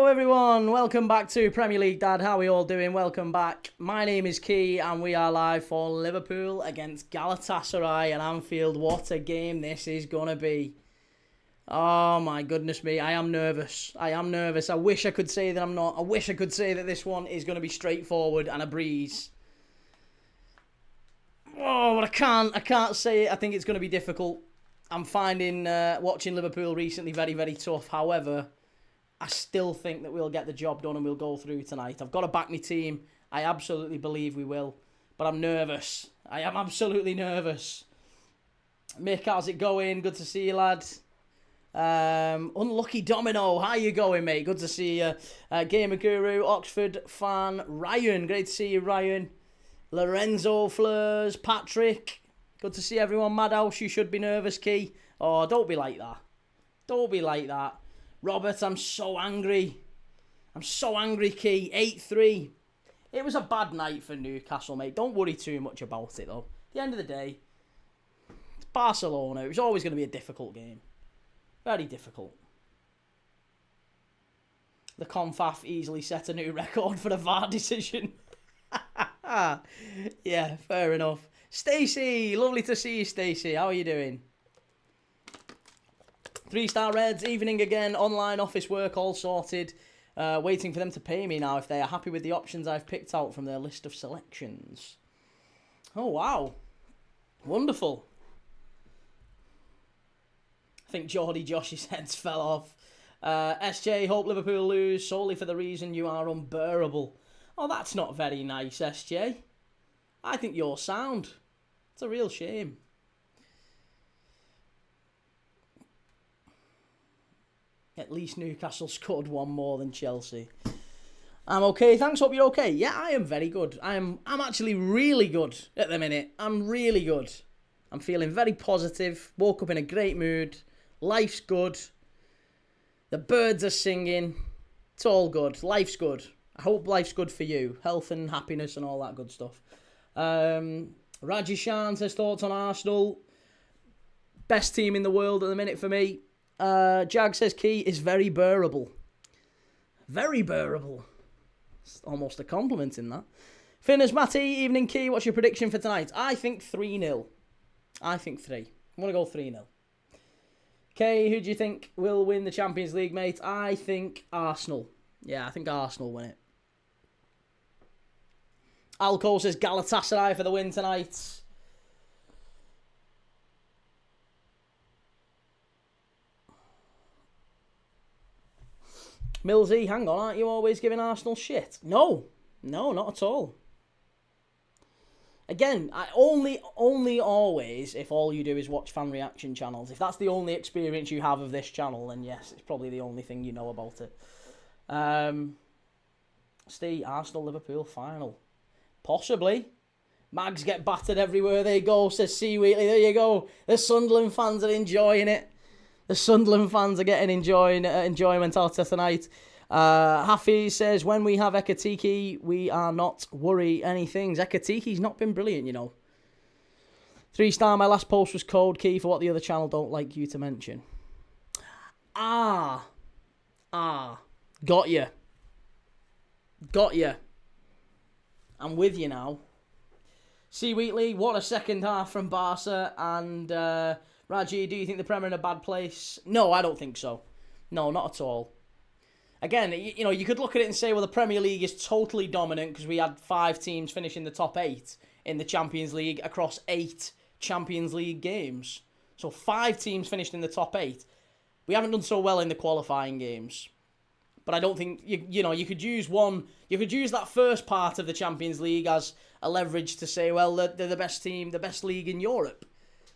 Hello everyone, welcome back to Premier League Dad. How are we all doing? Welcome back. My name is Key and we are live for Liverpool against Galatasaray at Anfield. What a game this is going to be. Oh my goodness me, I am nervous. I wish I could say that I'm not. I wish I could say that this one is going to be straightforward and a breeze. Oh, but I can't say it. I think it's going to be difficult. I'm finding watching Liverpool recently very, very tough. However, I still think that we'll get the job done and we'll go through tonight. I've got to back my team. I absolutely believe we will. But I'm nervous. I am absolutely nervous. Mick, how's it going? Good to see you, lad. Unlucky Domino, how you going, mate? Good to see you. Gamer Guru, Oxford fan, Ryan. Great to see you, Ryan. Lorenzo Fleurs, Patrick. Good to see everyone. Madhouse, you should be nervous, Key. Oh, don't be like that. Don't be like that. Robert, I'm so angry. I'm so angry, Key. 8-3. It was a bad night for Newcastle, mate. Don't worry too much about it, though. At the end of the day, it's Barcelona. It was always going to be a difficult game. Very difficult. The Confaf easily set a new record for the VAR decision. Yeah, fair enough. Stacey, lovely to see you, Stacey. How are you doing? 3-star Reds, evening again, online office work all sorted. Waiting for them to pay me now if they are happy with the options I've picked out from their list of selections. Oh, wow. Wonderful. I think Geordie Josh's heads fell off. SJ, hope Liverpool lose solely for the reason you are unbearable. Oh, that's not very nice, SJ. I think you're sound. It's a real shame. At least Newcastle scored one more than Chelsea. I'm okay, thanks, hope you're okay. Yeah, I am very good. I'm actually really good at the minute. I'm really good. I'm feeling very positive. Woke up in a great mood. Life's good. The birds are singing. It's all good. Life's good. I hope life's good for you. Health and happiness and all that good stuff. Rajishan says thoughts on Arsenal. Best team in the world at the minute for me. Jag says Key is very bearable. Very bearable. It's almost a compliment in that. Finners Matty, evening Key. What's your prediction for tonight? I think 3-0. I think 3. I'm going to go 3-0. Kay, who do you think will win the Champions League, mate? I think Arsenal. Yeah, I think Arsenal win it. Alco says Galatasaray for the win tonight. Millsy, hang on, aren't you always giving Arsenal shit? No, not at all. Again, I only always, if all you do is watch fan reaction channels, if that's the only experience you have of this channel, then yes, it's probably the only thing you know about it. Steve, Arsenal-Liverpool final. Possibly. Mags get battered everywhere they go, says C. Wheatley. There you go. The Sunderland fans are enjoying it. The Sunderland fans are getting enjoyment out of tonight. Hafiz says, when we have Ekatike, we are not worry anything. Ekatike's not been brilliant, you know. 3-star, my last post was code Key for what the other channel don't like you to mention. Got you. I'm with you now. C. Wheatley, what a second half from Barca. And Raji, do you think the Premier in a bad place? No, I don't think so. No, not at all. Again, you know, you could look at it and say, well, the Premier League is totally dominant because we had 5 teams finish in the top 8 in the Champions League across 8 Champions League games. So 5 teams finished in the top 8. We haven't done so well in the qualifying games. But I don't think, you could use that first part of the Champions League as a leverage to say, well, they're the best team, the best league in Europe.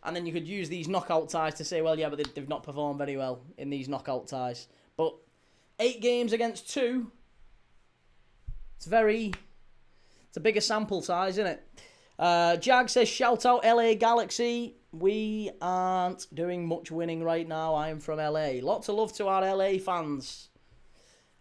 And then you could use these knockout ties to say, well, yeah, but they've not performed very well in these knockout ties. But 8 games against 2, it's a bigger sample size, isn't it? Jag says, shout out LA Galaxy. We aren't doing much winning right now. I am from LA. Lots of love to our LA fans.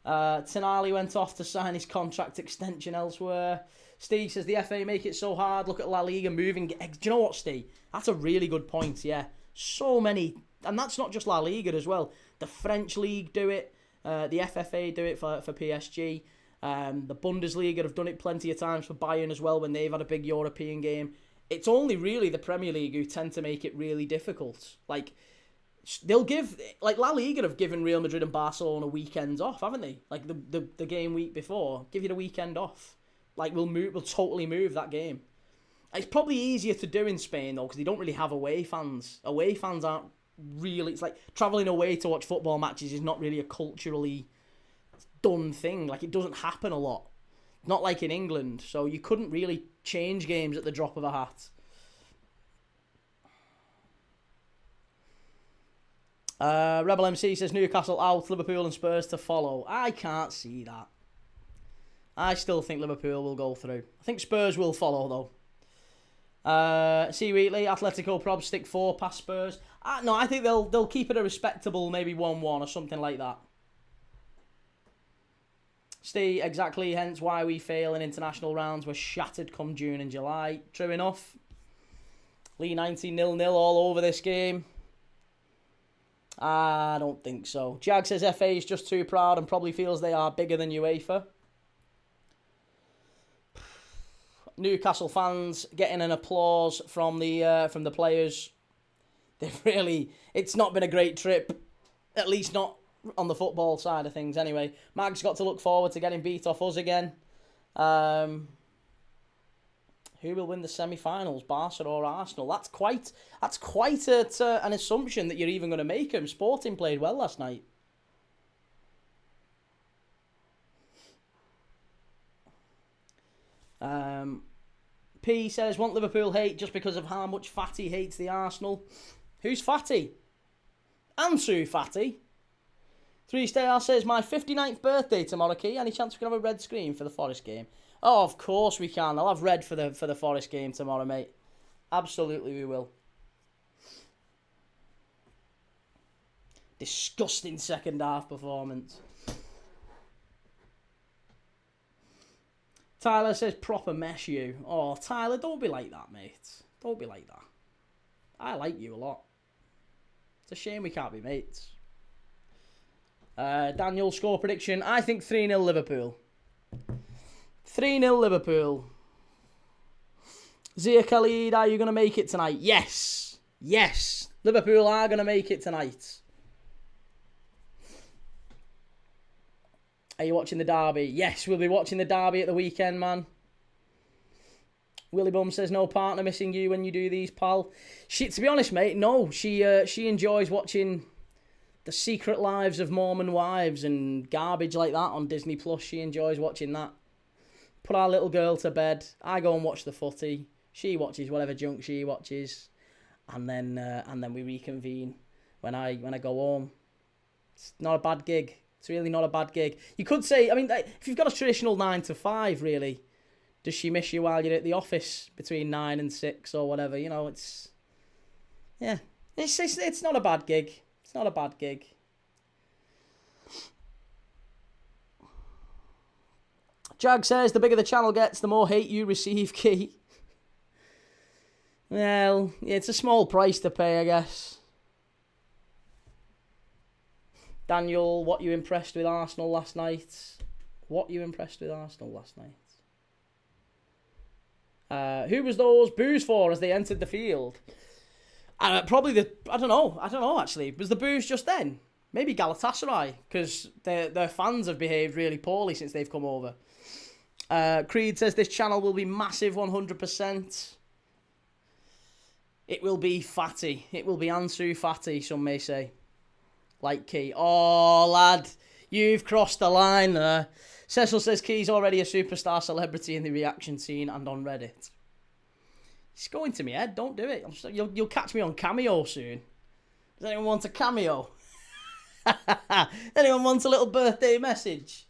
Tenali went off to sign his contract extension elsewhere. Steve says, the FA make it so hard. Look at La Liga moving. Do you know what, Steve? That's a really good point, yeah. So many. And that's not just La Liga as well. The French League do it. The FFA do it for PSG. The Bundesliga have done it plenty of times for Bayern as well when they've had a big European game. It's only really the Premier League who tend to make it really difficult. Like, they'll give... Like, La Liga have given Real Madrid and Barcelona weekends off, haven't they? Like, the game week before. Give you the weekend off. Like, we'll totally move that game. It's probably easier to do in Spain, though, because they don't really have away fans. Away fans aren't really... It's like travelling away to watch football matches is not really a culturally done thing. Like, it doesn't happen a lot. Not like in England. So you couldn't really change games at the drop of a hat. Rebel MC says Newcastle out, Liverpool and Spurs to follow. I can't see that. I still think Liverpool will go through. I think Spurs will follow, though. C. Wheatley, Atletico probs stick 4 past Spurs. No, I think they'll keep it a respectable maybe 1-1 or something like that. Steve, exactly, hence why we fail in international rounds. We're shattered come June and July. True enough. Lee 90 0-0 all over this game. I don't think so. Jag says FA is just too proud and probably feels they are bigger than UEFA. Newcastle fans getting an applause from the players. They've really... It's not been a great trip. At least not on the football side of things anyway. Mag's got to look forward to getting beat off us again. Who will win the semi-finals, Barca or Arsenal? That's quite an assumption that you're even going to make them. Sporting played well last night. P says, want Liverpool hate just because of how much Fatty hates the Arsenal. Who's Fatty? Ansu Fatty. 3-Star says, my 59th birthday tomorrow, Key. Any chance we can have a red screen for the Forest game? Oh, of course we can. I'll have red for the Forest game tomorrow, mate. Absolutely we will. Disgusting second half performance. Tyler says, proper mess you. Oh, Tyler, don't be like that, mate. Don't be like that. I like you a lot. It's a shame we can't be mates. Daniel, score prediction. I think 3-0 Liverpool. 3-0 Liverpool. Zia Khalid, are you going to make it tonight? Yes. Yes. Liverpool are going to make it tonight. Are you watching the derby? Yes, we'll be watching the derby at the weekend, man. Willie Bum says, no partner missing you when you do these, pal. To be honest, mate, no. She enjoys watching The Secret Lives of Mormon Wives and garbage like that on Disney Plus. She enjoys watching that. Put our little girl to bed. I go and watch the footy. She watches whatever junk she watches, and then we reconvene when I go home. It's not a bad gig. It's really not a bad gig. You could say, I mean, if you've got a traditional 9 to 5, really, does she miss you while you're at the office between 9 and 6 or whatever? You know, it's not a bad gig. It's not a bad gig. Jag says, the bigger the channel gets, the more hate you receive, Key. Well, yeah, it's a small price to pay, I guess. Daniel, what you impressed with Arsenal last night? What you impressed with Arsenal last night? Who was those boos for as they entered the field? Probably I don't know actually. Was the boos just then? Maybe Galatasaray, because their fans have behaved really poorly since they've come over. Creed says this channel will be massive 100%. It will be Fatty. It will be Ansu Fatty, some may say. Like Key. Oh, lad, you've crossed the line there. Cecil says Key's already a superstar celebrity in the reaction scene and on Reddit. It's going to me head. Don't do it. You'll catch me on Cameo soon. Does anyone want a cameo? Anyone want a little birthday message?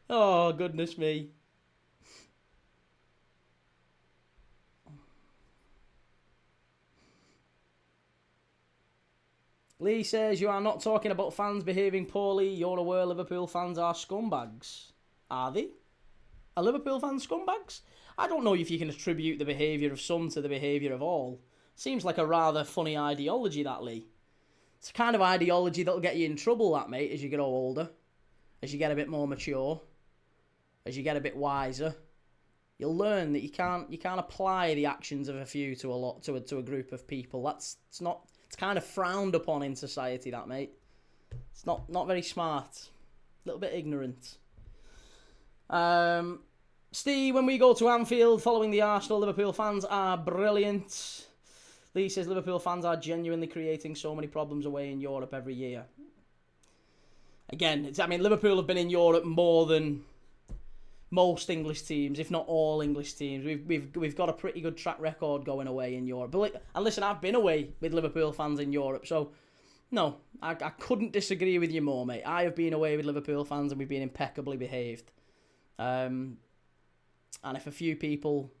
Oh, goodness me. Lee says, you are not talking about fans behaving poorly. You're aware Liverpool fans are scumbags. Are they? Are Liverpool fans scumbags? I don't know if you can attribute the behaviour of some to the behaviour of all. Seems like a rather funny ideology, that, Lee. It's a kind of ideology that'll get you in trouble, that, mate, as you get older. As you get a bit more mature. As you get a bit wiser. You'll learn that you can't apply the actions of a few to a group of people. It's kind of frowned upon in society, that, mate. It's not very smart. A little bit ignorant. Steve, when we go to Anfield following the Arsenal, Liverpool fans are brilliant. Lee says Liverpool fans are genuinely creating so many problems away in Europe every year. Again, Liverpool have been in Europe more than most English teams, if not all English teams. We've got a pretty good track record going away in Europe. And listen, I've been away with Liverpool fans in Europe, so no, I couldn't disagree with you more, mate. I have been away with Liverpool fans and we've been impeccably behaved. And if a few people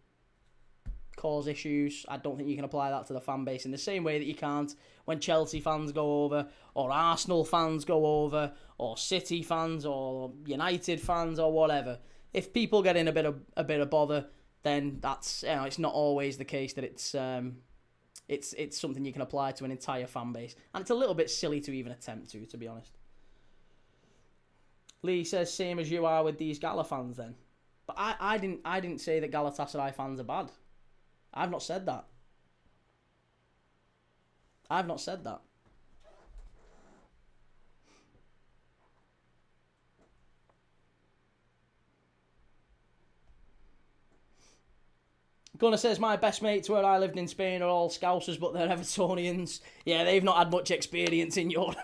cause issues, I don't think you can apply that to the fan base in the same way that you can't when Chelsea fans go over, or Arsenal fans go over, or City fans, or United fans, or whatever. If people get in a bit of bother, then that's, it's not always the case that it's something you can apply to an entire fan base, and it's a little bit silly to even attempt to be honest. Lee says same as you are with these Gala fans then, but I didn't say that Galatasaray fans are bad. I've not said that. I've not said that. Gunnar says, my best mates where I lived in Spain are all Scousers, but they're Evertonians. Yeah, they've not had much experience in Europe.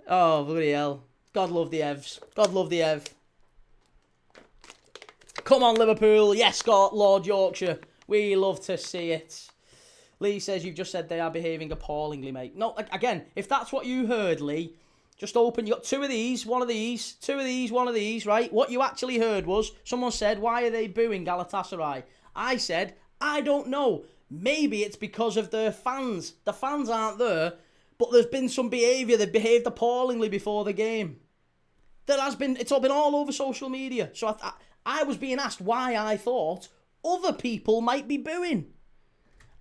Oh, bloody hell. God love the Evs. God love the Ev. Come on, Liverpool. Yes, Scott, Lord Yorkshire. We love to see it. Lee says, you've just said they are behaving appallingly, mate. No, again, if that's what you heard, Lee, just open. You got two of these, one of these, two of these, one of these, right? What you actually heard was someone said, why are they booing Galatasaray? I said, I don't know. Maybe it's because of their fans. The fans aren't there, but there's been some behaviour. They've behaved appallingly before the game. It's all been all over social media. So I was being asked why I thought other people might be booing.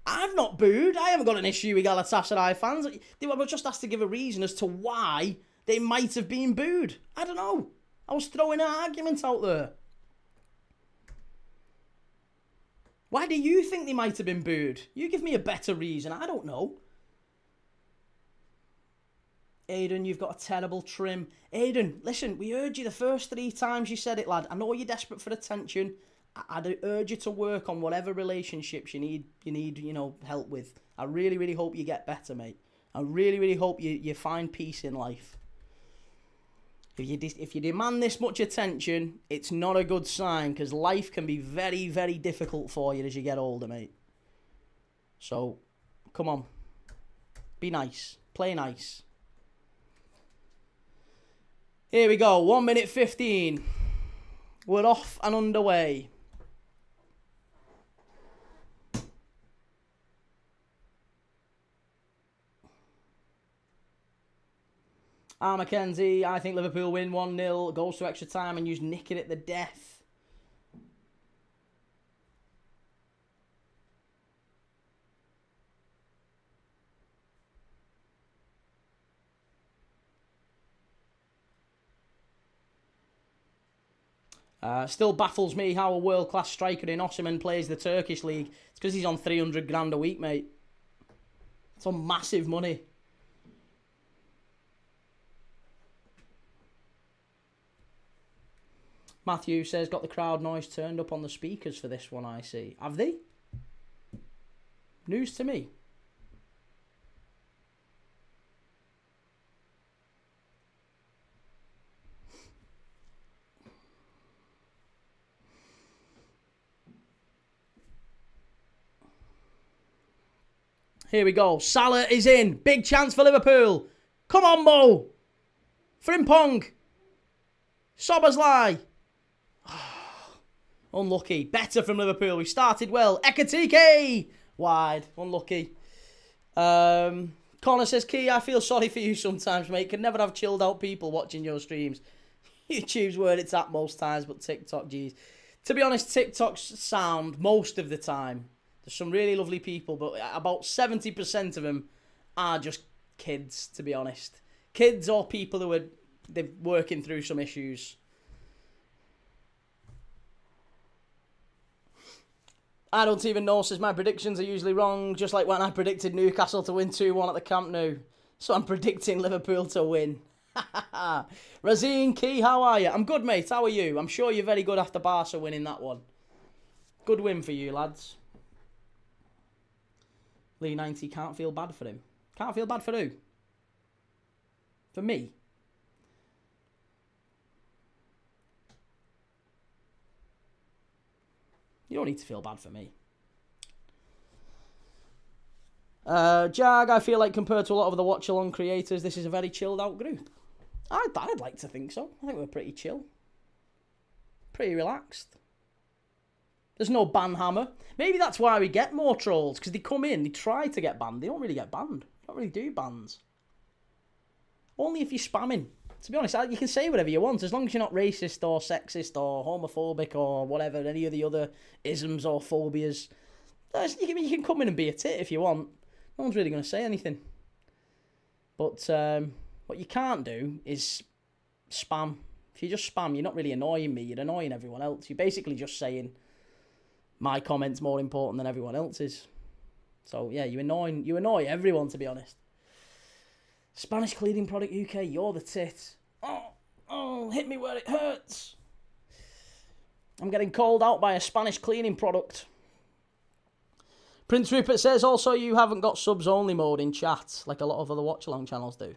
I've not booed. I haven't got an issue with Galatasaray fans. They were just asked to give a reason as to why they might have been booed. I don't know. I was throwing an argument out there. Why do you think they might have been booed? You give me a better reason. I don't know. Aidan, you've got a terrible trim. Aidan, listen, we heard you the first 3 times you said it, lad. I know you're desperate for attention. I'd urge you to work on whatever relationships you need, help with. I really, really hope you get better, mate. I really, really hope you find peace in life. If you demand this much attention, it's not a good sign, because life can be very, very difficult for you as you get older, mate. So, come on. Be nice. Play nice. Here we go. 1 minute 15. We're off and underway. Mackenzie, I think Liverpool win 1-0, goes to extra time and use nick it at the death. Still baffles me how a world-class striker in Osimhen plays the Turkish league. It's because he's on 300 grand a week, mate. It's on massive money. Matthew says, got the crowd noise turned up on the speakers for this one, I see. Have they? News to me. Here we go. Salah is in. Big chance for Liverpool. Come on, Mo. Frimpong. Szoboszlai. Unlucky. Better from Liverpool. We started well. Ekatike. Wide. Unlucky. Connor says, Key, I feel sorry for you sometimes, mate. Can never have chilled out people watching your streams. YouTube's where it's at most times, but TikTok, geez. To be honest, TikTok's sound most of the time. There's some really lovely people, but about 70% of them are just kids, to be honest. Kids or people who they're working through some issues. I don't even know, says my predictions are usually wrong, just like when I predicted Newcastle to win 2-1 at the Camp Nou. So I'm predicting Liverpool to win. Razine Key, how are you? I'm good, mate. How are you? I'm sure you're very good after Barca winning that one. Good win for you, lads. Lee 90 can't feel bad for him. Can't feel bad for who? For me? You don't need to feel bad for me. Jag, I feel like compared to a lot of the Watchalong creators, this is a very chilled out group. I'd like to think so. I think we're pretty chill. Pretty relaxed. There's no ban hammer. Maybe that's why we get more trolls, because they come in, they try to get banned. They don't really get banned. They don't really do bans. Only if you're spamming. To be honest, you can say whatever you want, as long as you're not racist or sexist or homophobic or whatever, any of the other isms or phobias. You can come in and be a tit if you want. No one's really going to say anything. But what you can't do is spam. If you just spam, you're not really annoying me, you're annoying everyone else. You're basically just saying my comment's more important than everyone else's. So yeah, you annoy everyone, to be honest. Spanish cleaning product UK, you're the tit. Oh, hit me where it hurts. I'm getting called out by a Spanish cleaning product. Prince Rupert says also you haven't got subs only mode in chat like a lot of other watch-along channels do.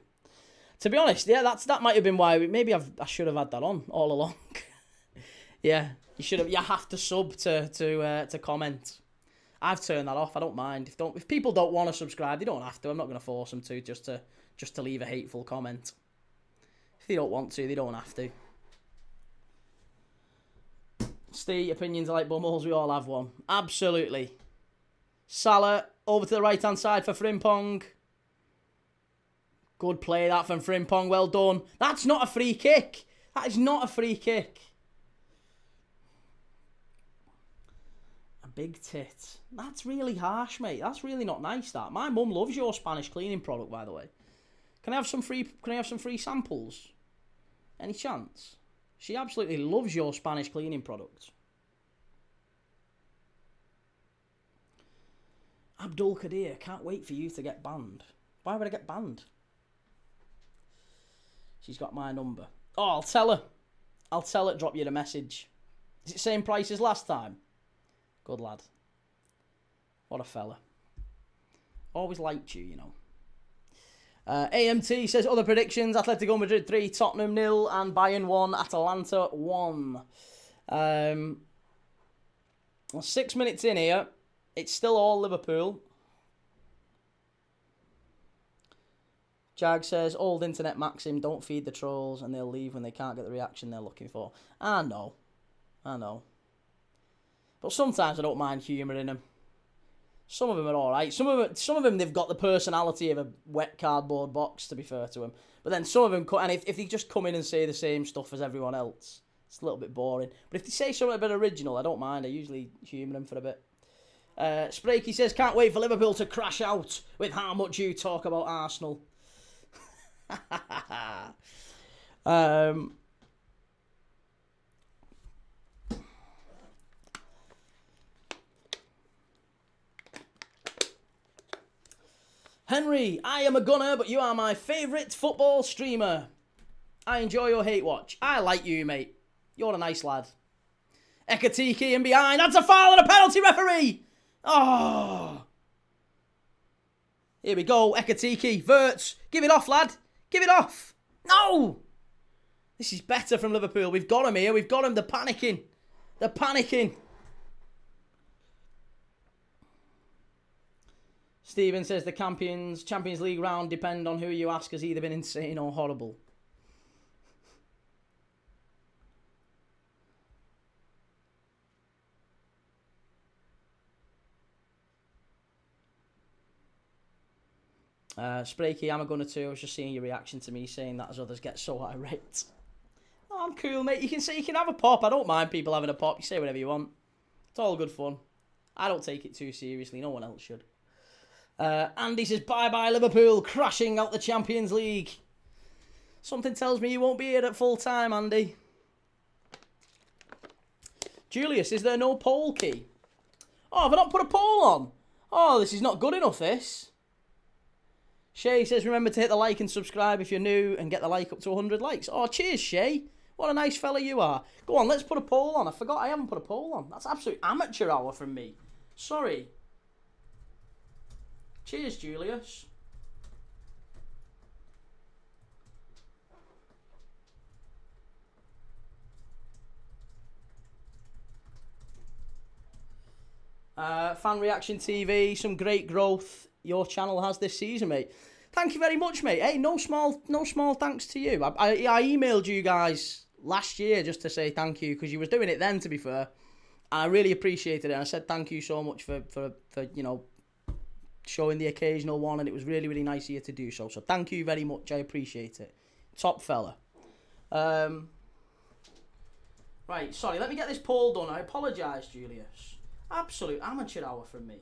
To be honest, yeah, that might have been why I should have had that on all along. Yeah, you have to sub to comment. I've turned that off. I don't mind if people don't want to subscribe, they don't have to. I'm not going to force them to just to leave a hateful comment. If they don't want to, they don't have to. Steve, opinions are like bumholes. We all have one. Absolutely. Salah over to the right hand side for Frimpong. Good play that from Frimpong. Well done. That's not a free kick. That is not a free kick. A big tit. That's really harsh, mate. That's really not nice. That my mum loves your Spanish cleaning product, by the way. Can I have some free samples? Any chance? She absolutely loves your Spanish cleaning product. Abdul Kadir, can't wait for you to get banned. Why would I get banned? She's got my number. Oh, I'll tell her. I'll tell her, drop you the message. Is it same price as last time? Good lad. What a fella. Always liked you, you know. AMT says other predictions: Atletico Madrid 3, Tottenham 0, and Bayern 1, Atalanta 1. Well, 6 minutes in here. It's still all Liverpool. Jag says, old internet maxim, don't feed the trolls and they'll leave when they can't get the reaction they're looking for. I know. But sometimes I don't mind humouring them. Some of them are alright. Some of them, they've got the personality of a wet cardboard box, to be fair to them. But then some of them, and if they just come in and say the same stuff as everyone else, it's a little bit boring. But if they say something a bit original, I don't mind. I usually humour them for a bit. Sprakey says, can't wait for Liverpool to crash out with how much you talk about Arsenal. Henry, I am a gunner, but you are my favourite football streamer. I enjoy your hate watch. I like you, mate. You're a nice lad. Ekatiki in behind. That's a foul and a penalty, referee. Oh. Here we go, Ekatiki. Verts. Give it off, lad. Give it off. No. This is better from Liverpool. We've got him here. We've got him. They're panicking. They're panicking. Stephen says the Champions League round, depend on who you ask, has either been insane or horrible. Sprakey, I'm a gunner too. I was just seeing your reaction to me saying that as others get so irate. Oh, I'm cool, mate. You can say you can have a pop. I don't mind people having a pop. You say whatever you want. It's all good fun. I don't take it too seriously. No one else should. Andy says, bye-bye Liverpool, crashing out the Champions League. Something tells me you won't be here at full time, Andy. Julius, is there no poll key? Oh, have I not put a poll on? Oh, this is not good enough, this. Shay says, remember to hit the like and subscribe if you're new and get the like up to 100 likes. Oh, cheers, Shay. What a nice fella you are. Go on, let's put a poll on. I forgot I haven't put a poll on. That's absolute amateur hour from me. Sorry. Cheers, Julius. Fan Reaction TV, some great growth your channel has this season, mate. Thank you very much, mate. Hey, no small thanks to you. I emailed you guys last year just to say thank you because you was doing it then, to be fair. And I really appreciated it. And I said thank you so much for you know, showing the occasional one, and it was really, really nice of you to do so. So thank you very much. I appreciate it. Top fella. Right, sorry, let me get this poll done. I apologise, Julius. Absolute amateur hour from me.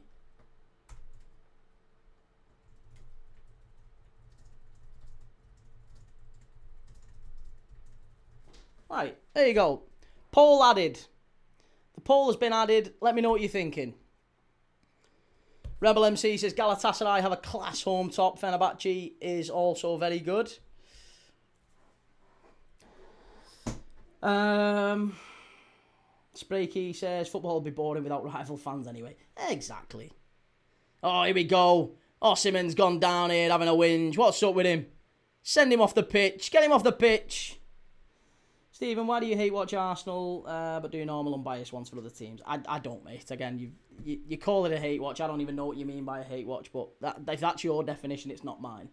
Right, there you go. Poll added. The poll has been added. Let me know what you're thinking. Rebel MC says Galatasaray have a class home top. Fenerbahce is also very good. Spraykey says football will be boring without rival fans anyway. Exactly. Oh, here we go. Osimhen's gone down here having a whinge. What's up with him? Send him off the pitch. Get him off the pitch. Stephen, why do you hate watch Arsenal but do normal unbiased ones for other teams? I don't, mate. Again, you call it a hate watch. I don't even know what you mean by a hate watch, but if that's your definition, it's not mine.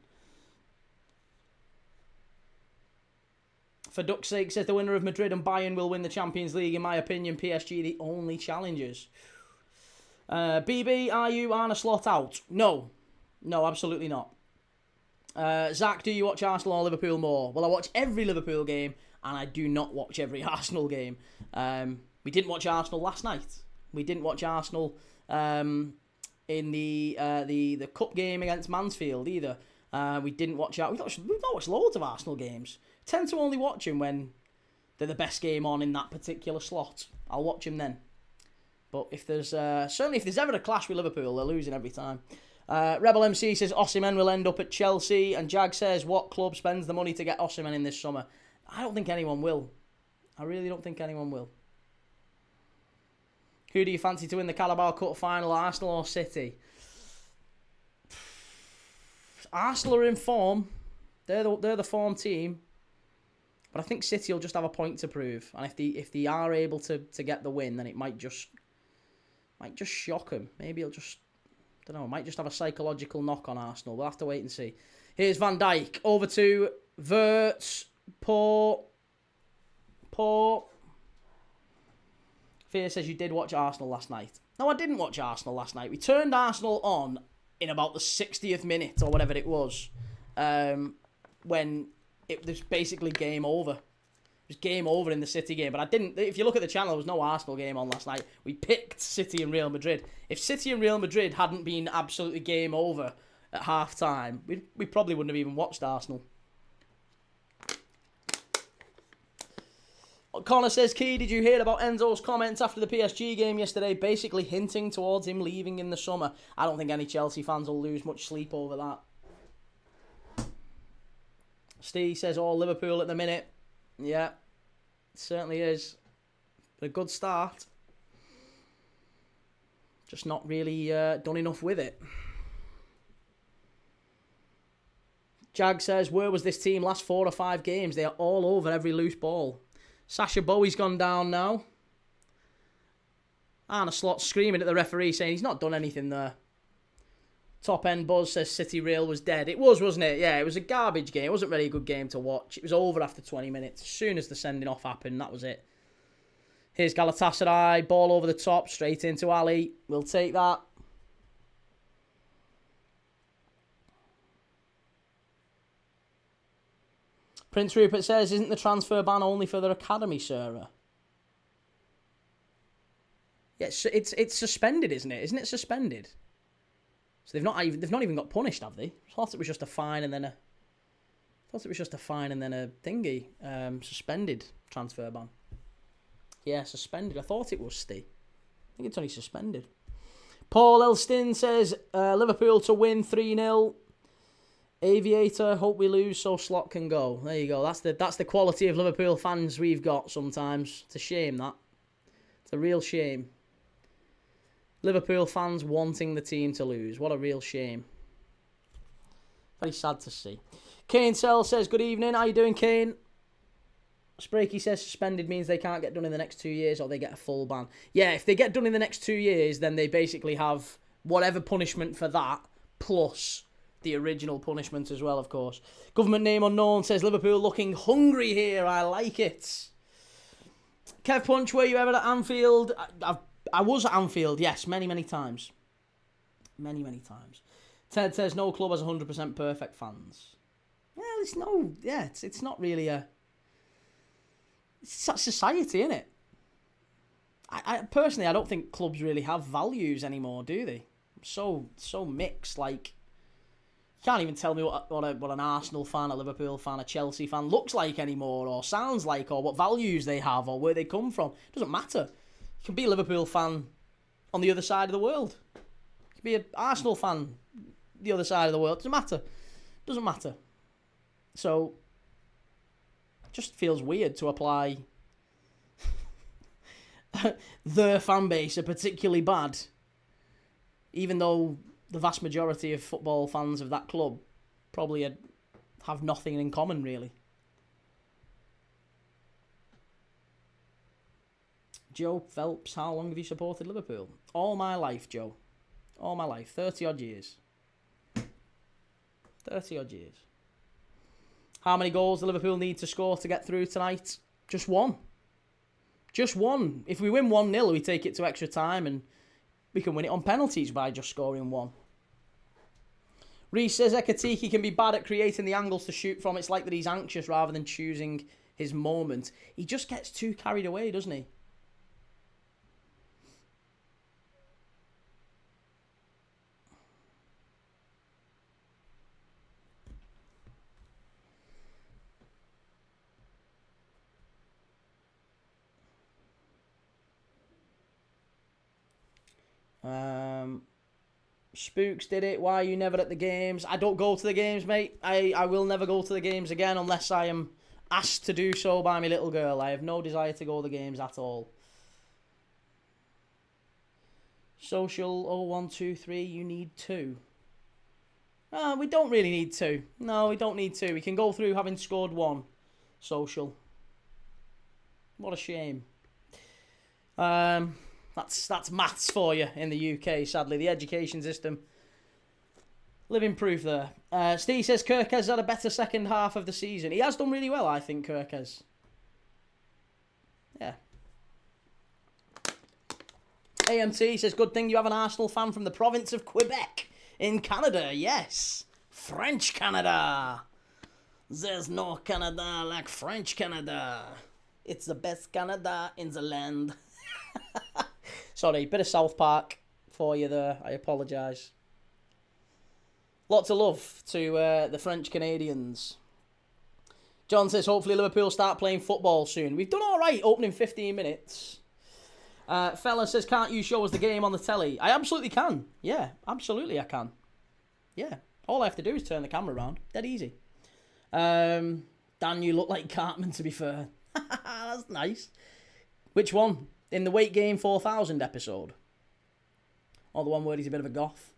For duck's sake, says the winner of Madrid and Bayern will win the Champions League. In my opinion, PSG the only challengers. BB, are you Arne Slot out? No, absolutely not. Zach, do you watch Arsenal or Liverpool more? Well, I watch every Liverpool game, and I do not watch every Arsenal game. We didn't watch Arsenal last night. We didn't watch Arsenal in the cup game against Mansfield either. We didn't watch out. We've not watched loads of Arsenal games. Tend to only watch them when they're the best game on in that particular slot. I'll watch them then. But if there's certainly if there's ever a clash with Liverpool, they're losing every time. Rebel MC says Osimhen will end up at Chelsea, and Jag says what club spends the money to get Osimhen in this summer? I don't think anyone will. I really don't think anyone will. Who do you fancy to win the Carabao Cup final, Arsenal or City? Arsenal are in form. They're the form team. But I think City will just have a point to prove, and if they are able to get the win, then it might just shock them. Maybe it'll just, I don't know, might just have a psychological knock on Arsenal. We'll have to wait and see. Here's Van Dijk over to Verts. Poor. Fear says you did watch Arsenal last night. No, I didn't watch Arsenal last night. We turned Arsenal on in about the 60th minute or whatever it was, when it was basically game over. It was game over in the City game. But I didn't. If you look at the channel, there was no Arsenal game on last night. We picked City and Real Madrid. If City and Real Madrid hadn't been absolutely game over at half time, we probably wouldn't have even watched Arsenal. Connor says, Key, did you hear about Enzo's comments after the PSG game yesterday, basically hinting towards him leaving in the summer? I don't think any Chelsea fans will lose much sleep over that. Steve says, all Liverpool at the minute. Yeah, it certainly is. But a good start. Just not really done enough with it. Jag says, where was this team last 4 or 5 games? They are all over every loose ball. Sasha Bowie's gone down now. Arne Slot screaming at the referee saying he's not done anything there. Top End Buzz says City Real was dead. It was, wasn't it? Yeah, it was a garbage game. It wasn't really a good game to watch. It was over after 20 minutes. As soon as the sending off happened, that was it. Here's Galatasaray. Ball over the top, straight into Ali. We'll take that. Prince Rupert says, isn't the transfer ban only for their academy, Sarah? Yeah, it's suspended, isn't it? Isn't it suspended? So they've not even got punished, have they? I thought it was just a fine and then a thingy. Suspended transfer ban. Yeah, suspended. I thought it was, Steve. I think it's only suspended. Paul Elston says, Liverpool to win 3-0. Aviator, hope we lose so Slot can go. There you go. That's the quality of Liverpool fans we've got sometimes. It's a shame, that. It's a real shame. Liverpool fans wanting the team to lose. What a real shame. Very sad to see. Kane Sell says, good evening. How you doing, Kane? Sprakey says suspended means they can't get done in the next 2 years or they get a full ban. Yeah, if they get done in the next 2 years, then they basically have whatever punishment for that, plus the original punishment as well, of course. Government name unknown says, Liverpool looking hungry here. I like it. Kev Punch, were you ever at Anfield? I was at Anfield, yes, many, many times. Many, many times. Ted says, no club has 100% perfect fans. Well, it's not really a... It's society, isn't it? I personally, I don't think clubs really have values anymore, do they? So mixed. Like, you can't even tell me what an Arsenal fan, a Liverpool fan, a Chelsea fan looks like anymore, or sounds like, or what values they have, or where they come from. It doesn't matter. You can be a Liverpool fan on the other side of the world. You can be an Arsenal fan the other side of the world. Doesn't matter. Doesn't matter. So, it just feels weird to apply their fan base are particularly bad, even though the vast majority of football fans of that club probably have nothing in common, really. Joe Phelps, how long have you supported Liverpool? All my life, Joe. All my life. 30-odd years. 30-odd years. How many goals do Liverpool need to score to get through tonight? Just one. Just one. If we win 1-0, we take it to extra time and we can win it on penalties by just scoring one. Reece says Ekatike can be bad at creating the angles to shoot from. It's like that he's anxious rather than choosing his moment. He just gets too carried away, doesn't he? Spooks did it. Why are you never at the games? I don't go to the games, mate. I will never go to the games again unless I am asked to do so by my little girl. I have no desire to go to the games at all. Social 0123, you need 2. We don't really need 2. No, we don't need 2. We can go through having scored 1. Social. What a shame. That's maths for you in the UK, sadly. The education system. Living proof there. Steve says Kirkez had a better second half of the season. He has done really well, I think, Kirkez. Yeah. AMT says, good thing you have an Arsenal fan from the province of Quebec in Canada. Yes. French Canada. There's no Canada like French Canada. It's the best Canada in the land. Sorry, bit of South Park for you there. I apologise. Lots of love to the French Canadians. John says, hopefully Liverpool start playing football soon. We've done all right opening 15 minutes. Fella says, can't you show us the game on the telly? I absolutely can. Yeah, absolutely I can. Yeah, all I have to do is turn the camera around. Dead easy. Dan, you look like Cartman, to be fair. That's nice. Which one? In the Weight Game 4000 episode? Or the one where he's a bit of a goth?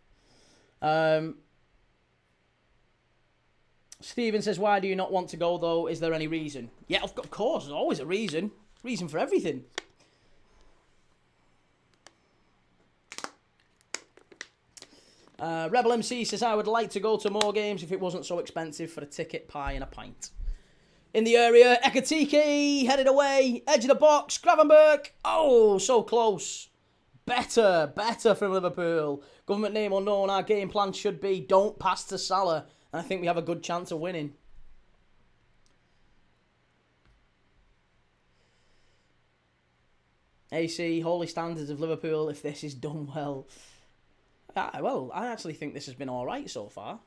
Stephen says, why do you not want to go, though? Is there any reason? Yeah, of course. There's always a reason. Reason for everything. Rebel MC says, I would like to go to more games if it wasn't so expensive for a ticket, pie and a pint. In the area, Ekatike headed away, edge of the box, Gravenberg. Oh, so close. Better from Liverpool. Government name unknown, our game plan should be don't pass to Salah. And I think we have a good chance of winning. AC, holy standards of Liverpool, if this is done well. Well, I actually think this has been alright so far.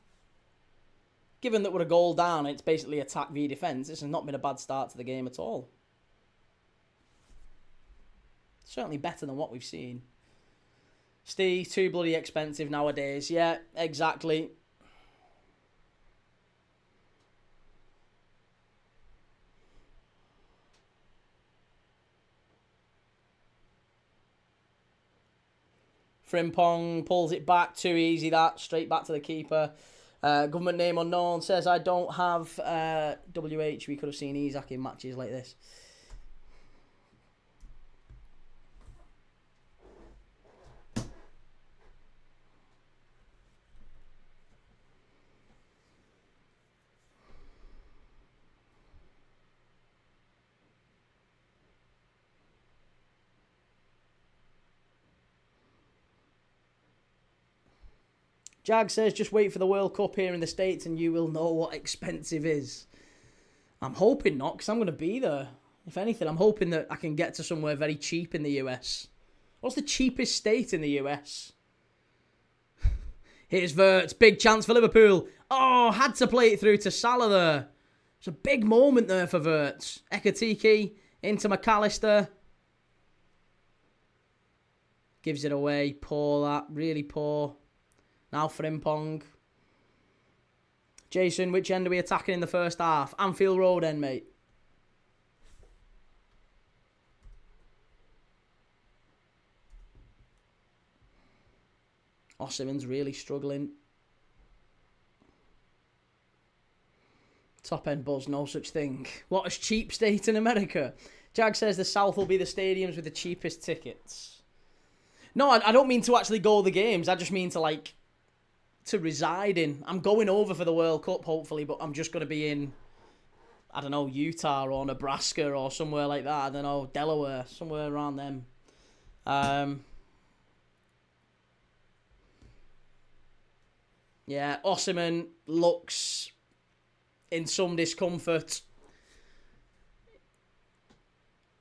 Given that we're a goal down, it's basically attack v defence, this has not been a bad start to the game at all. Certainly better than what we've seen. Steve, too bloody expensive nowadays. Yeah, exactly. Frimpong pulls it back, too easy that, straight back to the keeper. Government name unknown says, I don't have WH. We could have seen Isak in matches like this. Jag says, just wait for the World Cup here in the States and you will know what expensive is. I'm hoping not, because I'm going to be there. If anything, I'm hoping that I can get to somewhere very cheap in the US. What's the cheapest state in the US? Here's Wirtz. Big chance for Liverpool. Oh, had to play it through to Salah there. It's a big moment there for Wirtz. Ekatike into McAllister. Gives it away. Poor that. Really poor. Now Frimpong. Jason, which end are we attacking in the first half? Anfield Road end, mate. Osimhen's really struggling. Top end buzz, no such thing. What a cheap state in America. Jag says the South will be the stadiums with the cheapest tickets. No, I don't mean to actually go to the games. I just mean to, like, to reside in. I'm going over for the World Cup, hopefully, but I'm just going to be in, I don't know, Utah or Nebraska or somewhere like that. I don't know, Delaware, somewhere around them. Yeah, Osimhen looks in some discomfort.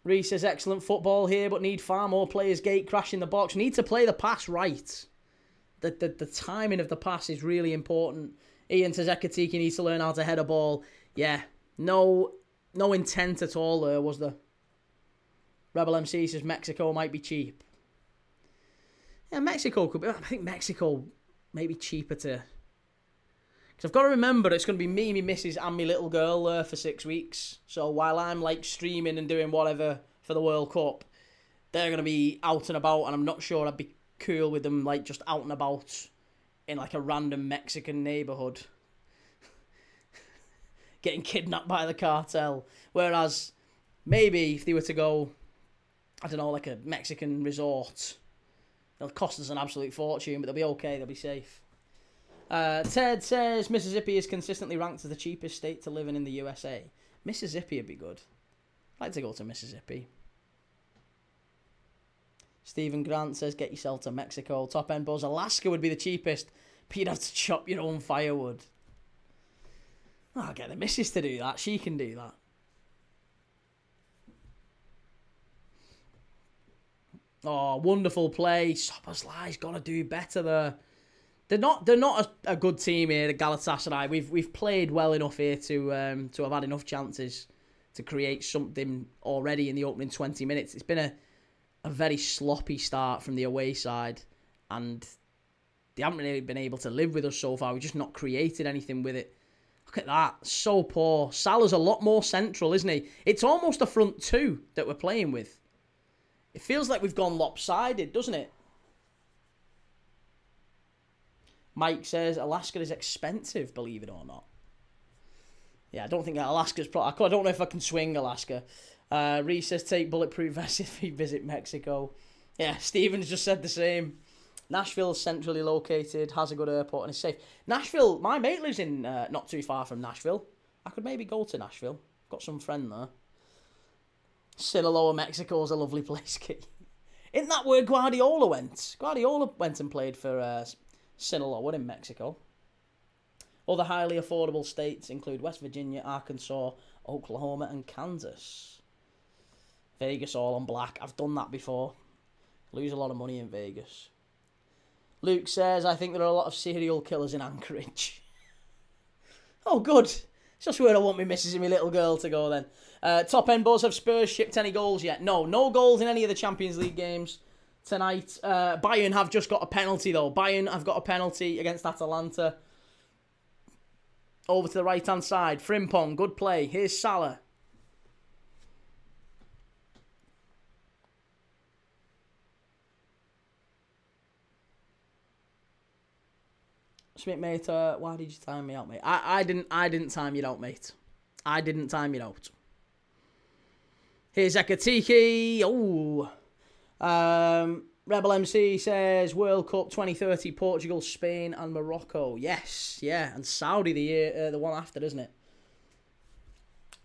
Reece says, excellent football here, but need far more players gate crashing the box. Need to play the pass right. The timing of the pass is really important. Ian says, Ekatike needs to learn how to head a ball. Yeah, no intent at all there, was there? Rebel MC says, Mexico might be cheap. Yeah, Mexico could be. I think Mexico may be cheaper to... Because I've got to remember it's going to be me, my missus and my little girl there for 6 weeks. So while I'm like streaming and doing whatever for the World Cup, they're going to be out and about, and I'm not sure I'd be cool with them like just out and about in like a random Mexican neighbourhood. Getting kidnapped by the cartel. Whereas maybe if they were to go, I don't know, like a Mexican resort, they'll cost us an absolute fortune, but they'll be okay, they'll be safe. Ted says Mississippi is consistently ranked as the cheapest state to live in the USA. Mississippi would be good. I'd like to go to Mississippi. Stephen Grant says get yourself to Mexico. Top end buzz. Alaska would be the cheapest, but you'd have to chop your own firewood. I'll get the missus to do that. She can do that. Oh, wonderful play. Szoboszlai's got to do better there. They're not a good team here, the Galatasaray. We've played well enough here to have had enough chances to create something already in the opening 20 minutes. It's been a very sloppy start from the away side, and they haven't really been able to live with us so far. We've just not created anything with it. Look at that. So poor. Salah's a lot more central, isn't he? It's almost a front two that we're playing with. It feels like we've gone lopsided, doesn't it? Mike says Alaska is expensive, believe it or not. Yeah, I don't think Alaska's... I don't know if I can swing Alaska. Reese says take bulletproof vests if we visit Mexico. Yeah, Stephen's just said the same. Nashville's centrally located, has a good airport and is safe. Nashville, my mate lives in not too far from Nashville. I could maybe go to Nashville. Got some friend there. Sinaloa, Mexico's a lovely place. Isn't that where Guardiola went? Guardiola went and played for Sinaloa in Mexico. Other highly affordable states include West Virginia, Arkansas, Oklahoma and Kansas. Vegas all on black. I've done that before. Lose a lot of money in Vegas. Luke says, I think there are a lot of serial killers in Anchorage. Oh, good. It's just where I want my missus and my little girl to go then. Top end Buzz, have Spurs shipped any goals yet? No goals in any of the Champions League games tonight. Bayern have just got a penalty though. Bayern have got a penalty against Atalanta. Over to the right-hand side. Frimpong, good play. Here's Salah. Smith, mate, why did you time me out, mate? I didn't time you out, mate. I didn't time you out. Here's Ekatiki. Oh. Rebel MC says World Cup 2030, Portugal, Spain and Morocco. Yes, yeah. And Saudi the one after, isn't it?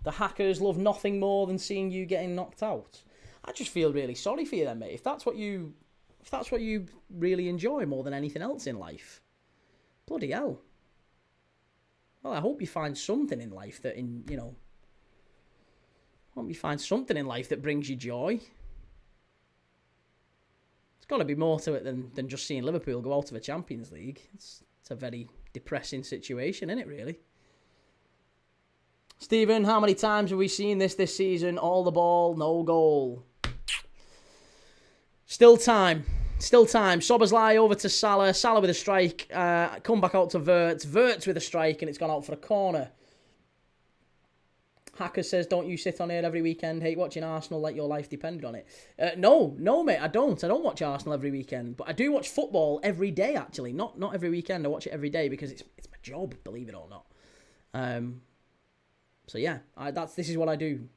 The hackers love nothing more than seeing you getting knocked out. I just feel really sorry for you then, mate. If that's what you really enjoy more than anything else in life. Bloody hell. Well, I hope you find something in life that, I hope you find something in life that brings you joy. It's got to be more to it than just seeing Liverpool go out of a Champions League. It's a very depressing situation, isn't it, really? Stephen, how many times have we seen this season? All the ball, no goal. Still time. Szoboszlai over to Salah. Salah with a strike. Come back out to Wirtz. Wirtz with a strike, and it's gone out for a corner. Hacker says, don't you sit on here every weekend, hate watching Arsenal like your life depended on it? No, mate, I don't. I don't watch Arsenal every weekend. But I do watch football every day, actually. Not every weekend. I watch it every day because it's my job, believe it or not. So, yeah, this is what I do.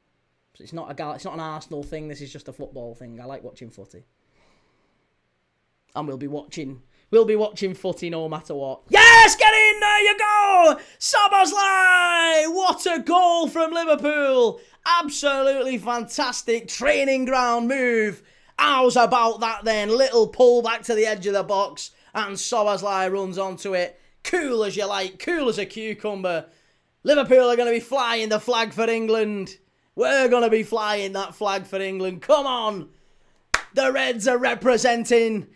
So it's not an Arsenal thing. This is just a football thing. I like watching footy. And we'll be watching footy no matter what. Yes, get in, there you go! Szoboszlai! What a goal from Liverpool! Absolutely fantastic training ground move. How's about that then? Little pull back to the edge of the box, and Szoboszlai runs onto it. Cool as you like, cool as a cucumber. Liverpool are going to be flying the flag for England. We're going to be flying that flag for England. Come on! The Reds are representing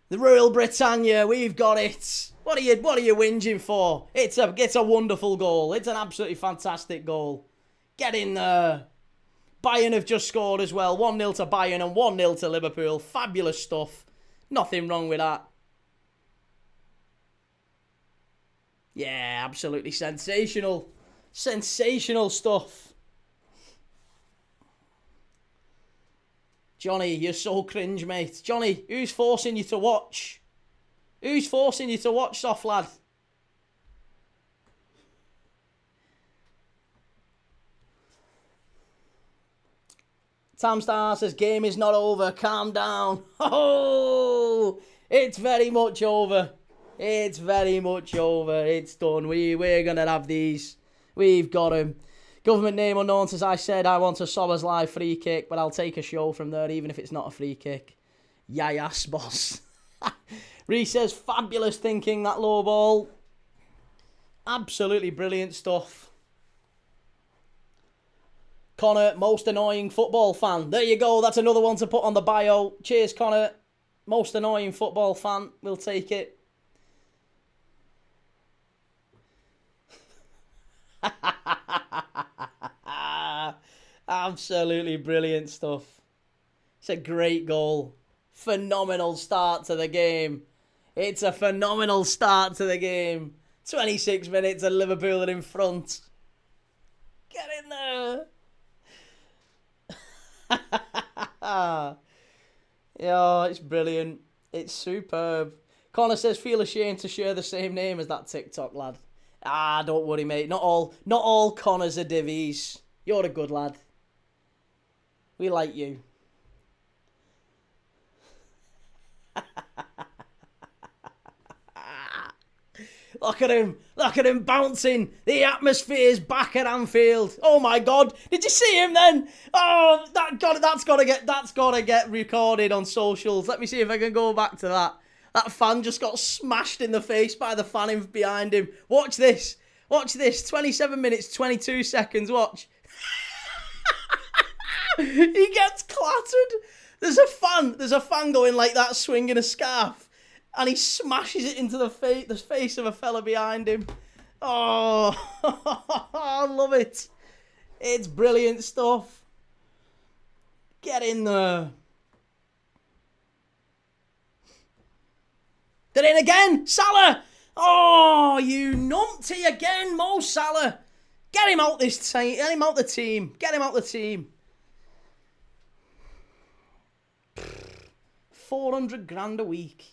the Royal Britannia. We've got it. What are you whinging for? It's a wonderful goal. It's an absolutely fantastic goal. Get in there. Bayern have just scored as well. 1-0 to Bayern and 1-0 to Liverpool. Fabulous stuff. Nothing wrong with that. Yeah, absolutely sensational. Sensational stuff. Johnny, you're so cringe, mate. Johnny, who's forcing you to watch? Who's forcing you to watch, soft lad? Tamstar says, game is not over. Calm down. Oh, it's very much over. It's very much over. It's done. We're going to have these. We've got them. Government name unknown says, I said I want a Szoboszlai free kick, but I'll take a show from there, even if it's not a free kick. Yes, boss. Reece says, fabulous thinking, that low ball. Absolutely brilliant stuff. Connor, most annoying football fan. There you go. That's another one to put on the bio. Cheers, Connor. Most annoying football fan. We'll take it. Absolutely brilliant stuff. It's a great goal. Phenomenal start to the game. It's a phenomenal start to the game. 26 minutes and Liverpool are in front. Get in there. Yeah, it's brilliant. It's superb. Connor says, feel ashamed to share the same name as that TikTok lad. Don't worry, mate. Not all Connors are divvies. You're a good lad. We like you. Look at him bouncing. The atmosphere's back at Anfield. Oh my God. Did you see him then? Oh, that's gotta get recorded on socials. Let me see if I can go back to that. That fan just got smashed in the face by the fan behind him. Watch this. 27 minutes, 22 seconds. Watch. He gets clattered. There's a fan going like that, swinging a scarf, and he smashes it into the face of a fella behind him. Oh, I love it. It's brilliant stuff. Get in there. They're in again. Salah. Oh, you numpty again, Mo Salah. Get him out this team. Get him out the team. Get him out the team. 400 grand a week.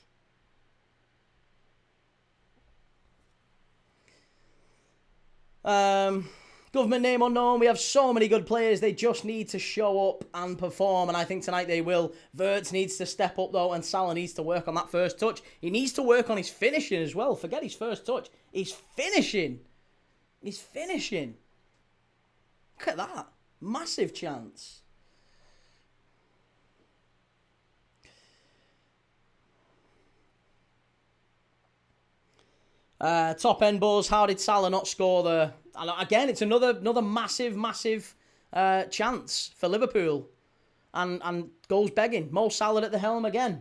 Government name unknown. We have so many good players. They just need to show up and perform. And I think tonight they will. Wirtz needs to step up though. And Salah needs to work on that first touch. He needs to work on his finishing as well. Forget his first touch. He's finishing. He's finishing. Look at that. Massive chance. Top end buzz. How did Salah not score there? And again, it's another massive chance for Liverpool, and goes begging. Mo Salah at the helm again.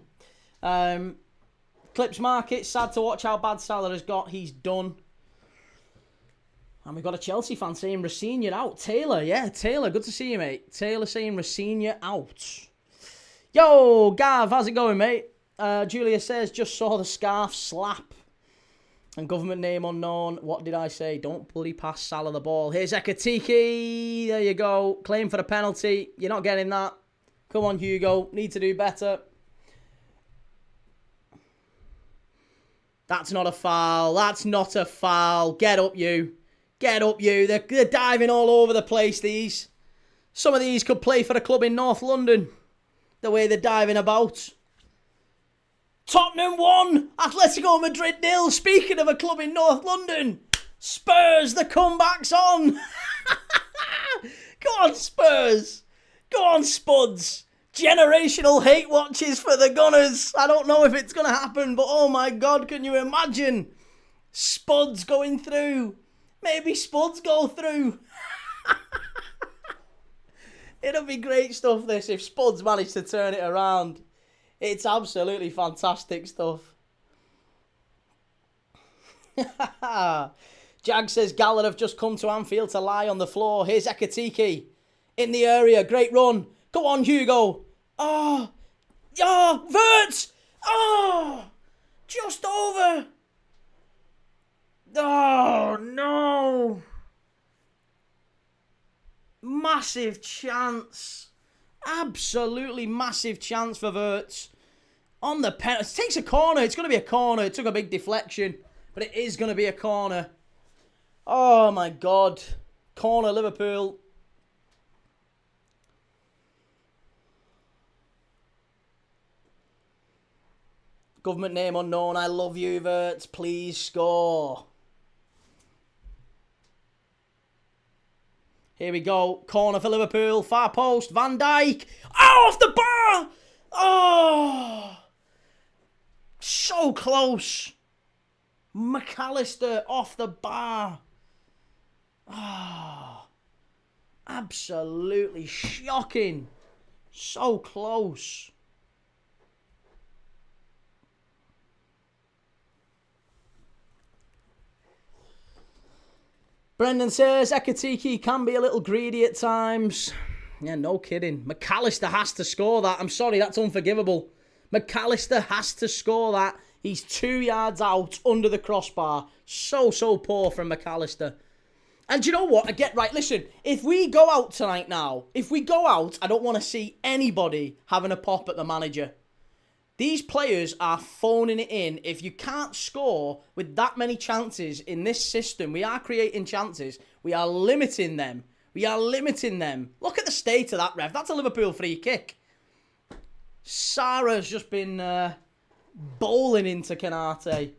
Clips market. Sad to watch how bad Salah has got. He's done. And we've got a Chelsea fan saying Rafinha out. Taylor, yeah, Taylor. Good to see you, mate. Taylor saying Rafinha out. Yo, Gav, how's it going, mate? Julia says just saw the scarf slap. And government name unknown. What did I say? Don't bloody pass Salah the ball. Here's Ekatike. There you go. Claim for the penalty. You're not getting that. Come on, Hugo. Need to do better. That's not a foul. That's not a foul. Get up, you. Get up, you. They're diving all over the place, these. Some of these could play for a club in North London. The way they're diving about. Tottenham 1, Atletico Madrid 0. Speaking of a club in North London, Spurs, the comeback's on. Go on, Spurs. Go on, Spuds. Generational hate watches for the Gunners. I don't know if it's going to happen, but oh my God, can you imagine? Spuds going through. Maybe Spuds go through. It'll be great stuff, this, if Spuds manage to turn it around. It's absolutely fantastic stuff. Jag says Gallagher have just come to Anfield to lie on the floor. Here's Ekatike in the area. Great run. Go on, Hugo. Oh, Wirtz. Oh, just over. Oh, no. Massive chance. Absolutely massive chance for Wirtz. On the penalty. It takes a corner. It's going to be a corner. It took a big deflection. But it is going to be a corner. Oh, my God. Corner, Liverpool. Government name unknown. I love you, Wirtz. Please score. Here we go. Corner for Liverpool. Far post. Van Dijk. Oh, off the bar. Oh. So close. McAllister off the bar. Oh. Absolutely shocking. So close. Brendan says Ekatike can be a little greedy at times. Yeah, no kidding. McAllister has to score that. I'm sorry, that's unforgivable. McAllister has to score that. He's 2 yards out under the crossbar. So poor from McAllister. And do you know what? I get right. Listen, if we go out tonight now, I don't want to see anybody having a pop at the manager. These players are phoning it in. If you can't score with that many chances in this system, we are creating chances. We are limiting them. Look at the state of that, ref. That's a Liverpool free kick. Sarah's just been bowling into Canate.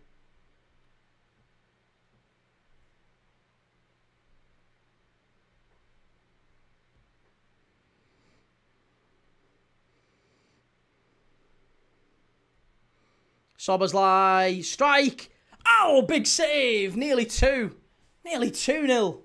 Sobersley, strike. Oh, big save. Nearly 2. Nearly 2-0.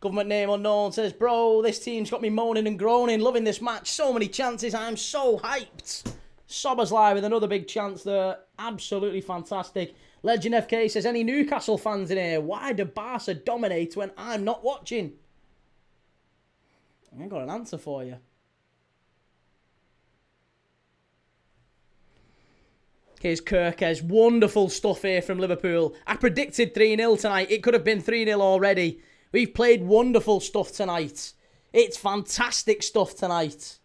Go Government name unknown says, bro, this team's got me moaning and groaning. Loving this match. So many chances. I'm so hyped. Soberslide with another big chance there. Absolutely fantastic. Legend FK says, any Newcastle fans in here? Why do Barca dominate when I'm not watching? I ain't got an answer for you. Here's Kirkes. Wonderful stuff here from Liverpool. I predicted 3-0 tonight. It could have been 3-0 already. We've played wonderful stuff tonight. It's fantastic stuff tonight.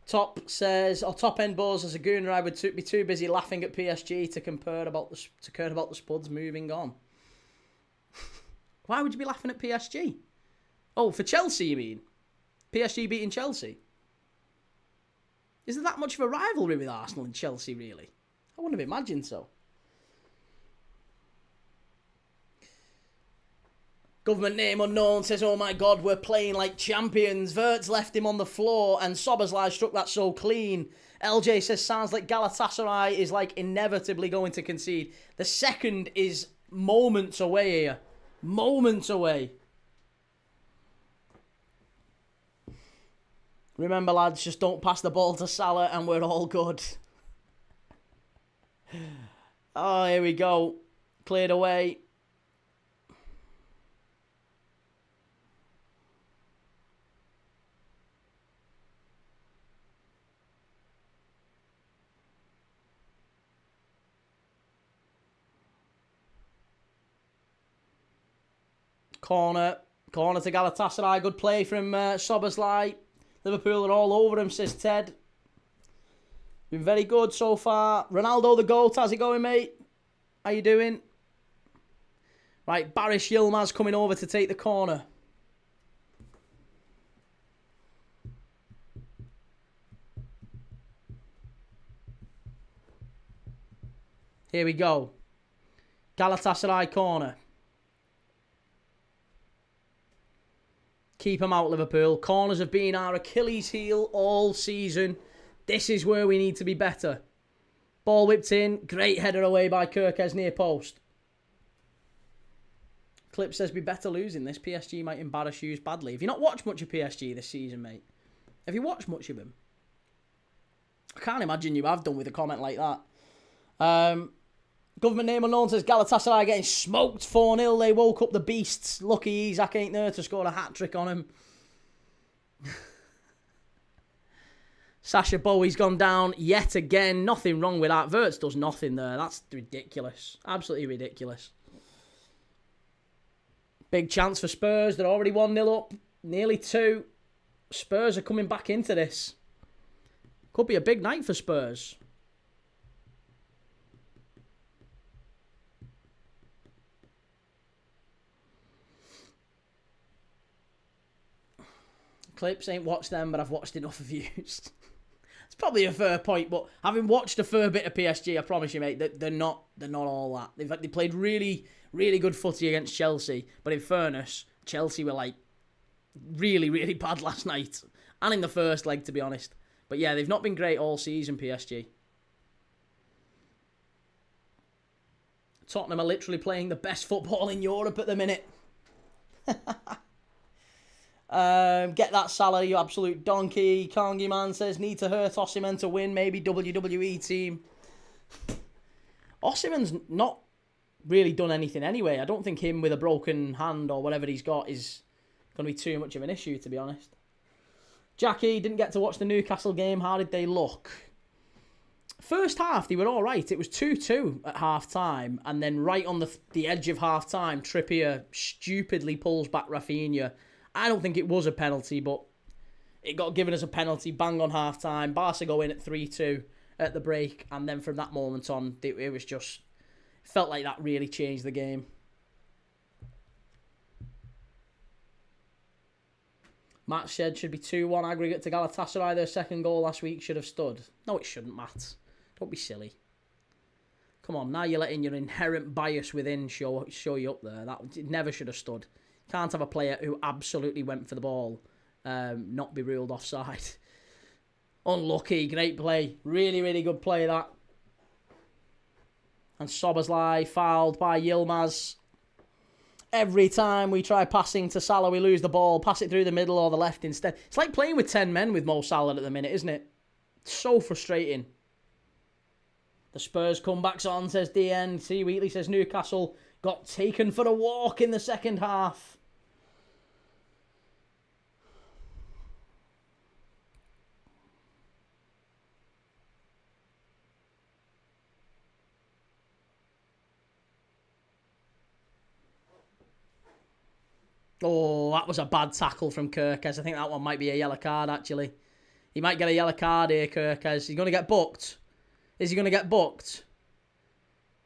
Top says, or Top End Buzz, as a gooner, I would be too busy laughing at PSG to care about the Spuds moving on. Why would you be laughing at PSG? Oh, for Chelsea, you mean? PSG beating Chelsea? Is there that much of a rivalry with Arsenal and Chelsea, really? I wouldn't have imagined so. Government name unknown says, oh my God, we're playing like champions. Verts left him on the floor and Soberslide struck that so clean. LJ says, sounds like Galatasaray is like inevitably going to concede. The second is moments away here. Moments away. Remember, lads, just don't pass the ball to Salah and we're all good. Oh, here we go. Cleared away. Corner to Galatasaray. Good play from Soberslide. Liverpool are all over him, says Ted. Been very good so far. Ronaldo the GOAT. How's it going, mate? How you doing? Right, Barish Yilmaz coming over to take the corner. Here we go. Galatasaray corner. Keep them out, Liverpool. Corners have been our Achilles heel all season. This is where we need to be better. Ball whipped in. Great header away by Kirkes near post. Clip says, be better losing this. PSG might embarrass you badly. Have you not watched much of PSG this season, mate? Have you watched much of them? I can't imagine you have done with a comment like that. Government name unknown says Galatasaray getting smoked 4-0. They woke up the beasts. Lucky Isaac ain't there to score a hat-trick on him. Sasha Bowie's gone down yet again. Nothing wrong with that. Verts does nothing there. That's ridiculous. Absolutely ridiculous. Big chance for Spurs. They're already 1-0 up. Nearly 2. Spurs are coming back into this. Could be a big night for Spurs. Clips, ain't watched them, but I've watched enough of yous. It's probably a fair point, but having watched a fair bit of PSG, I promise you, mate, they're not all that. They played really, really good footy against Chelsea, but in fairness, Chelsea were like really, really bad last night, and in the first leg, to be honest. But yeah, they've not been great all season, PSG. Tottenham are literally playing the best football in Europe at the minute. Get that Salah, you absolute donkey. Kangi man says, need to hurt Osimhen to win, maybe WWE team. Osimhen's not really done anything anyway. I don't think him with a broken hand or whatever he's got is going to be too much of an issue, to be honest. Jackie, didn't get to watch the Newcastle game. How did they look? First half, they were all right. It was 2-2 at half-time, and then right on the edge of half-time, Trippier stupidly pulls back Rafinha. I don't think it was a penalty, but it got given as a penalty bang on half-time. Barca go in at 3-2 at the break, and then from that moment on, it was just... felt like that really changed the game. Matt said should be 2-1 aggregate to Galatasaray. Their second goal last week should have stood. No, it shouldn't, Matt. Don't be silly. Come on, now you're letting your inherent bias within show you up there. It never should have stood. Can't have a player who absolutely went for the ball not be ruled offside. Unlucky, great play. Really, really good play, that. And Szoboszlai fouled by Yilmaz. Every time we try passing to Salah, we lose the ball. Pass it through the middle or the left instead. It's like playing with 10 men with Mo Salah at the minute, isn't it? It's so frustrating. The Spurs comebacks on, says DN. C. Wheatley says Newcastle got taken for a walk in the second half. Oh, that was a bad tackle from Kirkes. I think that one might be a yellow card, actually. He might get a yellow card here, Kirkes. He's going to get booked. Is he going to get booked?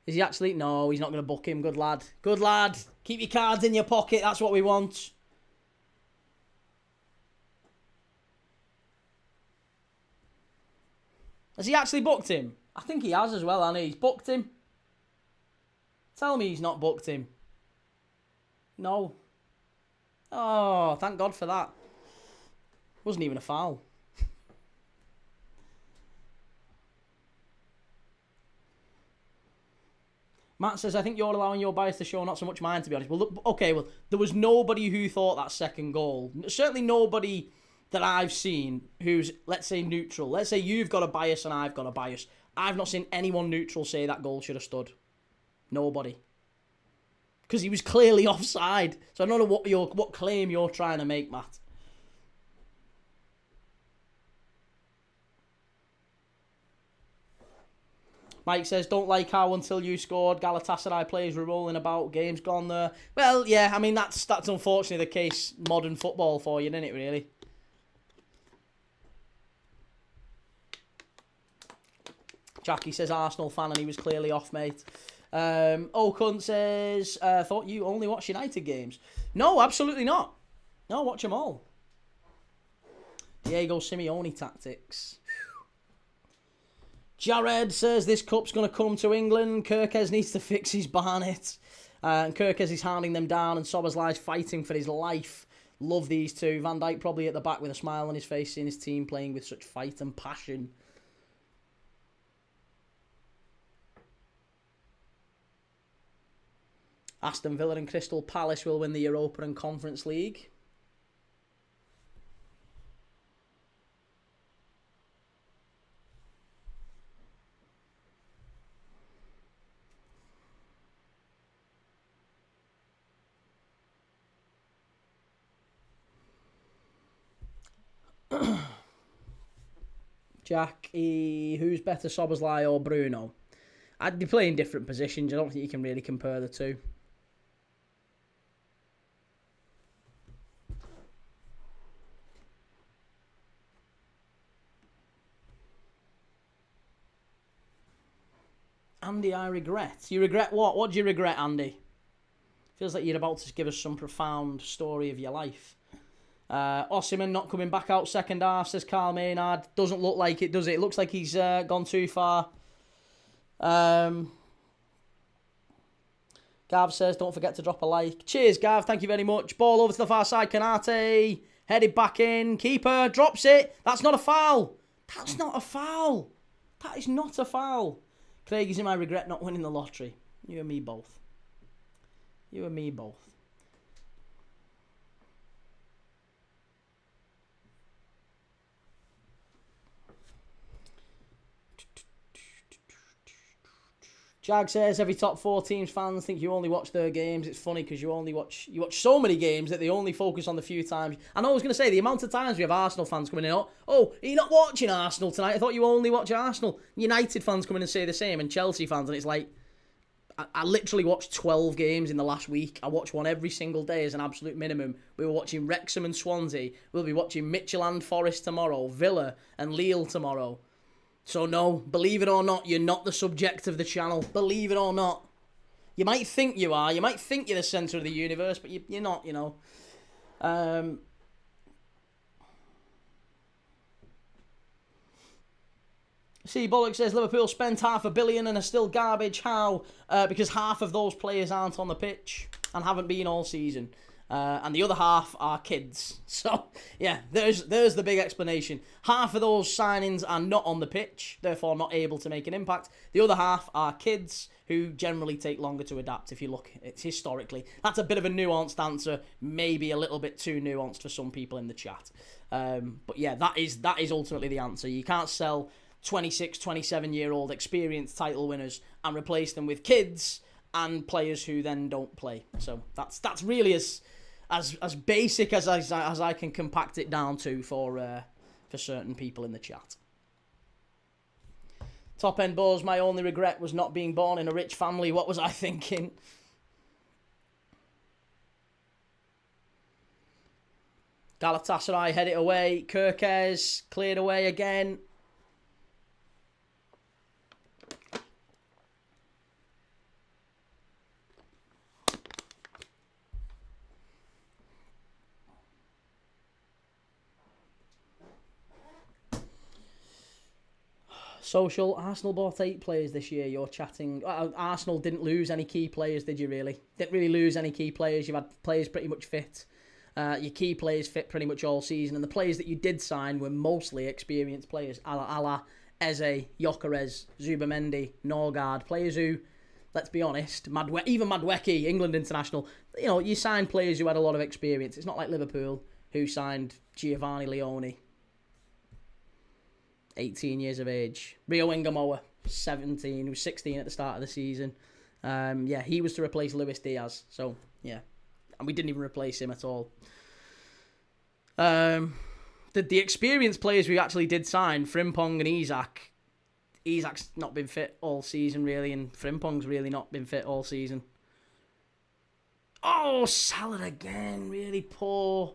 Is he actually? No, he's not going to book him. Good lad. Good lad. Keep your cards in your pocket. That's what we want. Has he actually booked him? I think he has as well, hasn't he? He's booked him. Tell me he's not booked him. No. Oh, thank God for that. Wasn't even a foul. Matt says, I think you're allowing your bias to show, not so much mine, to be honest. Well, look, okay, well, there was nobody who thought that second goal. Certainly nobody that I've seen who's, let's say, neutral. Let's say you've got a bias and I've got a bias. I've not seen anyone neutral say that goal should have stood. Nobody. Because he was clearly offside. So I don't know what claim you're trying to make, Matt. Mike says, don't like how until you scored, Galatasaray players were rolling about, game's gone there. Well, yeah, I mean, that's unfortunately the case, modern football for you, isn't it, really? Jackie says, Arsenal fan, and he was clearly off, mate. Okan says, thought you only watch United games. No, absolutely not. No, watch them all. Diego Simeone tactics. Jared says, this cup's going to come to England. Kirkes needs to fix his Barnet. And Kirkes is hounding them down, and Szoboszlai's fighting for his life. Love these two. Van Dijk probably at the back with a smile on his face, seeing his team playing with such fight and passion. Aston Villa and Crystal Palace will win the Europa and Conference League. Jack, who's better, Szoboszlai or Bruno? I'd be playing different positions. I don't think you can really compare the two. Andy, I regret. You regret what? What do you regret, Andy? Feels like you're about to give us some profound story of your life. Osimhen not coming back out second half, says Carl Maynard. Doesn't look like it, does it? It looks like he's gone too far. Gav says, don't forget to drop a like. Cheers, Gav. Thank you very much. Ball over to the far side. Kanate. Headed back in. Keeper drops it. That's not a foul. That's not a foul. That is not a foul. Craig is in my regret not winning the lottery. You and me both. You and me both. Jag says every top 4 teams fans think you only watch their games. It's funny because you watch so many games that they only focus on the few times. And I was going to say the amount of times we have Arsenal fans coming in. Oh, are you not watching Arsenal tonight? I thought you only watch Arsenal. United fans come in and say the same, and Chelsea fans, and it's like I literally watched 12 games in the last week. I watch one every single day as an absolute minimum. We were watching Wrexham and Swansea. We'll be watching Midtjylland Forest tomorrow, Villa and Lille tomorrow. So no, believe it or not, you're not the subject of the channel. Believe it or not. You might think you are. You might think you're the centre of the universe, but you're not, you know. See, Bullock says Liverpool spent $500 million and are still garbage. How? Because half of those players aren't on the pitch and haven't been all season. and the other half are kids. So, yeah, there's the big explanation. Half of those signings are not on the pitch, therefore not able to make an impact. The other half are kids who generally take longer to adapt if you look it's historically. That's a bit of a nuanced answer, maybe a little bit too nuanced for some people in the chat. But yeah, that is ultimately the answer. You can't sell 26, 27-year-old experienced title winners and replace them with kids and players who then don't play. So that's really as basic as I can compact it down to for certain people in the chat. Top End Bows, my only regret was not being born in a rich family. What was I thinking? Galatasaray head it away. Kirkes cleared away again. Social, Arsenal bought 8 players this year. You're chatting. Arsenal didn't lose any key players, did you really? Didn't really lose any key players. You've had players pretty much fit. Your key players fit pretty much all season. And the players that you did sign were mostly experienced players. Eze, Gyökeres, Zubamendi, Norgard. Players who, let's be honest, even Madueke, England international. You know, you signed players who had a lot of experience. It's not like Liverpool, who signed Giovanni Leone, 18 years of age. Rio Ingamoa, 17, who was 16 at the start of the season. He was to replace Luis Diaz. So, yeah. And we didn't even replace him at all. The experienced players we actually did sign, Frimpong and Isak. Isak's not been fit all season, really, and Frimpong's really not been fit all season. Oh, Salah again. Really poor.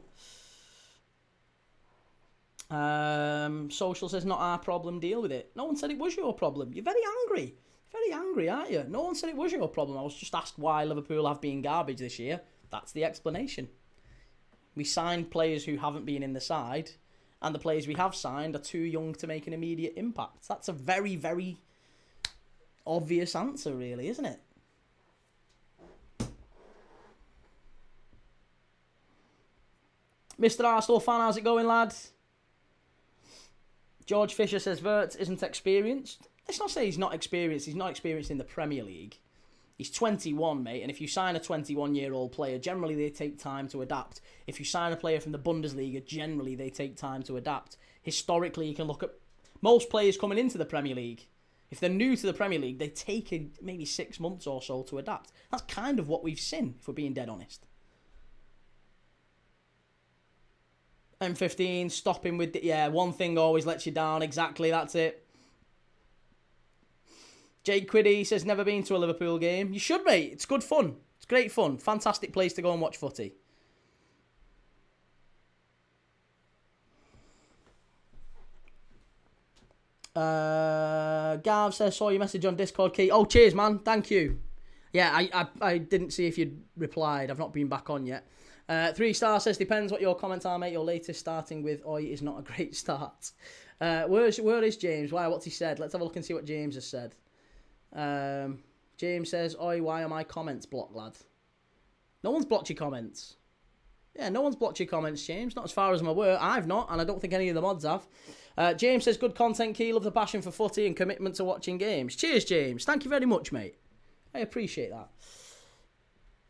Social says, not our problem, deal with it. No one said it was your problem. You're very angry. Very angry, aren't you? No one said it was your problem. I was just asked why Liverpool have been garbage this year. That's the explanation. We signed players who haven't been in the side, and the players we have signed are too young to make an immediate impact. That's a very, very obvious answer, really, isn't it? Mr. Arsenal fan, how's it going, lad? George Fisher says Wirtz isn't experienced. Let's not say he's not experienced. He's not experienced in the Premier League. He's 21, mate, and if you sign a 21-year-old player, generally they take time to adapt. If you sign a player from the Bundesliga, generally they take time to adapt. Historically, you can look at most players coming into the Premier League. If they're new to the Premier League, they take maybe 6 months or so to adapt. That's kind of what we've seen, if we're being dead honest. M15, stopping with... one thing always lets you down. Exactly, that's it. Jake Quiddy says, never been to a Liverpool game. You should, mate. It's good fun. It's great fun. Fantastic place to go and watch footy. Gav says, saw your message on Discord, Key. Oh, cheers, man. Thank you. Yeah, I didn't see if you'd replied. I've not been back on yet. 3 Star says, depends what your comments are, mate. Your latest starting with Oi is not a great start. Where is James? What's he said? Let's have a look and see what James has said. James says, Oi, why are my comments blocked, lad? No one's blocked your comments. Yeah, no one's blocked your comments, James. Not as far as I'm aware. I've not, and I don't think any of the mods have. James says, good content, Key. Love the passion for footy and commitment to watching games. Cheers, James. Thank you very much, mate. I appreciate that.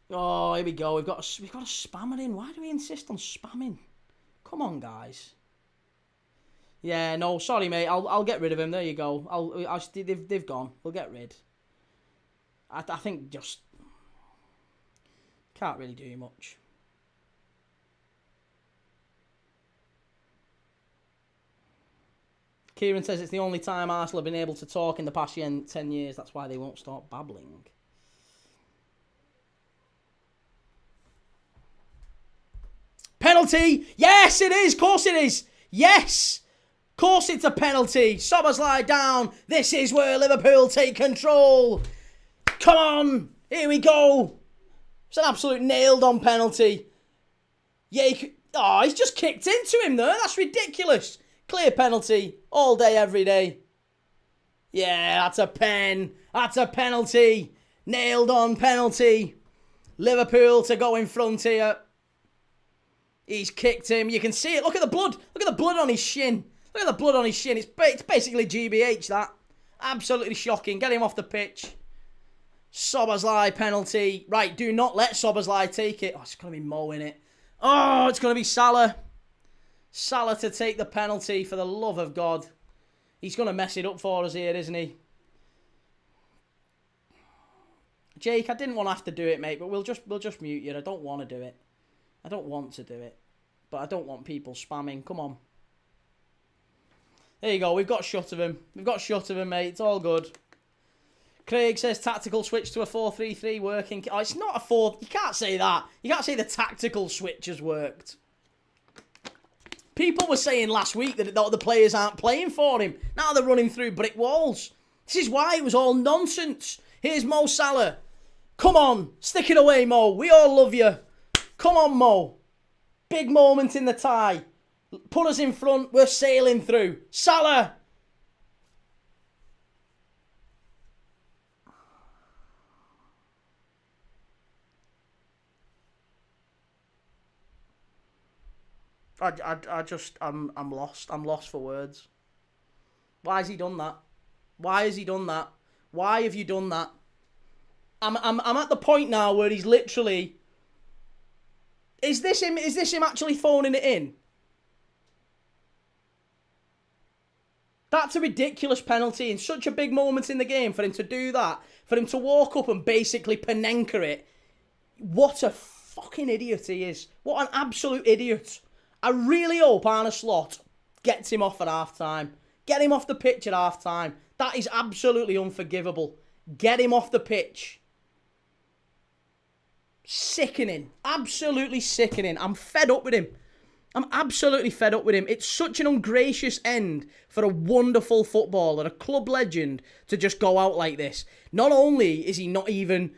Oh, here we go. We've got a spammer in. Why do we insist on spamming? Come on, guys. Yeah, no, sorry, mate. I'll get rid of him. There you go. They've gone. We'll get rid. I think just can't really do much. Kieran says it's the only time Arsenal have been able to talk in the past 10 years. That's why they won't stop babbling. Penalty! Yes, it is! Of course it is! Yes! Of course it's a penalty! Szoboszlai down! This is where Liverpool take control! Come on! Here we go! It's an absolute nailed-on penalty. Yeah, he's just kicked into him there. That's ridiculous. Clear penalty. All day, every day. Yeah, that's a pen. That's a penalty. Nailed-on penalty. Liverpool to go in front here. He's kicked him. You can see it. Look at the blood. Look at the blood on his shin. Look at the blood on his shin. It's basically GBH, that. Absolutely shocking. Get him off the pitch. Szoboszlai penalty. Right, do not let Szoboszlai take it. Oh, it's going to be Mo in it. Oh, it's going to be Salah. Salah to take the penalty, for the love of God. He's going to mess it up for us here, isn't he? Jake, I didn't want to have to do it, mate, but we'll just mute you. I don't want to do it. I don't want to do it. But I don't want people spamming. Come on. There you go. We've got shut of him. We've got shut of him, mate. It's all good. Craig says tactical switch to a 4-3-3 working. Oh, it's not a 4. You can't say that. You can't say the tactical switch has worked. People were saying last week that the players aren't playing for him. Now they're running through brick walls. This is why it was all nonsense. Here's Mo Salah. Come on. Stick it away, Mo. We all love you. Come on, Mo. Big moment in the tie. Put us in front. We're sailing through. Salah. I'm lost. I'm lost for words. Why has he done that? Why has he done that? Why have you done that? I'm at the point now where he's literally. Is this him? Is this him actually phoning it in? That's a ridiculous penalty in such a big moment in the game for him to do that. For him to walk up and basically Panenka it. What a fucking idiot he is. What an absolute idiot. I really hope Arne Slot gets him off at half-time. Get him off the pitch at half-time. That is absolutely unforgivable. Get him off the pitch. Sickening. Absolutely sickening. I'm fed up with him. I'm absolutely fed up with him. It's such an ungracious end for a wonderful footballer, a club legend, to just go out like this. Not only is he not even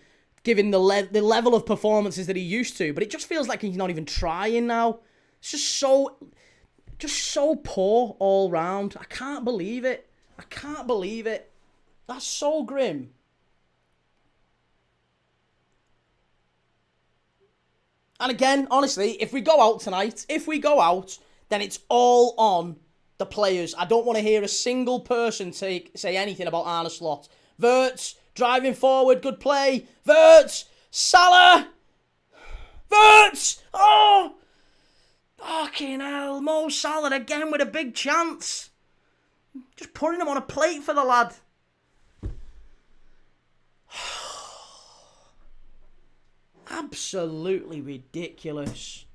giving the level of performances that he used to, but it just feels like he's not even trying now. It's just so poor all round. I can't believe it. I can't believe it. That's so grim. And again, honestly, if we go out tonight, then it's all on the players. I don't want to hear a single person say anything about Arne Slot. Wirtz, driving forward, good play. Wirtz, Salah. Wirtz, oh! Fucking hell, Mo Salah again with a big chance. Just putting him on a plate for the lad. Absolutely ridiculous.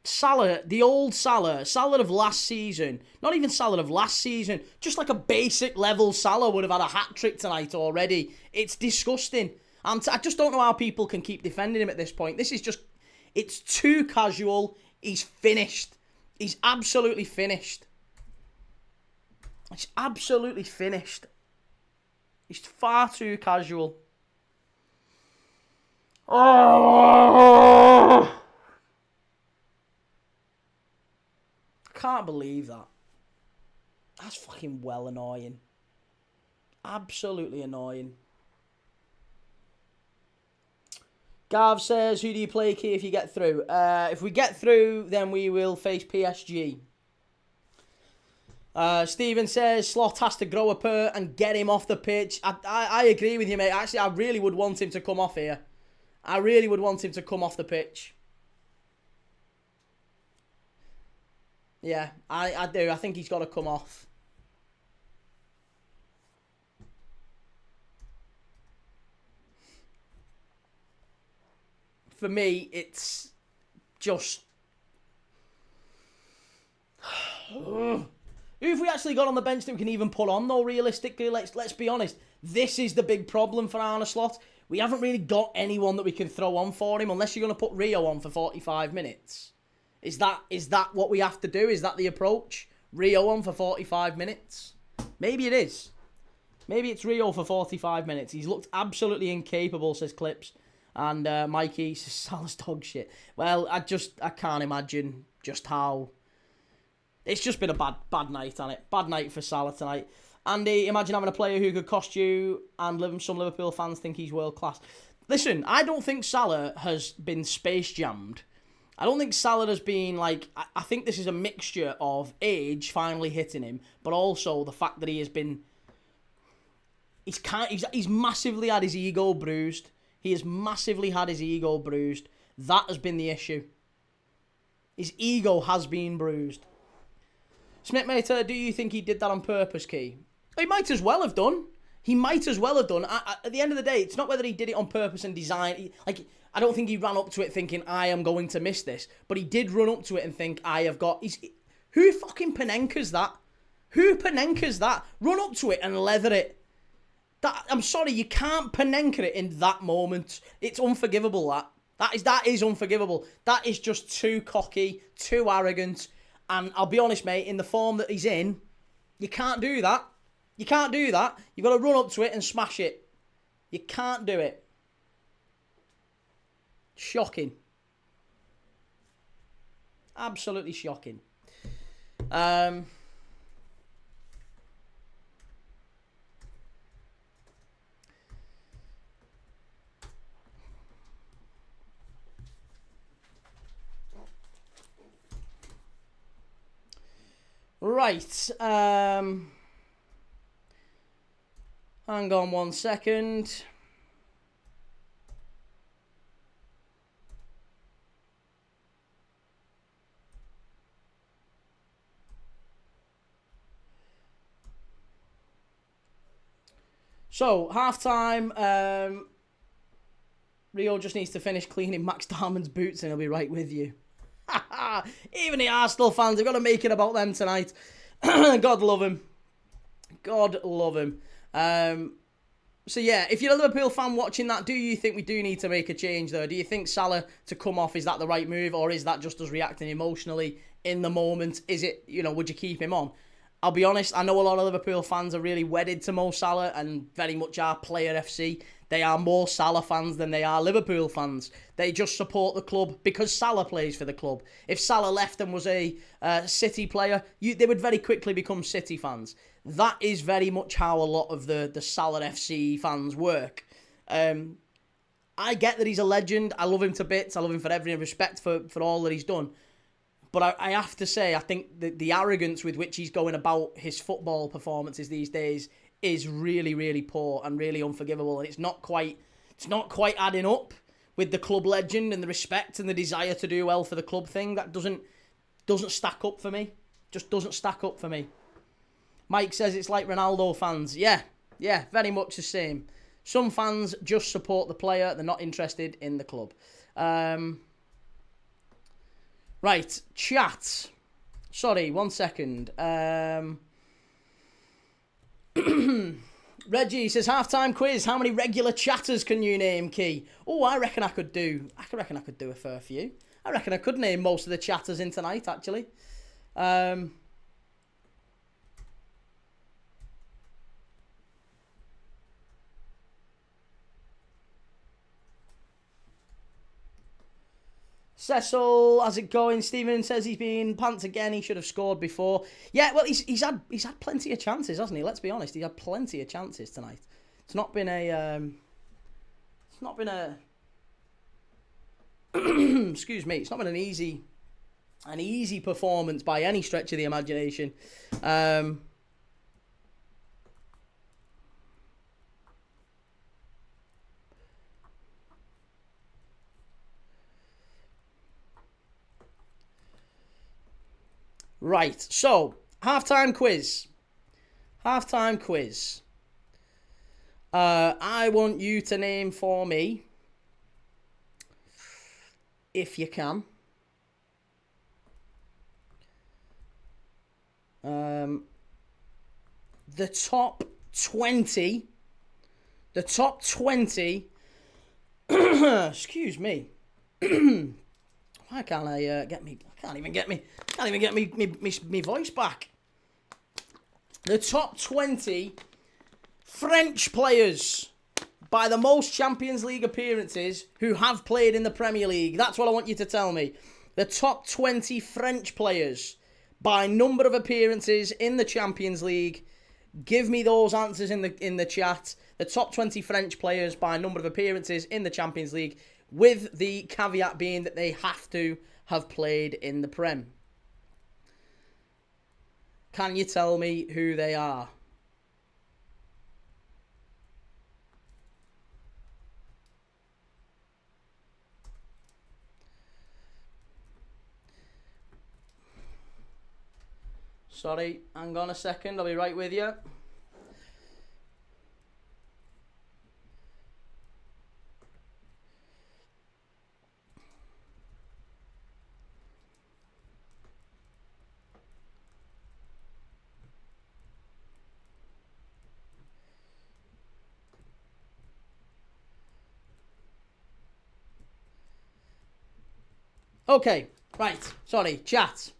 Salah, the old Salah of last season, not even Salah of last season, just like a basic level Salah would have had a hat-trick tonight already. It's disgusting. I just don't know how people can keep defending him at this point. This is just, it's too casual. He's finished. He's absolutely finished. He's absolutely finished. He's far too casual. Oh! I can't believe that. That's fucking well annoying. Absolutely annoying. Gav says, who do you play, Key, if you get through? If we get through, then we will face PSG. Stephen says, Slot has to grow a pair and get him off the pitch. I agree with you, mate. Actually, I really would want him to come off here. I really would want him to come off the pitch. Yeah, I do. I think he's got to come off. For me, it's just... Who have we actually got on the bench that we can even put on, though, realistically? Let's be honest. This is the big problem for Arne Slot. We haven't really got anyone that we can throw on for him, unless you're going to put Rio on for 45 minutes. Is that what we have to do? Is that the approach? Rio on for 45 minutes? Maybe it is. Maybe it's Rio for 45 minutes. He's looked absolutely incapable, says Clips. And Mikey says, Salah's dog shit. Well, I can't imagine just how... It's just been a bad night, hasn't it? Bad night for Salah tonight. Andy, imagine having a player who could cost you, and some Liverpool fans think he's world class. Listen, I don't think Salah has been space jammed. I don't think Salah has been like... I think this is a mixture of age finally hitting him, but also the fact that he has been... He's massively had his ego bruised. He has massively had his ego bruised. That has been the issue. His ego has been bruised. Smithmater, do you think he did that on purpose, Key? He might as well have done. He might as well have done. At the end of the day, it's not whether he did it on purpose and design. I don't think he ran up to it thinking, I am going to miss this. But he did run up to it and think, I have got... Who fucking Panenkas that? Who Panenkas that? Run up to it and leather it. I'm sorry, you can't Panenka it in that moment. It's unforgivable, that. That is unforgivable. That is just too cocky, too arrogant. And I'll be honest, mate, in the form that he's in, you can't do that. You can't do that. You've got to run up to it and smash it. You can't do it. Shocking. Absolutely shocking. Right. Hang on 1 second. So, half-time, Rio just needs to finish cleaning Max Darman's boots and he'll be right with you. Even the Arsenal fans have got to make it about them tonight. God love him. God love him. So, yeah, if you're a Liverpool fan watching that, do you think we do need to make a change, though? Do you think Salah to come off, is that the right move? Or is that just us reacting emotionally in the moment? Is it, would you keep him on? I'll be honest, I know a lot of Liverpool fans are really wedded to Mo Salah and very much are Player FC. They are more Salah fans than they are Liverpool fans. They just support the club because Salah plays for the club. If Salah left and was a City player, they would very quickly become City fans. That is very much how a lot of the Salah FC fans work. I get that he's a legend. I love him to bits. I love him for every respect for all that he's done. But I have to say, I think the arrogance with which he's going about his football performances these days is really, really poor and really unforgivable. And it's not quite adding up with the club legend and the respect and the desire to do well for the club thing. That doesn't stack up for me. Just doesn't stack up for me. Mike says it's like Ronaldo fans. Yeah, very much the same. Some fans just support the player. They're not interested in the club. Right, chat. Sorry, 1 second. Reggie says, halftime quiz. How many regular chatters can you name, Key? Oh, I reckon I could do a fair few. I reckon I could name most of the chatters in tonight, actually. Cecil, how's it going? Stephen says he's been pants again. He should have scored before. Yeah, well, he's had plenty of chances, hasn't he? Let's be honest. He's had plenty of chances tonight. It's not been a excuse me. It's not been an easy performance by any stretch of the imagination. Right, so, halftime quiz. I want you to name for me, if you can, the top 20, excuse me, why can't I can't even get me voice back. The top 20 French players by the most Champions League appearances who have played in the Premier League. That's what I want you to tell me. The top 20 French players by number of appearances in the Champions League Give me those answers in the chat. The top 20 French players by number of appearances in the Champions League, with the caveat being that they have to have played in the Prem. Can you tell me who they are? Sorry, hang on a second. I'll be right with you. Okay, right. Sorry, chat.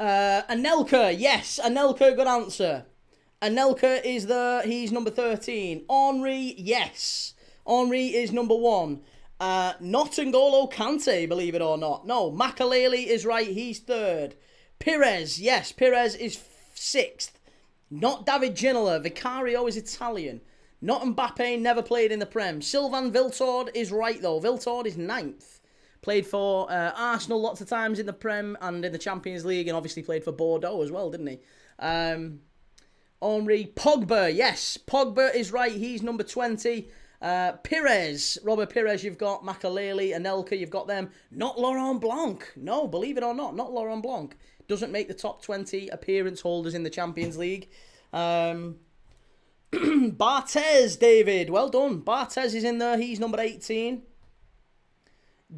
Anelka, yes, Anelka, good answer. Anelka is he's number 13. Henry, yes. Henry is number 1. Not N'Golo Kante, believe it or not. No, Makaleli is right, he's 3rd. Pires, yes, Pires is 6th. Not David Ginola, Vicario is Italian. Not Mbappe, never played in the Prem. Sylvain Viltord is right though, Viltord is 9th. Played for Arsenal lots of times in the Prem and in the Champions League, and obviously played for Bordeaux as well, didn't he? Henry, Pogba, yes. Pogba is right. He's number 20. Pires, Robert Pires, you've got. Makaleli, Anelka, you've got them. Not Laurent Blanc. No, believe it or not Laurent Blanc. Doesn't make the top 20 appearance holders in the Champions League. Barthez, David. Well done. Barthez is in there. He's number 18.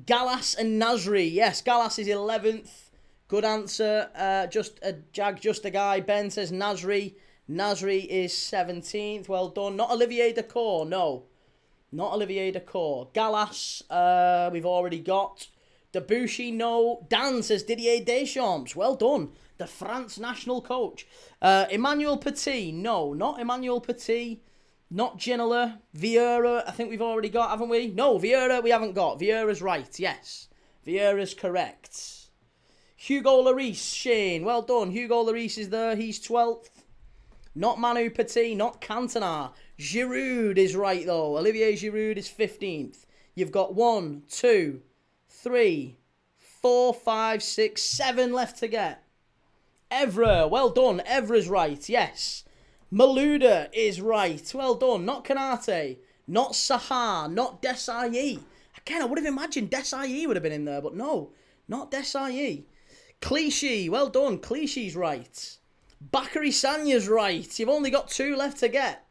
Gallas and Nasri. Yes, Gallas is 11th. Good answer. Just a guy. Ben says Nasri. Nasri is 17th. Well done. Not Olivier Dacour. No. Not Olivier Dacour. Gallas, we've already got. Debuchy, no. Dan says Didier Deschamps. Well done. The France national coach. Emmanuel Petit. No, not Emmanuel Petit. Not Ginola. Vieira, I think we've already got, haven't we? No, Vieira we haven't got. Vieira's right, yes. Vieira's correct. Hugo Lloris, Shane. Well done. Hugo Lloris is there. He's 12th. Not Manu Petit. Not Cantona. Giroud is right, though. Olivier Giroud is 15th. You've got 1, 2, 3, 4, 5, 6, 7 left to get. Evra. Well done. Evra's right, yes. Malouda is right. Well done. Not Kanate. Not Sahar. Not Desailly. Again, I would have imagined Desailly would have been in there, but no. Not Desailly. Clichy. Well done. Clichy's right. Bakary Sagna's right. You've only got 2 left to get.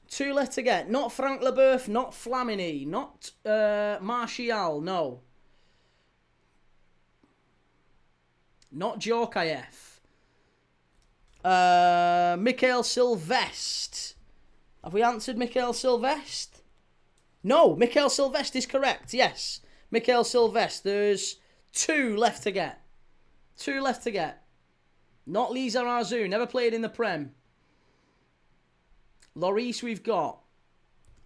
2 left to get. Not Frank Leboeuf. Not Flamini. Not Martial. No. Not Djorkaeff. Mikhail Sylvestre. Have we answered Mikhail Sylvestre? No, Mikhail Sylvestre is correct, yes. Mikhail Sylvestre. There's 2 left to get. 2 left to get. Not Liza Arzu, never played in the Prem. Lloris we've got.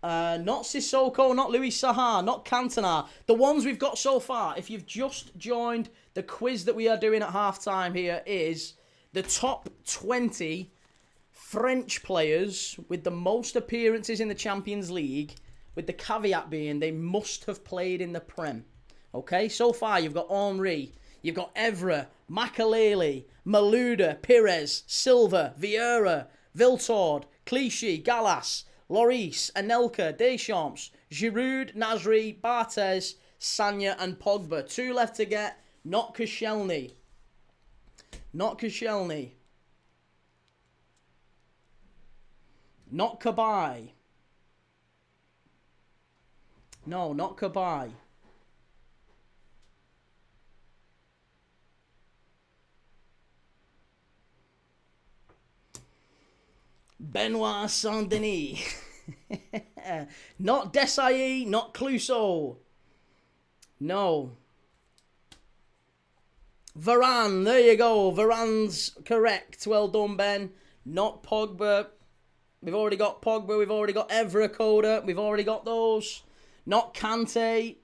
Not Sissoko, not Louis Sahar, not Cantona. The ones we've got so far, if you've just joined the quiz that we are doing at half-time here, is the top 20 French players with the most appearances in the Champions League, with the caveat being they must have played in the Prem. Okay, so far you've got Henry, you've got Evra, Makaleli, Malouda, Pires, Silva, Vieira, Viltord, Clichy, Gallas, Lloris, Anelka, Deschamps, Giroud, Nasri, Barthez, Sagna and Pogba. 2 left to get. Not Koscielny. Not Koscielny. Not Cabaye. No, not Cabaye. Benoit Saint-Denis. Not Desailly, not Clouseau. No. Varane, there you go. Varane's correct. Well done, Ben. Not Pogba. We've already got Pogba. We've already got Evra Coda. We've already got those. Not Kante.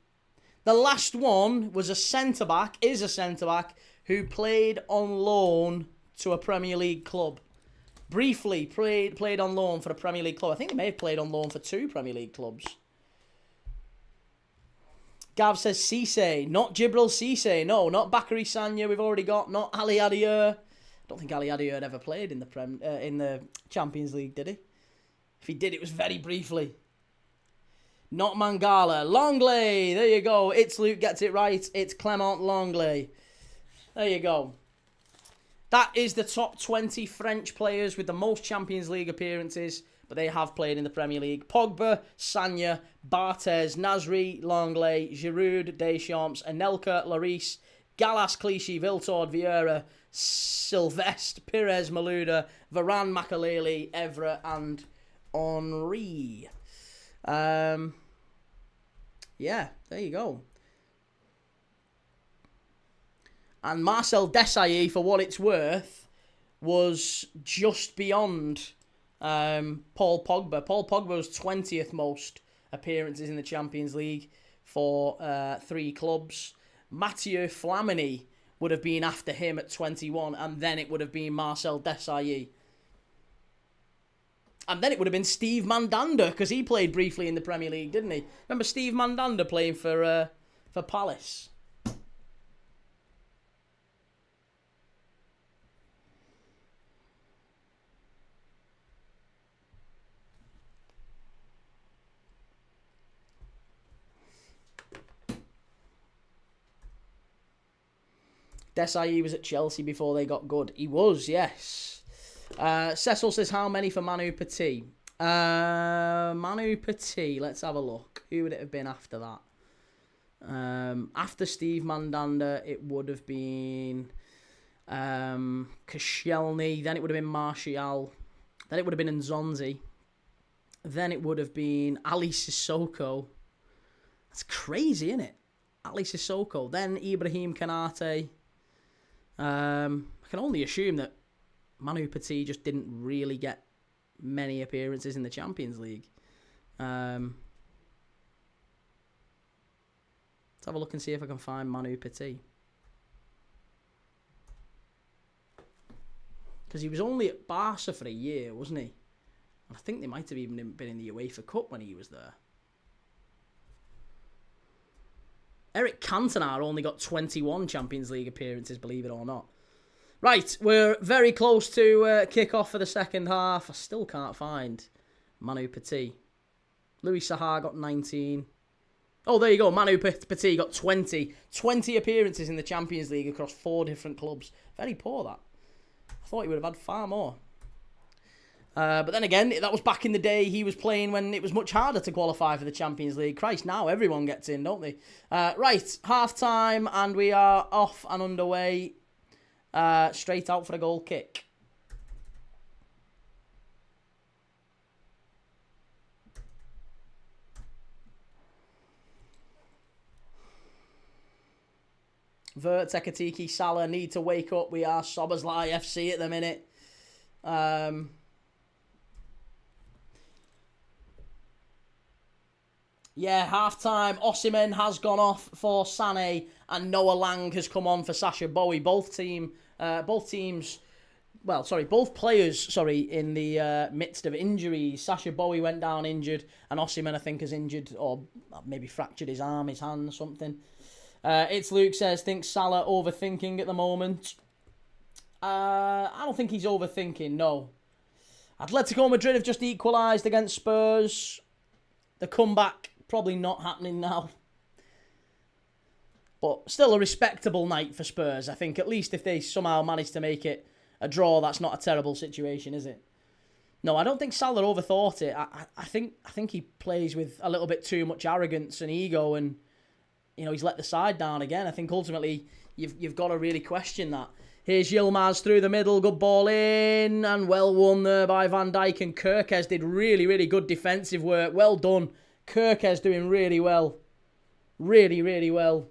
The last one was a centre-back, is a centre-back, who played on loan to a Premier League club. briefly played on loan for a Premier League club. I think he may have played on loan for 2 Premier League clubs. Gav says Cisse, not Djibril Cisse. No, not Bakary Sagna. We've already got not Ali Adieu. I don't think Ali Adieu had ever played in the Champions League, did he? If he did, it was very briefly. Not Mangala. Longley. There you go. It's Luke gets it right. It's Clement Longley. There you go. That is the top 20 French players with the most Champions League appearances, but they have played in the Premier League. Pogba, Sagna, Barthez, Nasri, Longley, Giroud, Deschamps, Anelka, Lloris, Gallas, Clichy, Viltord, Vieira, Sylvestre, Pires, Malouda, Varane, Makaleli, Evra, and Henry. Yeah, there you go. And Marcel Desailly, for what it's worth, was just beyond Paul Pogba. Paul Pogba was 20th most appearances in the Champions League for 3 clubs. Mathieu Flamini would have been after him at 21, and then it would have been Marcel Desailly. And then it would have been Steve Mandanda, because he played briefly in the Premier League, didn't he? Remember Steve Mandanda playing for Palace? Desailly was at Chelsea before they got good. He was, yes. Cecil says, how many for Manu Petit? Manu Petit, let's have a look. Who would it have been after that? After Steve Mandanda, it would have been Koscielny. Then it would have been Martial. Then it would have been Nzonzi. Then it would have been Ali Sissoko. That's crazy, isn't it? Ali Sissoko. Then Ibrahim Kanate. I can only assume that Manu Petit just didn't really get many appearances in the Champions League. Let's have a look and see if I can find Manu Petit. Because he was only at Barca for a year, wasn't he? I think they might have even been in the UEFA Cup when he was there. Eric Cantona only got 21 Champions League appearances, believe it or not. Right, we're very close to kick-off for the second half. I still can't find Manu Petit. Louis Saha got 19. Oh, there you go. Manu Petit got 20. 20 appearances in the Champions League across 4 different clubs. Very poor, that. I thought he would have had far more. But then again, that was back in the day he was playing when it was much harder to qualify for the Champions League. Christ, now everyone gets in, don't they? Right, half-time, and we are off and underway. Straight out for a goal kick. Vert, Ekatiki, Salah need to wake up. We are Szoboszlai FC at the minute. Yeah, half-time. Osimhen has gone off for Sané, and Noah Lang has come on for Sacha Boey. Both players, in the midst of injuries. Sacha Boey went down injured, and Osimhen, I think, has injured, or maybe fractured his arm, his hand, or something. It's Luke says, thinks Salah overthinking at the moment. I don't think he's overthinking, no. Atletico Madrid have just equalised against Spurs. The comeback probably not happening now. But still a respectable night for Spurs. I think at least if they somehow manage to make it a draw, that's not a terrible situation, is it? No, I don't think Salah overthought it. I think he plays with a little bit too much arrogance and ego, and he's let the side down again. I think ultimately you've got to really question that. Here's Yilmaz through the middle, good ball in, and well won there by Van Dijk, and Kerkez did really, really good defensive work. Well done. Kerkez doing really well. Really, really well.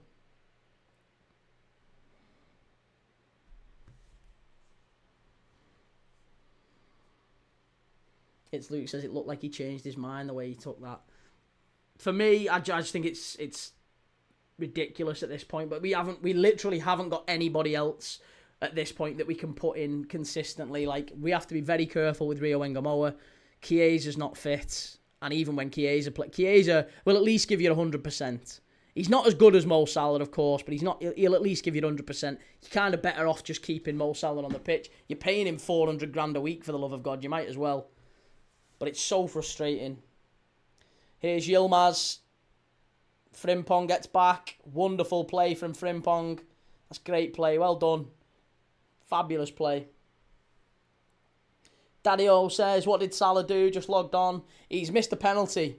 It's Luke says it looked like he changed his mind the way he took that. For me, I just think it's ridiculous at this point, but we literally haven't got anybody else at this point that we can put in consistently. Like, we have to be very careful with Rio Engamoa. Chiesa's not fit. And even when Chiesa will at least give you 100%. He's not as good as Mo Salah, of course, but he'll at least give you 100%. You're kind of better off just keeping Mo Salah on the pitch. You're paying him 400 grand a week, for the love of God. You might as well. But it's so frustrating. Here's Yilmaz. Frimpong gets back. Wonderful play from Frimpong. That's great play. Well done. Fabulous play. Daddy-O says, what did Salah do? Just logged on. He's missed a penalty.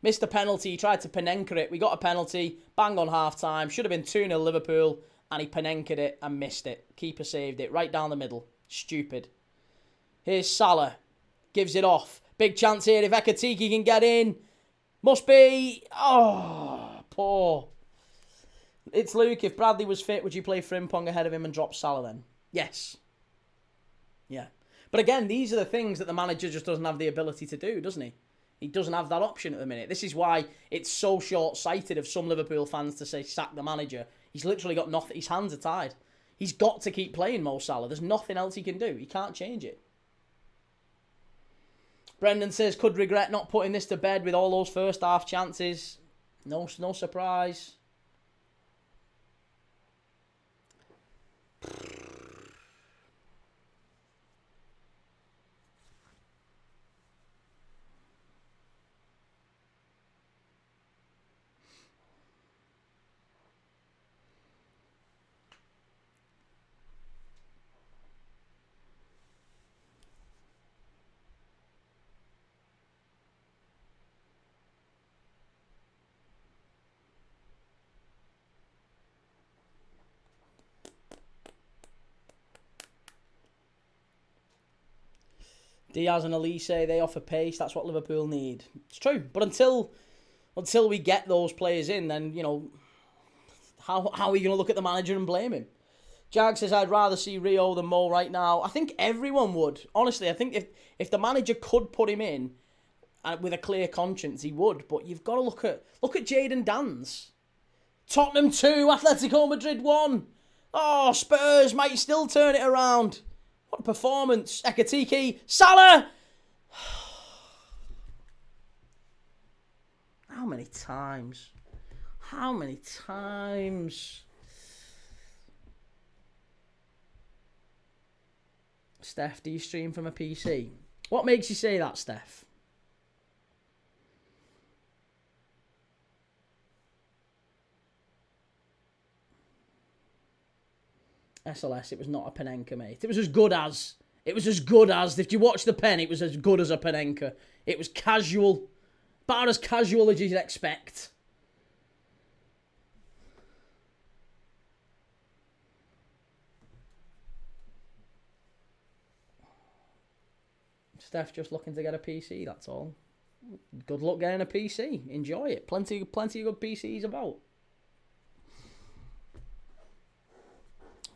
Missed a penalty. He tried to Panenka it. We got a penalty. Bang on half-time. Should have been 2-0 Liverpool. And he Panenka'd it and missed it. Keeper saved it. Right down the middle. Stupid. Here's Salah. Gives it off. Big chance here if Ekatike can get in. Must be. Oh, poor. It's Luke. If Bradley was fit, would you play Frimpong ahead of him and drop Salah then? Yes. Yeah. But again, these are the things that the manager just doesn't have the ability to do, doesn't he? He doesn't have that option at the minute. This is why it's so short-sighted of some Liverpool fans to say, sack the manager. He's literally got nothing. His hands are tied. He's got to keep playing Mo Salah. There's nothing else he can do. He can't change it. Brendan says, could regret not putting this to bed with all those first half chances. No surprise. Diaz and Elise, they offer pace. That's what Liverpool need. It's true. But until we get those players in, then, you know, how are you going to look at the manager and blame him? Jag says, I'd rather see Rio than Mo right now. I think everyone would. Honestly, I think if the manager could put him in with a clear conscience, he would. But you've got to look at Jadon Danns. Tottenham 2, Atletico Madrid 1. Oh, Spurs might still turn it around. What a performance. Ekatike. Salah! How many times? How many times? Steph, do you stream from a PC? What makes you say that, Steph? SLS, it was not a Panenka, mate. It was as good as. If you watch the pen, it was as good as a Panenka. It was casual. About as casual as you'd expect. Steph just looking to get a PC, that's all. Good luck getting a PC. Enjoy it. Plenty of good PCs about.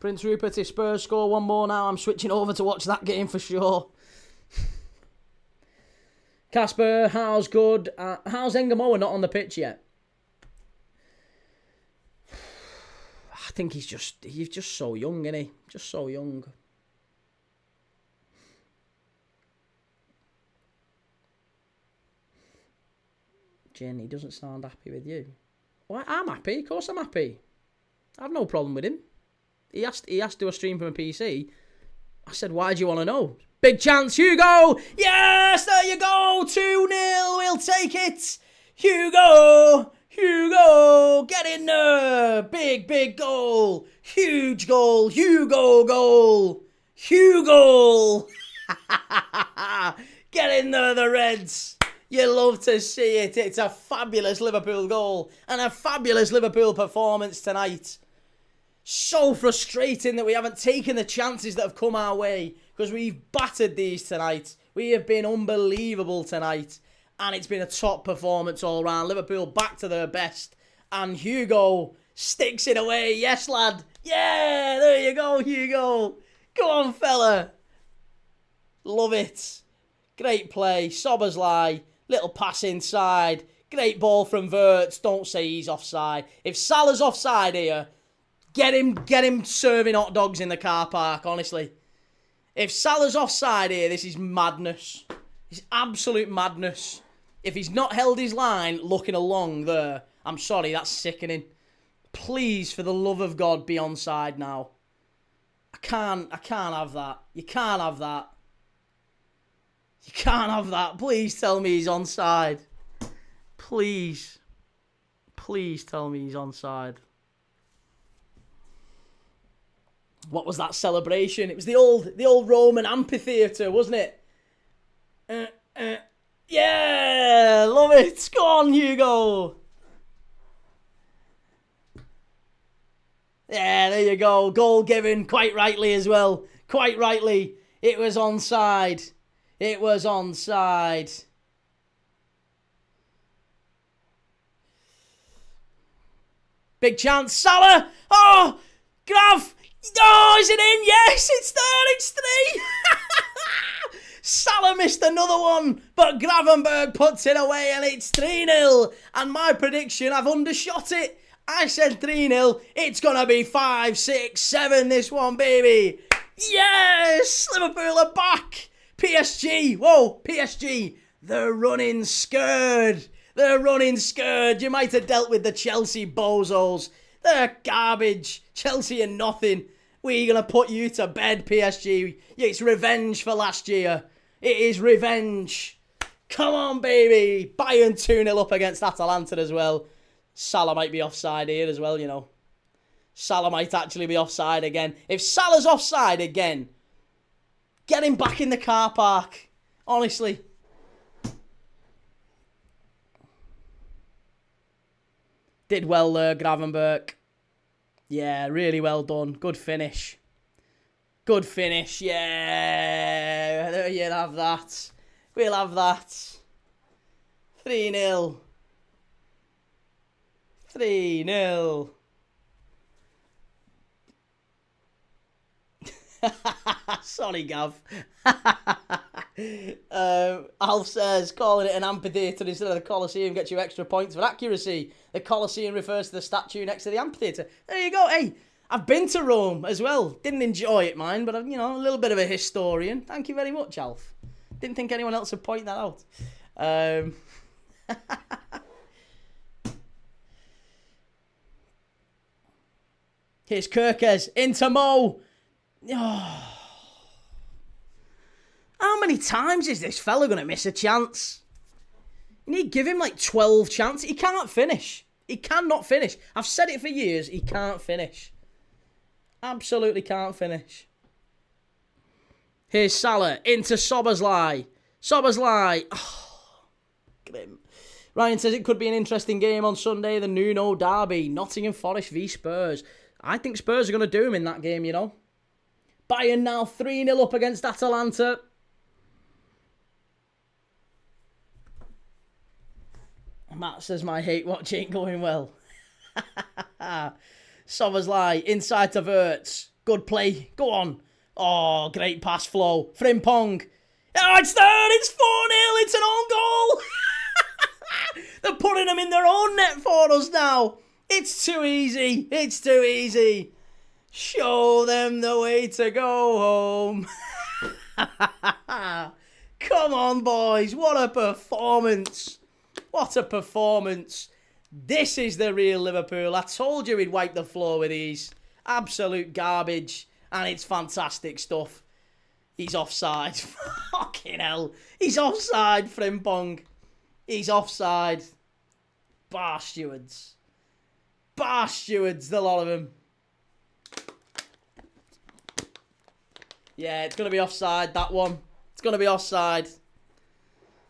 Prince Rupert, if Spurs score one more now, I'm switching over to watch that game for sure. Casper, how's good? How's Engamoa not on the pitch yet? I think he's just so young, isn't he? Just so young. Jen, he doesn't sound happy with you. Well, I'm happy. Of course I'm happy. I have no problem with him. He asked to do a stream from a PC. I said, why do you want to know? Big chance, Hugo! Yes, there you go! 2-0, we'll take it! Hugo! Get in there! Big goal! Huge goal! Hugo goal! Hugo! Get in there, the Reds! You love to see it. It's a fabulous Liverpool goal and a fabulous Liverpool performance tonight. So frustrating that we haven't taken the chances that have come our way because we've battered these tonight. We have been unbelievable tonight and it's been a top performance all round. Liverpool back to their best and Hugo sticks it away. Yes, lad. Yeah, there you go, Hugo. Go on, fella. Love it. Great play. Soberslai. Little pass inside. Great ball from Wirtz. Don't say he's offside. If Salah's offside here, Get him serving hot dogs in the car park, honestly. If Salah's offside here, this is madness. It's absolute madness. If he's not held his line looking along there, I'm sorry, that's sickening. Please, for the love of God, be onside now. I can't have that. You can't have that. You can't have that. Please tell me he's onside. Please. Please tell me he's onside. What was that celebration? It was the old Roman amphitheatre, wasn't it? Yeah, love it. Go on, Hugo. Yeah, there you go. Goal given, quite rightly as well. Quite rightly. It was onside. It was onside. Big chance. Salah. Oh, Grav. Oh, is it in? Yes, it's there. It's 3. Salah missed another one, but Gravenberg puts it away and it's 3-0. And my prediction, I've undershot it. I said 3-0. It's going to be 5, 6, 7 this one, baby. Yes! Liverpool are back. PSG. Whoa, PSG. They're running scared. They're running scared. You might have dealt with the Chelsea bozos. They're garbage. Chelsea are nothing. We're going to put you to bed, PSG. It's revenge for last year. It is revenge. Come on, baby. Bayern 2-0 up against Atalanta as well. Salah might be offside here as well, you know. Salah might actually be offside again. If Salah's offside again, get him back in the car park. Honestly. Did well there, Gravenberg. Yeah, really well done. Good finish. Good finish, yeah. There you have that. We'll have that. 3-0. 3-0. Sorry, Gav. Alf says, calling it an amphitheatre instead of the Colosseum gets you extra points for accuracy. The Colosseum refers to the statue next to the amphitheatre. There you go. Hey, I've been to Rome as well. Didn't enjoy it, mine, but, you know, a little bit of a historian. Thank you very much, Alf. Didn't think anyone else would point that out. Here's Kirkes into Mo. Oh. How many times is this fella going to miss a chance? You need to give him like 12 chances. He can't finish. He cannot finish. I've said it for years. He can't finish. Absolutely can't finish. Here's Salah into Szoboszlai. Szoboszlai. Oh, grim. Ryan says it could be an interesting game on Sunday. The Nuno derby. Nottingham Forest v Spurs. I think Spurs are going to do him in that game, you know. Bayern now 3-0 up against Atalanta. Matt says my hate watch ain't going well. Szoboszlai inside to Wirtz. Good play. Go on. Oh, great pass flow. Frimpong. Oh, it's there. It's 4-0. It's an own goal. They're putting them in their own net for us now. It's too easy. It's too easy. Show them the way to go home. Come on, boys. What a performance. What a performance. This is the real Liverpool. I told you we'd wipe the floor with these. Absolute garbage. And it's fantastic stuff. He's offside. Fucking hell. He's offside, Frimpong. He's offside. Bar stewards. Bar stewards, the lot of them. Yeah, it's going to be offside, that one. It's going to be offside.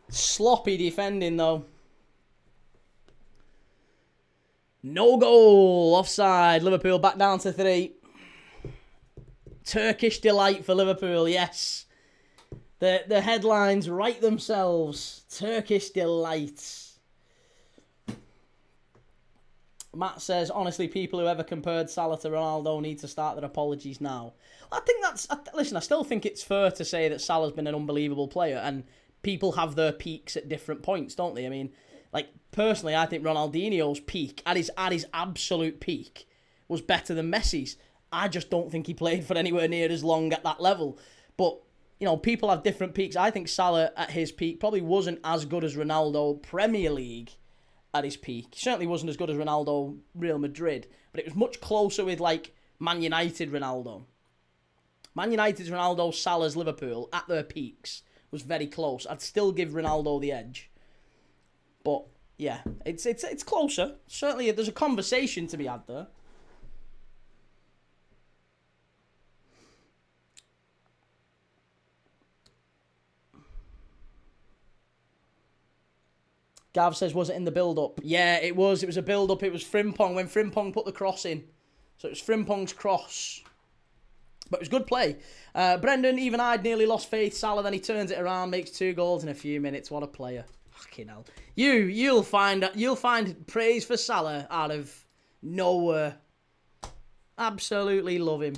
Sloppy defending, though. No goal. Offside. Liverpool back down to 3. Turkish delight for Liverpool, yes. The headlines write themselves. Turkish delight. Matt says, honestly, people who ever compared Salah to Ronaldo need to start their apologies now. I think that's... Listen, I still think it's fair to say that Salah's been an unbelievable player, and people have their peaks at different points, don't they? I mean, like, personally, I think Ronaldinho's peak, at his absolute peak, was better than Messi's. I just don't think he played for anywhere near as long at that level. But, you know, people have different peaks. I think Salah at his peak probably wasn't as good as Ronaldo Premier League at his peak. He certainly wasn't as good as Ronaldo Real Madrid. But it was much closer with, like, Man United Ronaldo. Man United's Ronaldo, Salah's Liverpool at their peaks was very close. I'd still give Ronaldo the edge. But, yeah, it's closer. Certainly, there's a conversation to be had there. Gav says, was it in the build-up? Yeah, it was. It was a build-up. It was Frimpong when Frimpong put the cross in. So it was Frimpong's cross. But it was good play. Brendan, even I'd nearly lost faith. Salah, then he turns it around, makes 2 goals in a few minutes. What a player. Fucking hell. You'll find praise for Salah out of nowhere. Absolutely love him.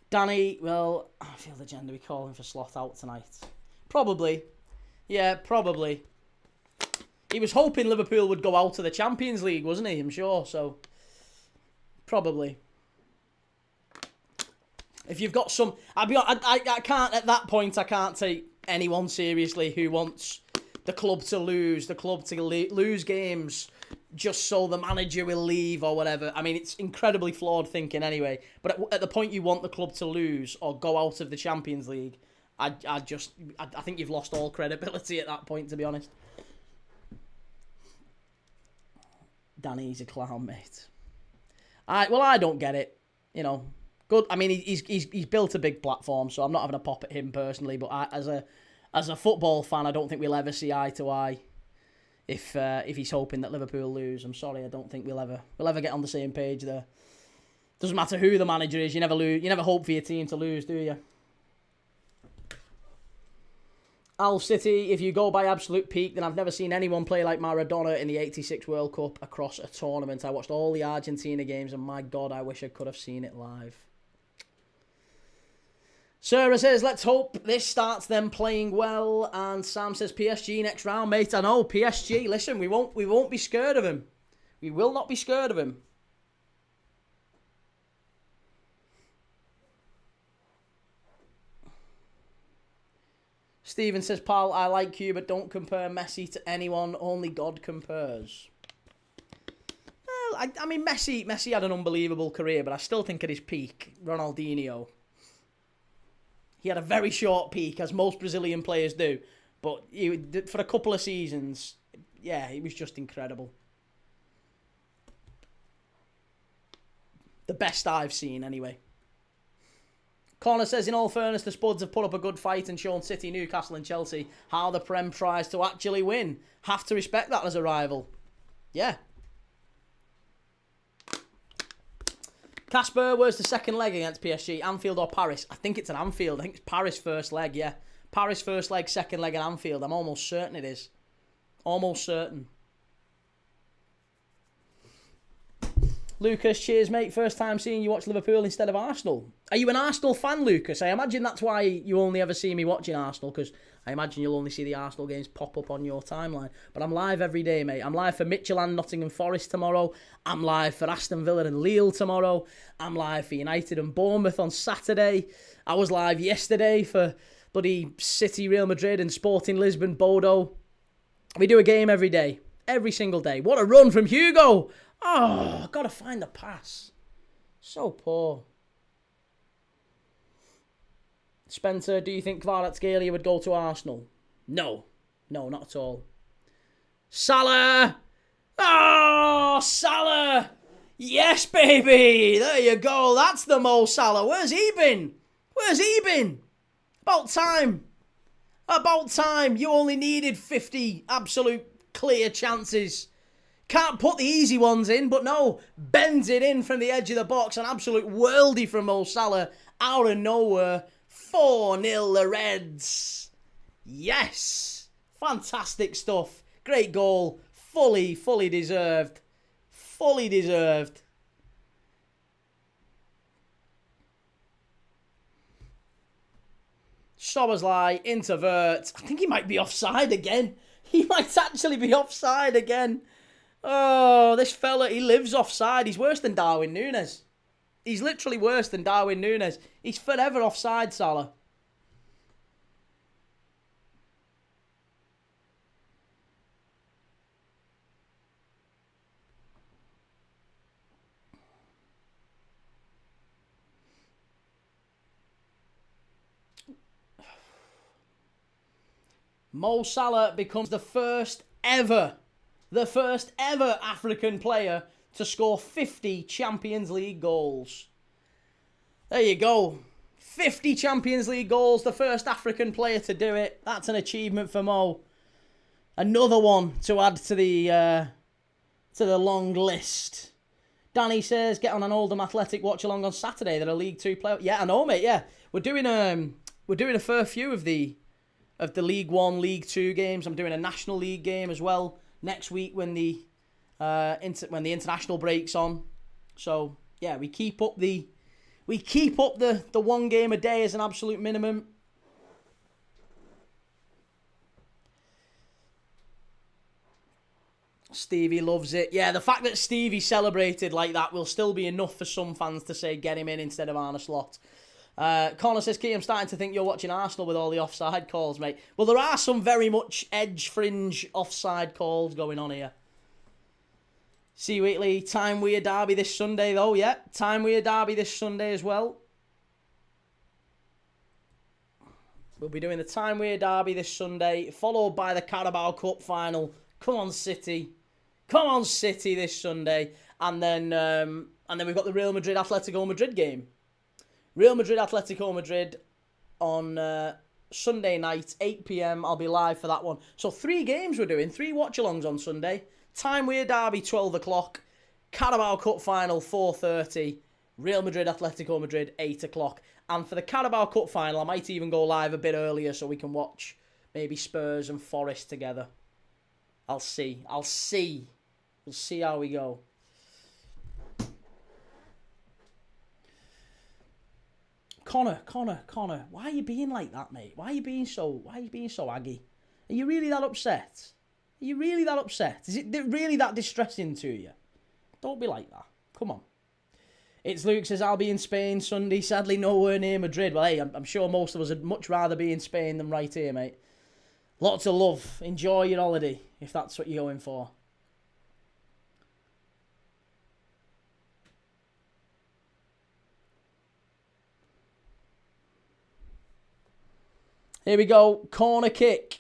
Danny, well, I feel the gender be calling for Sloth out tonight. Probably. Yeah, probably. He was hoping Liverpool would go out of the Champions League, wasn't he? I'm sure, so... Probably. If you've got some... I can't, at that point, I can't take anyone seriously who wants the club to lose, lose games just so the manager will leave or whatever. I mean, it's incredibly flawed thinking anyway. But at the point you want the club to lose or go out of the Champions League, I think you've lost all credibility at that point, to be honest. Danny's a clown, mate. I don't get it. You know, good. I mean, he's built a big platform, so I'm not having a pop at him personally. But as a football fan, I don't think we'll ever see eye to eye. If he's hoping that Liverpool lose, I'm sorry, I don't think we'll ever get on the same page there. Doesn't matter who the manager is, you never hope for your team to lose, do you? Al City, if you go by absolute peak, then I've never seen anyone play like Maradona in the '86 World Cup across a tournament. I watched all the Argentina games, and my God, I wish I could have seen it live. Sarah says, let's hope this starts them playing well. And Sam says, PSG next round, mate. I know, PSG. Listen, we won't be scared of him. We will not be scared of him. Stephen says, pal, I like you, but don't compare Messi to anyone. Only God compares. Well, I mean, Messi had an unbelievable career, but I still think at his peak, Ronaldinho. He had a very short peak, as most Brazilian players do. But for a couple of seasons, yeah, he was just incredible. The best I've seen, anyway. Connor says, in all fairness, the Spuds have put up a good fight and shown City, Newcastle and Chelsea how the Prem tries to actually win. Have to respect that as a rival. Yeah. Casper, where's the second leg against PSG? Anfield or Paris? I think it's at Anfield. I think it's Paris first leg, yeah. Paris first leg, second leg at Anfield. I'm almost certain it is. Almost certain. Lucas, cheers, mate. First time seeing you watch Liverpool instead of Arsenal. Are you an Arsenal fan, Lucas? I imagine that's why you only ever see me watching Arsenal, because I imagine you'll only see the Arsenal games pop up on your timeline. But I'm live every day, mate. I'm live for Midtjylland, Nottingham Forest tomorrow. I'm live for Aston Villa and Lille tomorrow. I'm live for United and Bournemouth on Saturday. I was live yesterday for bloody City, Real Madrid and Sporting Lisbon, Bodo. We do a game every day. Every single day. What a run from Hugo! Oh, I've got to find the pass. So poor. Spencer, do you think Kvaratskhelia would go to Arsenal? No. No, not at all. Salah! Oh, Salah! Yes, baby! There you go. That's the Mo Salah. Where's he been? Where's he been? About time. About time. You only needed 50 absolute clear chances. Can't put the easy ones in, but no, bends it in from the edge of the box. An absolute worldie from Mo Salah out of nowhere. 4-0 the Reds. Yes. Fantastic stuff. Great goal. Fully deserved. Fully deserved. Szoboszlai, intervert. I think he might be offside again. He might actually be offside again. Oh, this fella, he lives offside. He's worse than Darwin Núñez. He's literally worse than Darwin Núñez. He's forever offside, Salah. Mo Salah becomes the first ever African player to score 50 Champions League goals. There you go. 50 Champions League goals, the first African player to do it. That's an achievement for Mo. Another one to add to the long list. Danny says, get on an Oldham Athletic watch-along on Saturday. They're a League 2 player. Yeah, I know, mate, yeah. We're doing a fair few of the League 1, League 2 games. I'm doing a National League game as well next week when the international break's on. So yeah, we keep up the one game a day as an absolute minimum. Stevie loves it. Yeah, the fact that Stevie celebrated like that will still be enough for some fans to say get him in instead of Arne Slot. Connor says, Key, I'm starting to think you're watching Arsenal with all the offside calls, mate. Well, there are some very much edge fringe offside calls going on here. See Wheatley, Time Weir derby this Sunday, though, yeah. Time Weir derby this Sunday as well. We'll be doing the Time Weir derby this Sunday, followed by the Carabao Cup final. Come on, City. Come on, City this Sunday. And then we've got the Real Madrid Atletico Madrid game. Real Madrid Atletico Madrid on Sunday night, 8 p.m. I'll be live for that one. So 3 games we're doing, 3 watch-alongs on Sunday. Time Weir derby, 12 o'clock. Carabao Cup final, 4:30. Real Madrid Atletico Madrid, 8 o'clock. And for the Carabao Cup final, I might even go live a bit earlier so we can watch maybe Spurs and Forest together. I'll see. We'll see how we go. Connor, why are you being like that, mate? Why are you being so aggy? Are you really that upset? Is it really that distressing to you? Don't be like that. Come on. It's Luke says, I'll be in Spain Sunday. Sadly, nowhere near Madrid. Well, hey, I'm sure most of us would much rather be in Spain than right here, mate. Lots of love. Enjoy your holiday, if that's what you're going for. Here we go. Corner kick.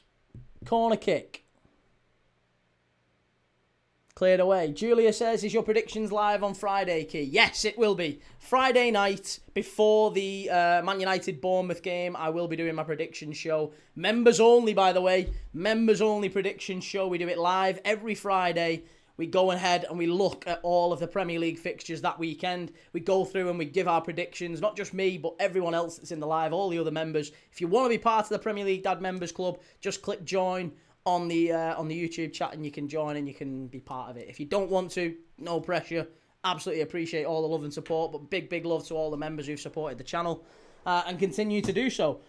Cleared away. Julia says, is your predictions live on Friday, Key? Yes, it will be. Friday night, before the Man United-Bournemouth game, I will be doing my prediction show. Members only, by the way. Members only prediction show. We do it live every Friday. We go ahead and we look at all of the Premier League fixtures that weekend. We go through and we give our predictions. Not just me, but everyone else that's in the live, all the other members. If you want to be part of the Premier League Dad Members Club, just click join on the YouTube chat and you can join and you can be part of it. If you don't want to, no pressure. Absolutely appreciate all the love and support, but big love to all the members who've supported the channel and continue to do so.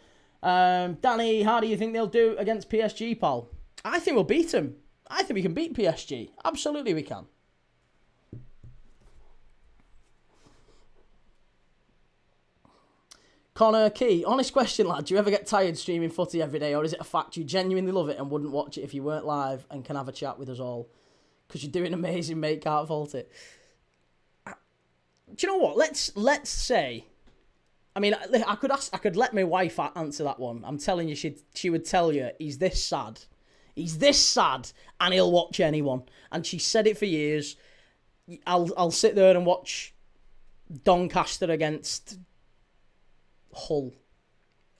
Danny, how do you think they'll do against PSG, pal? I think we'll beat them. I think we can beat PSG. Absolutely we can. Connor Key, honest question, lad. Do you ever get tired streaming footy every day, or is it a fact you genuinely love it and wouldn't watch it if you weren't live and can have a chat with us all? Because you're doing amazing, mate. Can't fault it. Do you know what? Let's say. I mean, I could let my wife answer that one. I'm telling you, she would tell you he's this sad. He's this sad, and he'll watch anyone. And she said it for years. I'll sit there and watch Doncaster against Hull,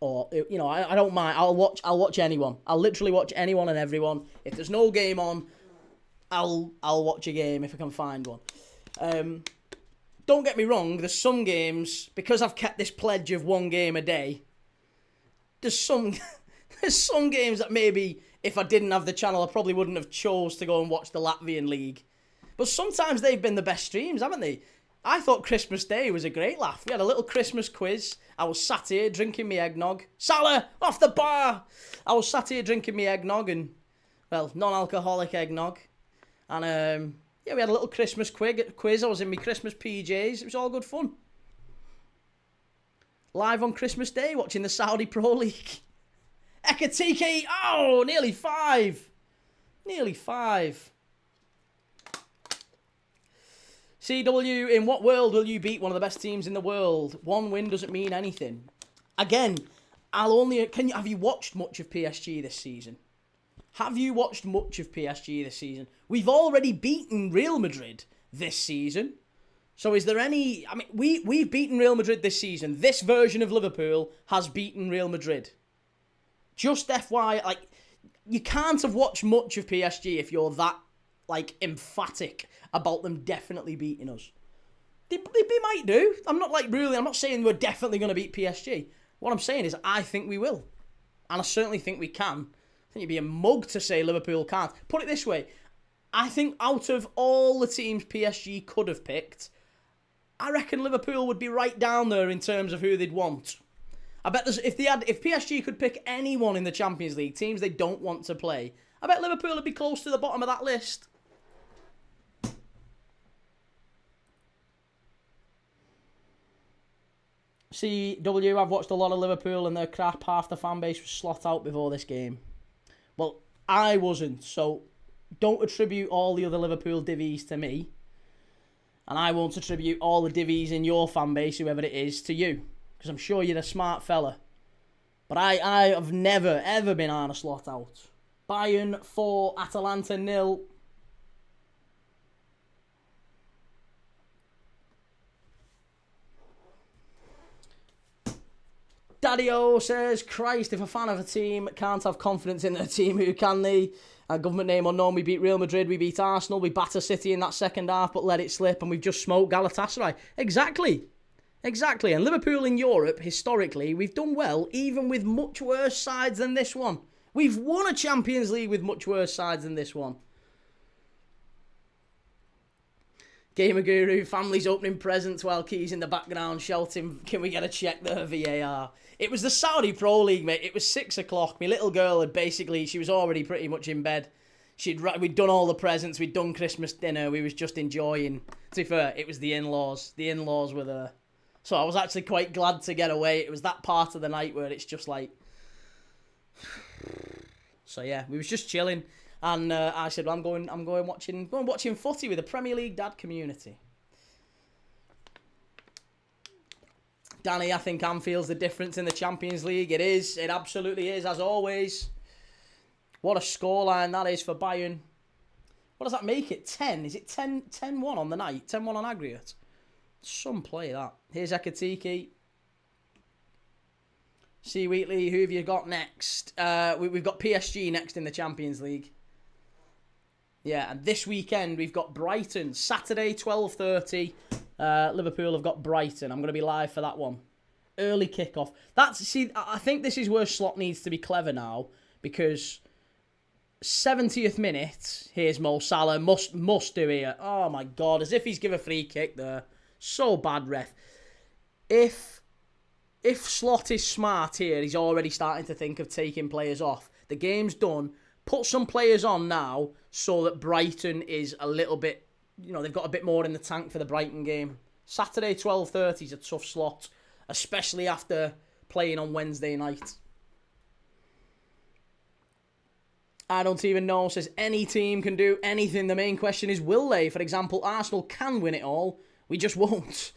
or I don't mind. I'll watch anyone. I'll literally watch anyone and everyone. If there's no game on, I'll watch a game if I can find one. Don't get me wrong. There's some games, because I've kept this pledge of one game a day. There's some games that maybe if I didn't have the channel, I probably wouldn't have chose to go and watch the Latvian league. But sometimes they've been the best streams, haven't they? I thought Christmas Day was a great laugh. We had a little Christmas quiz. I was sat here drinking me eggnog. Salah, off the bar! I was sat here drinking me eggnog and, well, non-alcoholic eggnog. And, yeah, we had a little Christmas quiz. I was in my Christmas PJs. It was all good fun. Live on Christmas Day, watching the Saudi Pro League. Ekatike, oh, nearly 5. Nearly 5. CW, in what world will you beat one of the best teams in the world? One win doesn't mean anything. Again, have you watched much of PSG this season? Have you watched much of PSG this season? We've already beaten Real Madrid this season. So is there any... I mean, we've beaten Real Madrid this season. This version of Liverpool has beaten Real Madrid. Just FYI, like, you can't have watched much of PSG if you're that, like, emphatic about them definitely beating us. They might do. I'm not saying we're definitely going to beat PSG. What I'm saying is I think we will. And I certainly think we can. I think you'd be a mug to say Liverpool can't. Put it this way. I think out of all the teams PSG could have picked, I reckon Liverpool would be right down there in terms of who they'd want. I bet if PSG could pick anyone in the Champions League, teams they don't want to play, I bet Liverpool would be close to the bottom of that list. CW, I've watched a lot of Liverpool and they're crap. Half the fan base was slot out before this game. Well, I wasn't, so don't attribute all the other Liverpool divvies to me. And I won't attribute all the divvies in your fan base, whoever it is, to you. Because I'm sure you're a smart fella. But I have never, ever been Arne slot out. Bayern 4, Atalanta 0. Daddy-O says, Christ, if a fan of a team can't have confidence in their team, who can they? Government name unknown, we beat Real Madrid, we beat Arsenal, we batter City in that second half, but let it slip, and we've just smoked Galatasaray. Exactly. And Liverpool in Europe, historically, we've done well, even with much worse sides than this one. We've won a Champions League with much worse sides than this one. Gamer Guru, family's opening presents while Key's in the background shouting, can we get a check there, VAR? It was the Saudi Pro League, mate. It was 6 o'clock. My little girl had she was already pretty much in bed. We'd done all the presents. We'd done Christmas dinner. We was just enjoying. To be fair, it was the in-laws. The in-laws were there. So I was actually quite glad to get away. It was that part of the night where it's just like... So yeah, we was just chilling. And I said, well, I'm going watching footy with the Premier League dad community. Danny, I think Anfield's the difference in the Champions League. It is. It absolutely is, as always. What a scoreline that is for Bayern. What does that make it? 10? Is it 10-1 on the night? 10-1 on aggregate? Some play, that. Here's Ekatike. C. Wheatley, who have you got next? We've got PSG next in the Champions League. Yeah, and this weekend we've got Brighton. Saturday, 12:30. Liverpool have got Brighton. I'm going to be live for that one. Early kickoff. I think this is where Slot needs to be clever now, because 70th minute, here's Mo Salah, must do here. Oh my God, as if he's given a free kick there. So bad, ref. If Slot is smart here, he's already starting to think of taking players off. The game's done. Put some players on now so that Brighton is a little bit, they've got a bit more in the tank for the Brighton game. Saturday, 12:30 is a tough slot, especially after playing on Wednesday night. I don't even know, says any team can do anything. The main question is, will they? For example, Arsenal can win it all. We just won't.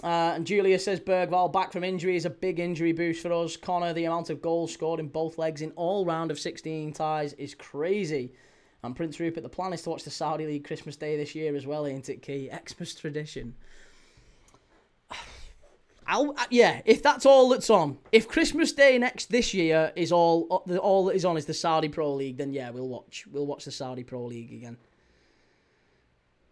And Julia says, Bergvall back from injury is a big injury boost for us. Connor, the amount of goals scored in both legs in all round of 16 ties is crazy. And Prince Rupert, the plan is to watch the Saudi League Christmas Day this year as well, ain't it, Key? Xmas tradition. If that's all that's on. If Christmas Day this year is all that is on is the Saudi Pro League, then yeah, we'll watch the Saudi Pro League again.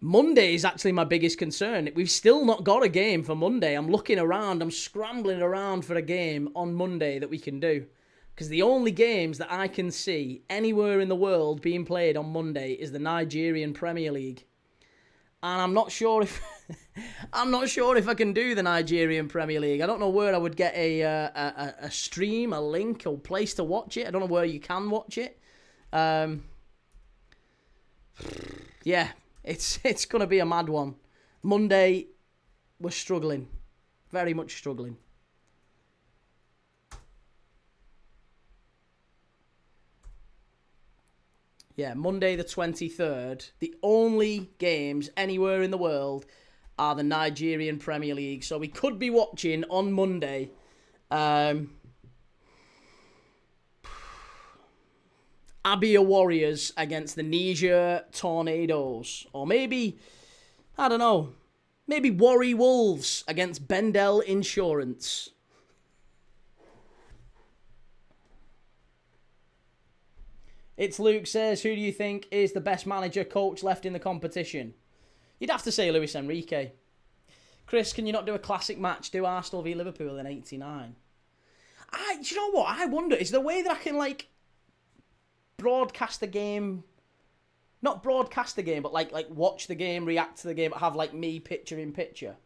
Monday is actually my biggest concern. We've still not got a game for Monday. I'm looking around. I'm scrambling around for a game on Monday that we can do. Because the only games that I can see anywhere in the world being played on Monday is the Nigerian Premier League. And I'm not sure if I'm not sure if I can do the Nigerian Premier League. I don't know where I would get a stream, a link, or place to watch it. I don't know where you can watch it. Yeah, it's going to be a mad one. Monday, we're struggling. Very much struggling. Yeah, Monday the 23rd. The only games anywhere in the world are the Nigerian Premier League. So we could be watching on Monday Abia Warriors against the Niger Tornadoes. Or maybe, I don't know, maybe Warri Wolves against Bendel Insurance. It's Luke says, who do you think is the best manager coach left in the competition? You'd have to say Luis Enrique. Chris, can you not do a classic match? Do Arsenal v Liverpool in 89? You know what? I wonder, is there a way that I can, like, broadcast the game? Not broadcast the game, but, like watch the game, react to the game, have, like, me picture in picture?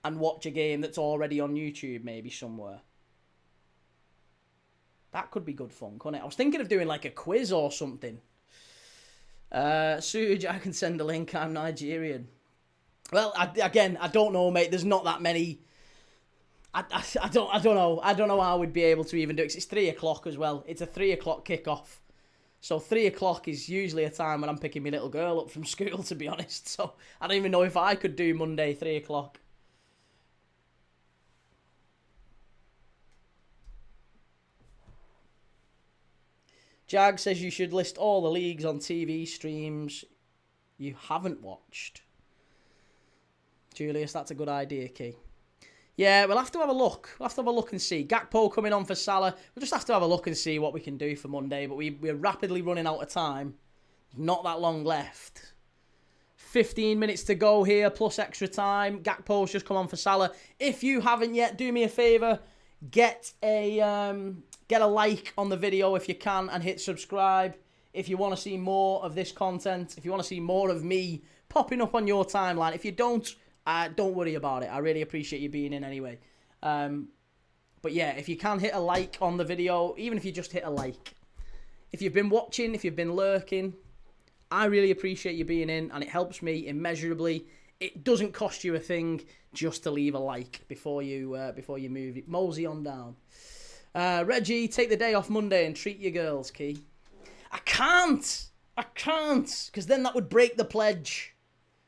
And watch a game that's already on YouTube, maybe, somewhere. That could be good fun, couldn't it? I was thinking of doing, like, a quiz or something. Suj, I can send a link. I'm Nigerian. Well, I don't know, mate. There's not that many. I don't know. I don't know how we'd be able to even do it. It's 3 o'clock as well. It's a 3 o'clock kickoff. So 3 o'clock is usually a time when I'm picking my little girl up from school, to be honest. So I don't even know if I could do Monday 3 o'clock. Jag says you should list all the leagues on TV streams you haven't watched. Julius, that's a good idea, Key. Yeah, we'll have to have a look. We'll have to have a look and see. Gakpo coming on for Salah. We'll just have to have a look and see what we can do for Monday. But we're rapidly running out of time. Not that long left. 15 minutes to go here, plus extra time. Gakpo's just come on for Salah. If you haven't yet, do me a favour. Get a like on the video if you can and hit subscribe. If you want to see more of this content, if you want to see more of me popping up on your timeline. If you don't worry about it. I really appreciate you being in anyway. But yeah, if you can hit a like on the video, even if you just hit a like. If you've been watching, if you've been lurking, I really appreciate you being in and it helps me immeasurably. It doesn't cost you a thing just to leave a like before you move it. Mosey on down. Reggie, take the day off Monday and treat your girls, Key. I can't, because then that would break the pledge.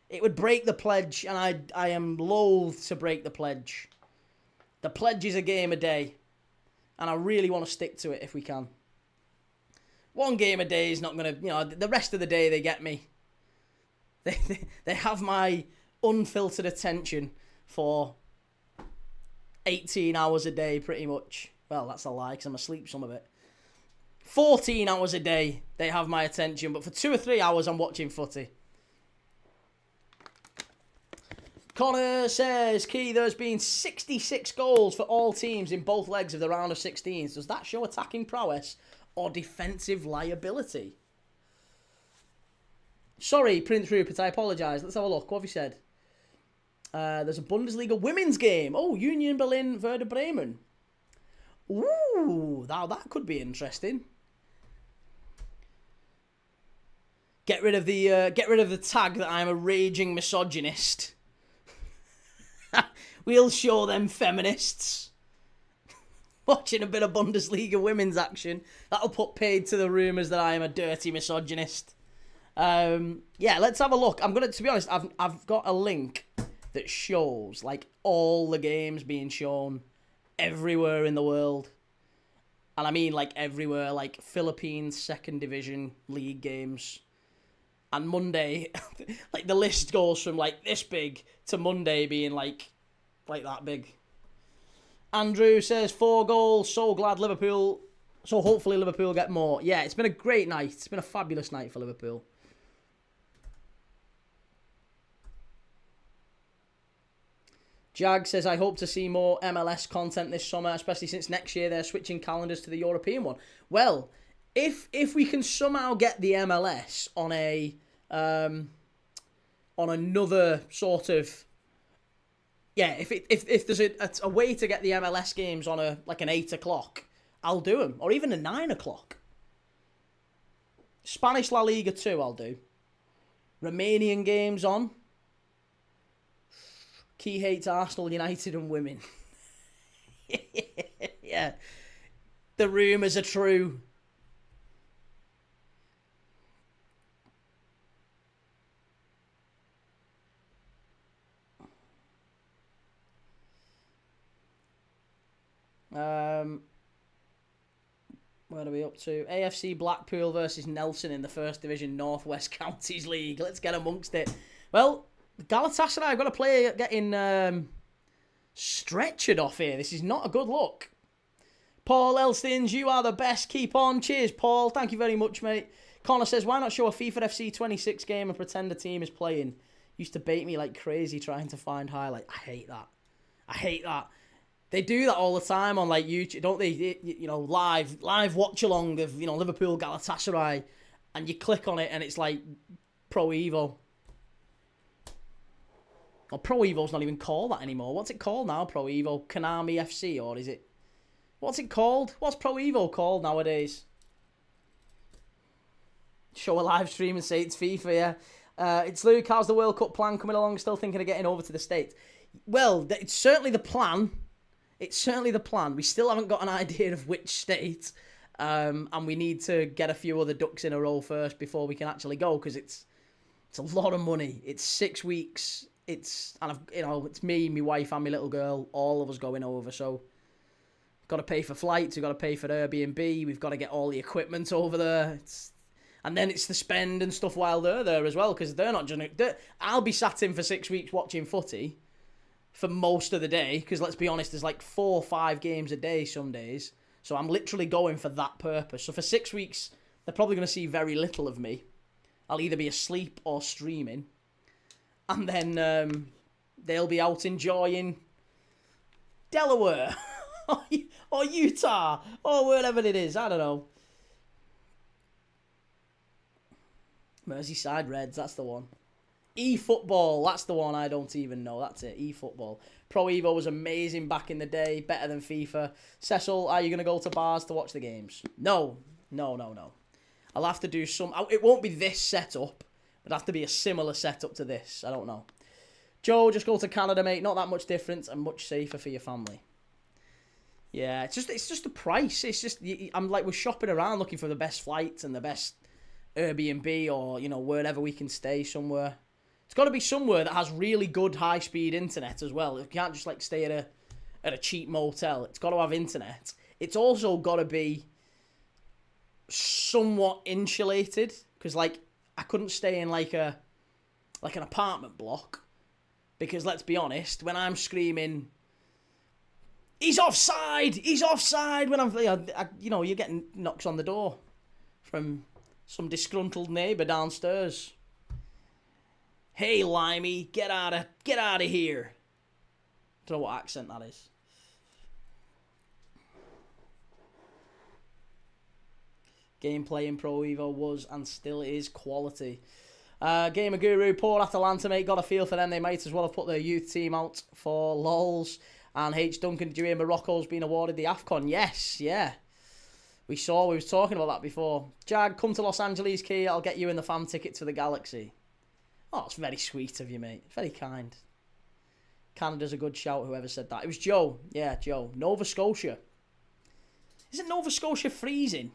It would break the pledge, and I am loath to break the pledge. The pledge is a game a day, and I really want to stick to it if we can. One game a day is not going to, the rest of the day they get me. They have my unfiltered attention for 18 hours a day, pretty much. Well, that's a lie, because I'm asleep some of it. 14 hours a day, they have my attention, but for 2 or 3 hours, I'm watching footy. Connor says, Key, there's been 66 goals for all teams in both legs of the round of 16s. Does that show attacking prowess or defensive liability? Sorry, Prince Rupert, I apologise. Let's have a look. What have you said? There's a Bundesliga women's game. Oh, Union Berlin, Werder Bremen. Ooh, now that could be interesting. Get rid of the tag that I'm a raging misogynist. We'll show them feminists. Watching a bit of Bundesliga women's action. That'll put paid to the rumours that I am a dirty misogynist. Yeah, let's have a look. To be honest, I've got a link that shows like all the games being shown everywhere in the world. And I mean like everywhere, like Philippines second division league games. And Monday, like the list goes from like this big to Monday being like that big. Andrew says 4 goals, so glad Liverpool, so hopefully Liverpool get more. Yeah, it's been a great night. It's been a fabulous night for Liverpool. Jag says, I hope to see more MLS content this summer, especially since next year they're switching calendars to the European one. Well, if we can somehow get the MLS on on another sort of... Yeah, if there's a way to get the MLS games on an 8 o'clock, I'll do them. Or even a 9 o'clock. Spanish La Liga 2, I'll do. Romanian games on. Key hates Arsenal, United and women. Yeah. The rumours are true. What are we up to? AFC Blackpool versus Nelson in the First Division Northwest Counties League. Let's get amongst it. Well, Galatasaray have got a player getting stretchered off here. This is not a good look. Paul Elstins, you are the best. Keep on. Cheers, Paul. Thank you very much, mate. Connor says, why not show a FIFA FC 26 game and pretend the team is playing? Used to bait me like crazy trying to find highlight. I hate that. I hate that. They do that all the time on like YouTube, don't they? You know, live watch-along of, you know, Liverpool, Galatasaray, and you click on it and it's like Pro Evo. Or Pro Evo's not even called that anymore. What's it called now, Pro Evo? Konami FC, or is it... What's it called? What's Pro Evo called nowadays? Show a live stream and say it's FIFA, yeah. It's Luke. How's the World Cup plan coming along? Still thinking of getting over to the States? Well, it's certainly the plan. It's certainly the plan. We still haven't got an idea of which state. And we need to get a few other ducks in a row first before we can actually go, because it's a lot of money. It's 6 weeks. It's me, my wife, and my little girl. All of us going over. So, got to pay for flights. We've got to pay for Airbnb. We've got to get all the equipment over there. And then it's the spend and stuff while they're there as well, because they're not just. I'll be sat in for 6 weeks watching footy for most of the day, because let's be honest, there's like 4 or 5 games a day some days. So I'm literally going for that purpose. So for 6 weeks, they're probably going to see very little of me. I'll either be asleep or streaming. And then they'll be out enjoying Delaware or Utah or wherever it is. I don't know. Merseyside Reds, that's the one. eFootball, that's the one I don't even know. That's it, eFootball. Pro Evo was amazing back in the day, better than FIFA. Cecil, are you going to go to bars to watch the games? No. I'll have to do some... It won't be this setup. It'll have to be a similar setup to this. I don't know. Joe, just go to Canada, mate. Not that much difference and much safer for your family. Yeah, it's just the price. It's just... we're shopping around looking for the best flights and the best Airbnb or, you know, wherever we can stay somewhere. It's got to be somewhere that has really good high-speed internet as well. You can't just, like, stay at a cheap motel. It's got to have internet. It's also got to be somewhat insulated, because, like, I couldn't stay in, like, an apartment block, because, let's be honest, when I'm screaming, he's offside, when I'm, you're getting knocks on the door from some disgruntled neighbour downstairs. Hey, Limey, get out of here. Don't know what accent that is. Gameplay in Pro Evo was and still is quality. Gamer Guru, poor Atalanta, mate. Got a feel for them. They might as well have put their youth team out for lols. And H. Duncan, did you hear Morocco's been awarded the AFCON? Yes, yeah. We was talking about that before. Jag, come to Los Angeles, Key. I'll get you in the fan tickets for the Galaxy. Oh, it's very sweet of you, mate. Very kind. Canada's a good shout, whoever said that. It was Joe. Yeah, Joe. Nova Scotia. Isn't Nova Scotia freezing?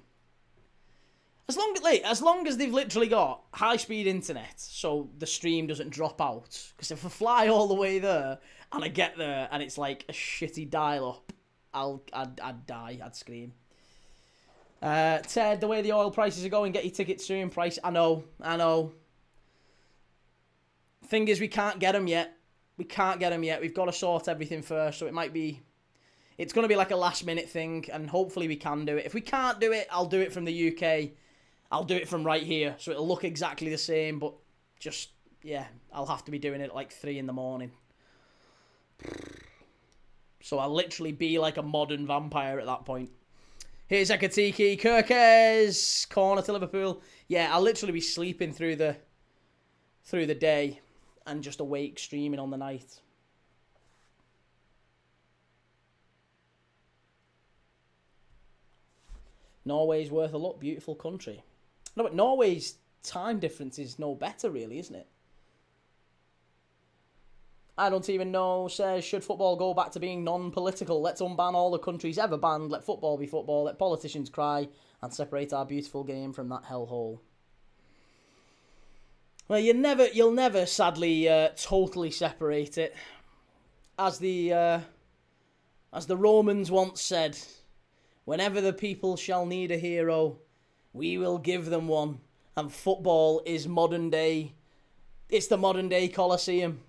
As long as they've literally got high-speed internet, so the stream doesn't drop out. Because if I fly all the way there, and I get there, and it's like a shitty dial-up, I'd die. I'd scream. Ted, the way the oil prices are going, get your tickets soon. Price, I know. Thing is, we can't get them yet. We've got to sort everything first, so it's going to be like a last-minute thing, and hopefully we can do it. If we can't do it, I'll do it from the UK. I'll do it from right here, so it'll look exactly the same, but just, yeah, I'll have to be doing it at like 3 in the morning. So I'll literally be like a modern vampire at that point. Here's Ekatiki, Kirkes, corner to Liverpool. Yeah, I'll literally be sleeping through the day. and just awake streaming on the night. Norway's worth a look. Beautiful country. No, but Norway's time difference is no better, really, isn't it? I don't even know, says, should football go back to being non-political? Let's unban all the countries ever banned. Let football be football. Let politicians cry and separate our beautiful game from that hellhole. Well, you'll never, sadly, totally separate it. As the Romans once said, whenever the people shall need a hero, we will give them one. And football is modern day. It's the modern day Colosseum.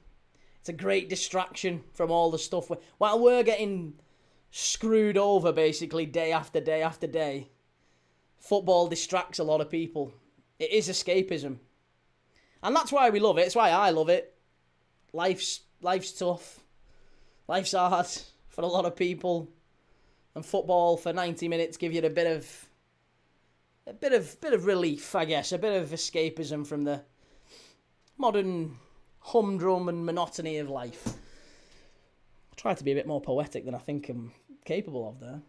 It's a great distraction from all the stuff. While we're getting screwed over, basically, day after day after day, football distracts a lot of people. It is escapism. And that's why we love it. It's why I love it. Life's tough. Life's hard for a lot of people. And football for 90 minutes give you a bit of relief, I guess. A bit of escapism from the modern humdrum and monotony of life. I try to be a bit more poetic than I think I'm capable of there.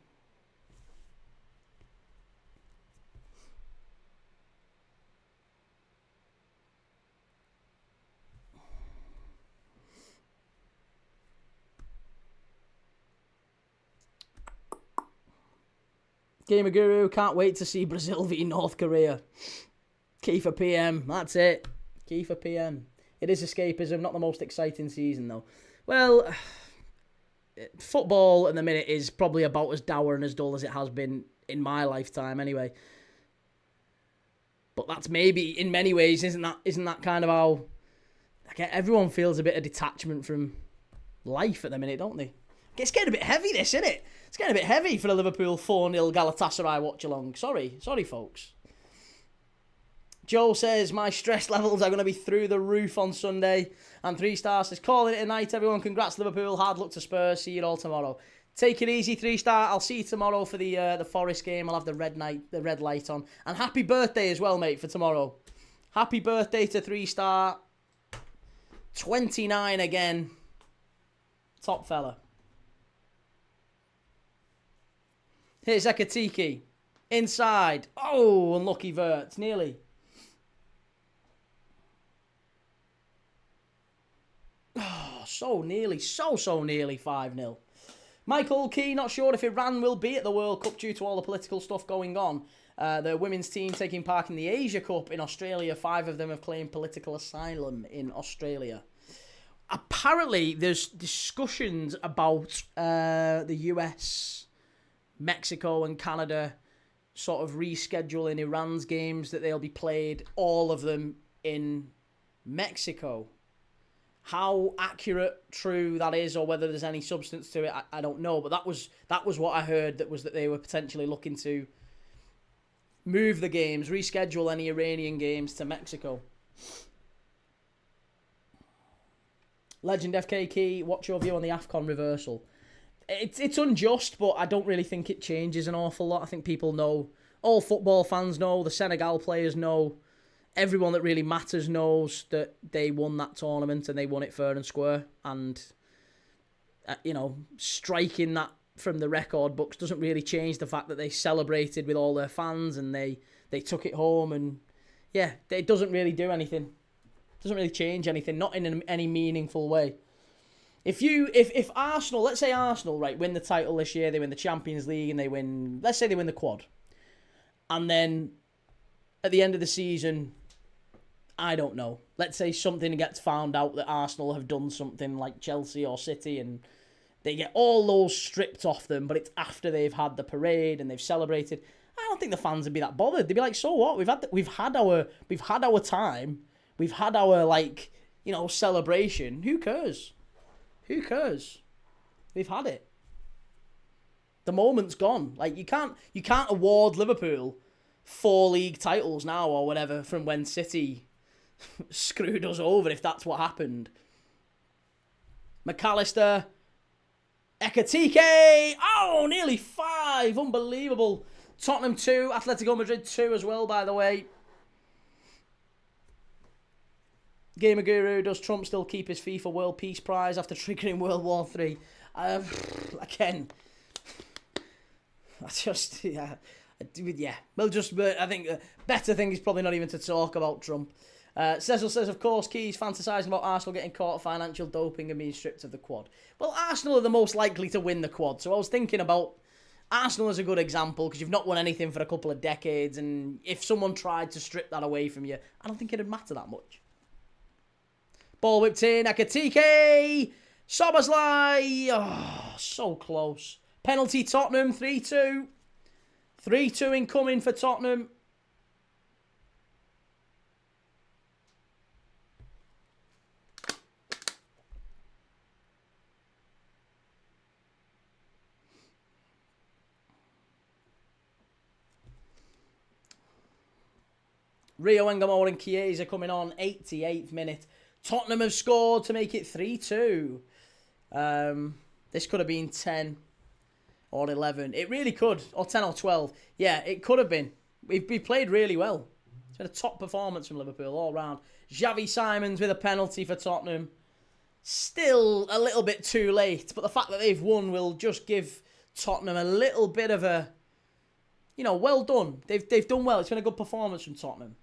Gamer Guru, can't wait to see Brazil v North Korea. Key for PM, that's it. Key for PM. It is escapism, not the most exciting season though. Well, football at the minute is probably about as dour and as dull as it has been in my lifetime anyway. But that's maybe, in many ways, isn't that kind of how everyone feels a bit of detachment from life at the minute, don't they? It's getting a bit heavy, this, isn't it? It's getting a bit heavy for the Liverpool 4-0 Galatasaray Watchalong. Sorry, folks. Joe says, my stress levels are going to be through the roof on Sunday. And 3 stars says, calling it a night, everyone. Congrats, Liverpool. Hard luck to Spurs. See you all tomorrow. Take it easy, 3 star. I'll see you tomorrow for the Forest game. I'll have the red light on. And happy birthday as well, mate, for tomorrow. Happy birthday to 3 star. 29 again. Top fella. Here's Ekatiki. Inside. Oh, unlucky Verts. Nearly. Oh, so nearly 5-0. Michael Key, not sure if Iran will be at the World Cup due to all the political stuff going on. The women's team taking part in the Asia Cup in Australia. 5 of them have claimed political asylum in Australia. Apparently, there's discussions about the US, Mexico and Canada sort of rescheduling Iran's games, that they'll be played, all of them, in Mexico. How accurate, true that is, or whether there's any substance to it, I don't know. But that was what I heard, that they were potentially looking to move the games, reschedule any Iranian games to Mexico. Legend FK Key, what's your view on the AFCON reversal? It's unjust, but I don't really think it changes an awful lot. I think people know, all football fans know, the Senegal players know, everyone that really matters knows that they won that tournament and they won it fair and square. And, striking that from the record books doesn't really change the fact that they celebrated with all their fans and they took it home. And, yeah, it doesn't really do anything. It doesn't really change anything, not in any meaningful way. If Arsenal, let's say Arsenal, right, win the title this year, they win the Champions League and let's say they win the quad. And then at the end of the season, I don't know, let's say something gets found out that Arsenal have done something like Chelsea or City and they get all those stripped off them, but it's after they've had the parade and they've celebrated. I don't think the fans would be that bothered. They'd be like, so what? We've had our time. We've had our celebration. Who cares? Who cares? We've had it. The moment's gone. Like you can't award Liverpool 4 league titles now or whatever from when City screwed us over if that's what happened. McAllister, Ekatike, oh, nearly 5, unbelievable. Tottenham 2, Atletico Madrid 2 as well, by the way. Gamer Guru, does Trump still keep his FIFA World Peace Prize after triggering World War III? Again, I think a better thing is probably not even to talk about Trump. Cecil says, of course, Keys fantasising about Arsenal getting caught financial doping and being stripped of the quad. Well, Arsenal are the most likely to win the quad, so I was thinking about Arsenal as a good example because you've not won anything for a couple of decades, and if someone tried to strip that away from you, I don't think it'd matter that much. Ball whipped in, Akatike, Soboslai, so close. Penalty Tottenham, 3-2. 3-2 incoming for Tottenham. Rio Engamore and Chiesa coming on, 88th minute. Tottenham have scored to make it 3-2. This could have been 10 or 11. It really could. Or 10 or 12. Yeah, it could have been. We played really well. It's been a top performance from Liverpool all round. Xavi Simons with a penalty for Tottenham. Still a little bit too late. But the fact that they've won will just give Tottenham a little bit of a... well done. They've done well. It's been a good performance from Tottenham.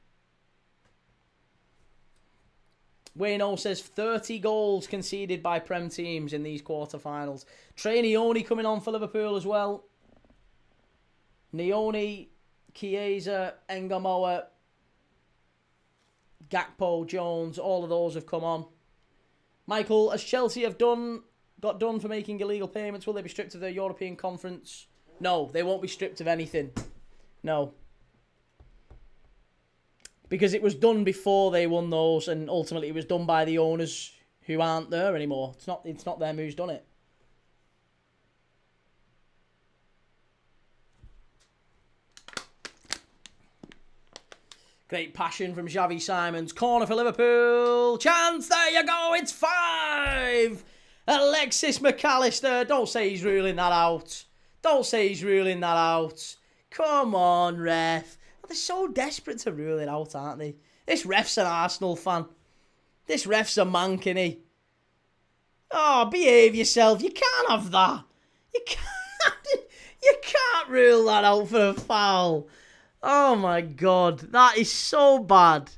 Wayno says 30 goals conceded by Prem teams in these quarterfinals. Trey Nioni coming on for Liverpool as well. Nioni, Chiesa, Engamoa, Gakpo, Jones, all of those have come on. Michael, as Chelsea have got done for making illegal payments, will they be stripped of their European Conference? No, they won't be stripped of anything. No. Because it was done before they won those, and ultimately it was done by the owners who aren't there anymore. It's not them who's done it. Great passion from Xavi Simons. Corner for Liverpool. Chance, there you go, it's 5! Alexis McAllister. Don't say he's ruling that out. Don't say he's ruling that out. Come on, ref. They're so desperate to rule it out, aren't they? This ref's an Arsenal fan. This ref's a mank, isn't he? Oh, behave yourself. You can't have that. You can't rule that out for a foul. Oh, my God. That is so bad.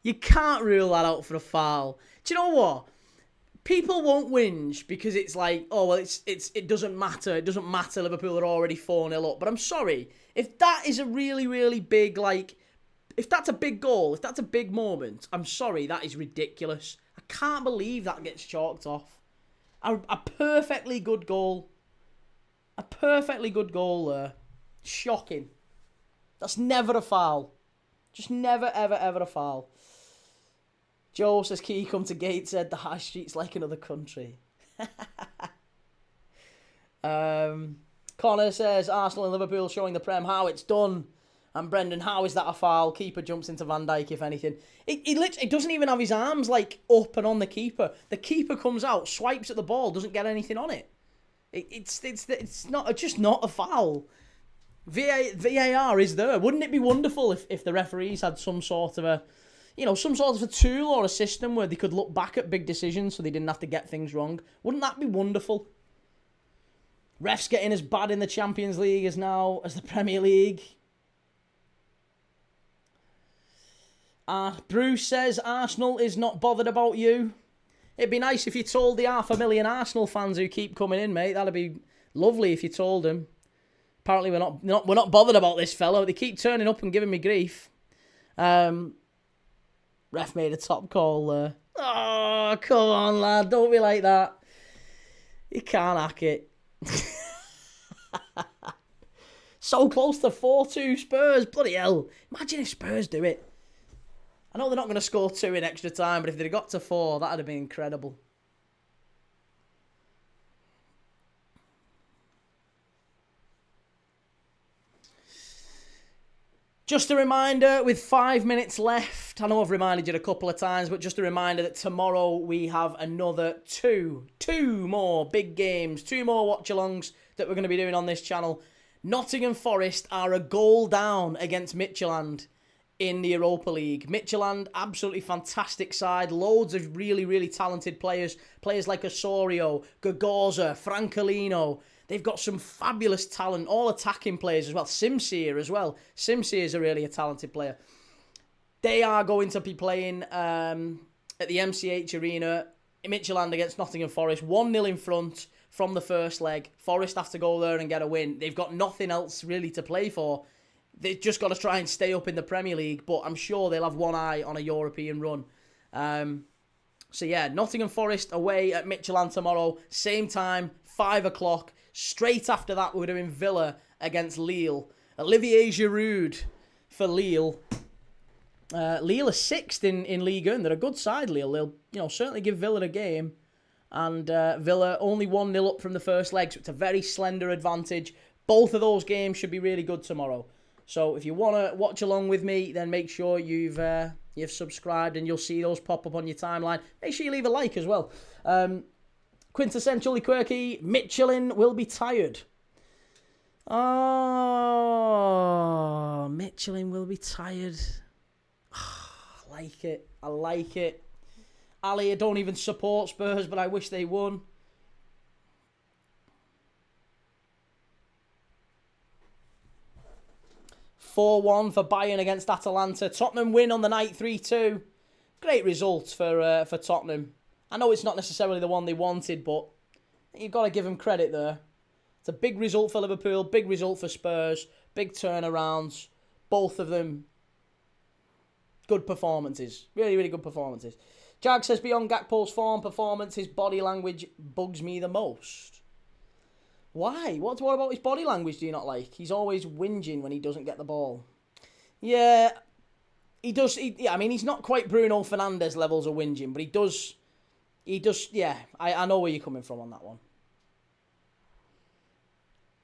You can't rule that out for a foul. Do you know what? People won't whinge because it's like, oh, well, it doesn't matter. It doesn't matter. Liverpool are already 4-0 up. But I'm sorry. If that is a really, really big, if that's a big goal, if that's a big moment, I'm sorry, that is ridiculous. I can't believe that gets chalked off. A perfectly good goal. A perfectly good goal there. Shocking. That's never a foul. Just never, ever, ever a foul. Joe says, Key come to Gateshead, the high street's like another country. Connor says, Arsenal and Liverpool showing the Prem how it's done. And Brendan, how is that a foul? Keeper jumps into Van Dijk, if anything. It doesn't even have his arms, up and on the keeper. The keeper comes out, swipes at the ball, doesn't get anything on it. It's just not a foul. VAR is there. Wouldn't it be wonderful if the referees had some sort of a tool or a system where they could look back at big decisions so they didn't have to get things wrong? Wouldn't that be wonderful? Refs getting as bad in the Champions League as the Premier League. Bruce says, Arsenal is not bothered about you. It'd be nice if you told the 500,000 Arsenal fans who keep coming in, mate. That'd be lovely if you told them. Apparently we're not bothered about this fellow. They keep turning up and giving me grief. Ref made a top call there. Oh, come on, lad. Don't be like that. You can't hack it. So close to 4-2 Spurs. Bloody hell. Imagine if Spurs do it. I know they're not going to score 2 in extra time, but if they'd got to 4, that would have been incredible. Just a reminder, with 5 minutes left, I know I've reminded you a couple of times, but just a reminder that tomorrow we have another two more big games, 2 more watch-alongs that we're going to be doing on this channel. Nottingham Forest are a goal down against Midtjylland in the Europa League. Midtjylland, absolutely fantastic side. Loads of really, really talented players. Players like Osorio, Gagorza, Francolino. They've got some fabulous talent, all attacking players as well. Simsier as well. Simsier is really a talented player. They are going to be playing at the MCH Arena. Midtjylland against Nottingham Forest. 1-0 in front from the first leg. Forest have to go there and get a win. They've got nothing else really to play for. They've just got to try and stay up in the Premier League, but I'm sure they'll have one eye on a European run. So yeah, Nottingham Forest away at Midtjylland tomorrow. Same time, 5 o'clock. Straight after that, we're doing Villa against Lille. Olivier Giroud for Lille. Lille are 6th in Ligue 1. They're a good side, Lille. They'll certainly give Villa a game. And Villa only 1-0 up from the first leg, so it's a very slender advantage. Both of those games should be really good tomorrow. So if you want to watch along with me, then make sure you've subscribed and you'll see those pop up on your timeline. Make sure you leave a like as well. Quintessentially quirky, Michelin will be tired. Oh, Michelin will be tired. Oh, I like it. I like it. Ali, I don't even support Spurs, but I wish they won. (4-1) for Bayern against Atalanta. Tottenham win on the night 3-2. Great result for Tottenham. I know it's not necessarily the one they wanted, but you've got to give them credit there. It's a big result for Liverpool, big result for Spurs, big turnarounds. Both of them good performances. Really, really good performances. Jag says, beyond Gakpo's form performance, his body language bugs me the most. Why? What about his body language do you not like? He's always whinging when he doesn't get the ball. Yeah, he does. I mean, he's not quite Bruno Fernandes levels of whinging, but he does. Yeah, I know where you're coming from on that one.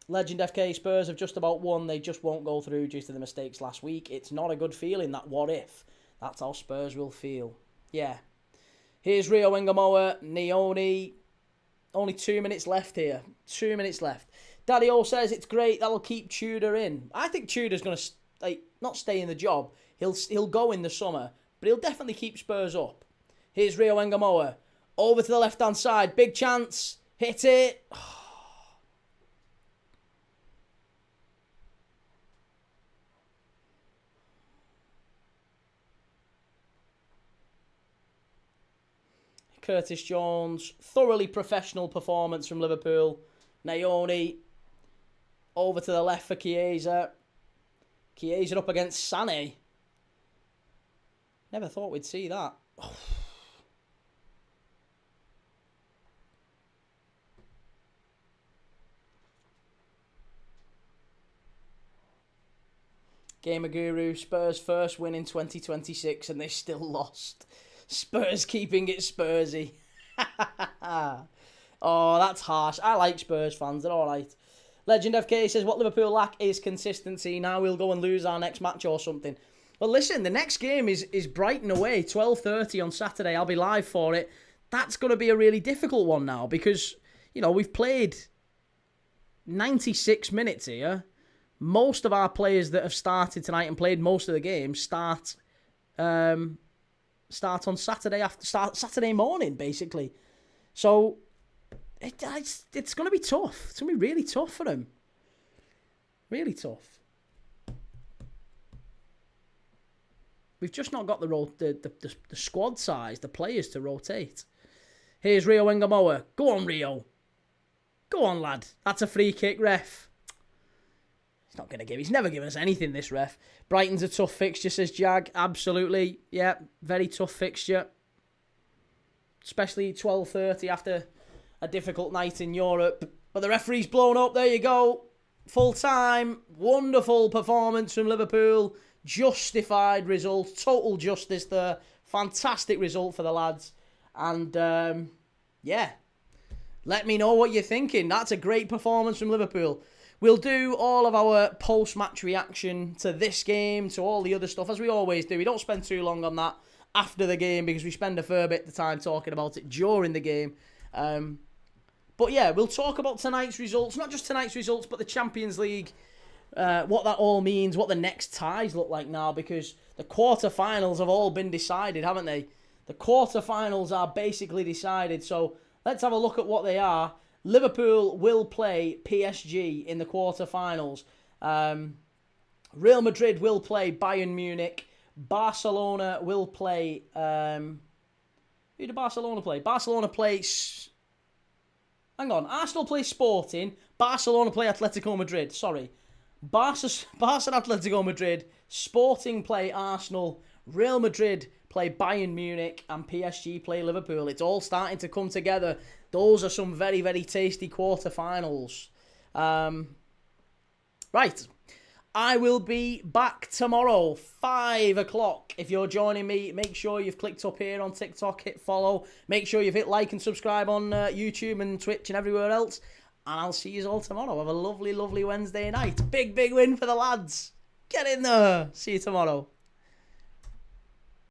Legend FK, Spurs have just about won. They just won't go through due to the mistakes last week. It's not a good feeling, that what if. That's how Spurs will feel. Yeah. Here's Rio Wengamoa, Neoni. Only 2 minutes left here. 2 minutes left. Daddy O says it's great. That'll keep Tudor in. I think Tudor's going to not stay in the job. He'll go in the summer, but he'll definitely keep Spurs up. Here's Rio Wengamoa. Over to the left-hand side. Big chance. Hit it. Curtis Jones. Thoroughly professional performance from Liverpool. Naoni. Over to the left for Chiesa. Chiesa up against Sané. Never thought we'd see that. Gamer Guru, Spurs' first win in 2026 and they still lost. Spurs keeping it Spursy. Oh, that's harsh. I like Spurs fans. They're all right. Legend FK says, what Liverpool lack is consistency. Now we'll go and lose our next match or something. Well, listen, the next game is Brighton away, 12:30 on Saturday. I'll be live for it. That's going to be a really difficult one now because, we've played 96 minutes here. Most of our players that have started tonight and played most of the games start on Saturday morning, basically. So it's going to be tough. It's going to be really tough for them. Really tough. We've just not got the squad size, the players to rotate. Here's Rio Wengamoa. Go on, Rio. Go on, lad. That's a free kick, ref. He's never given us anything, this ref. Brighton's a tough fixture, says Jag. Absolutely. Yeah, very tough fixture. Especially 12:30 after a difficult night in Europe. But the referee's blown up. There you go. Full time. Wonderful performance from Liverpool. Justified result. Total justice there. Fantastic result for the lads. And, yeah. Let me know what you're thinking. That's a great performance from Liverpool. We'll do all of our post-match reaction to this game, to all the other stuff, as we always do. We don't spend too long on that after the game because we spend a fair bit of time talking about it during the game. But yeah, we'll talk about tonight's results. Not just tonight's results, but the Champions League what that all means, what the next ties look like now, because the quarterfinals have all been decided, haven't they? The quarterfinals are basically decided, so let's have a look at what they are. Liverpool will play PSG in the quarterfinals. Real Madrid will play Bayern Munich. Barcelona will play... who did Barcelona play? Barcelona play... Hang on. Arsenal play Sporting. Barcelona play Atletico Madrid. Sorry. Barca and Atletico Madrid. Sporting play Arsenal. Real Madrid play Bayern Munich. And PSG play Liverpool. It's all starting to come together. Those are some very, very tasty quarterfinals. Right. I will be back tomorrow, 5 o'clock. If you're joining me, make sure you've clicked up here on TikTok, hit follow. Make sure you've hit like and subscribe on YouTube and Twitch and everywhere else. And I'll see you all tomorrow. Have a lovely, lovely Wednesday night. Big, big win for the lads. Get in there. See you tomorrow.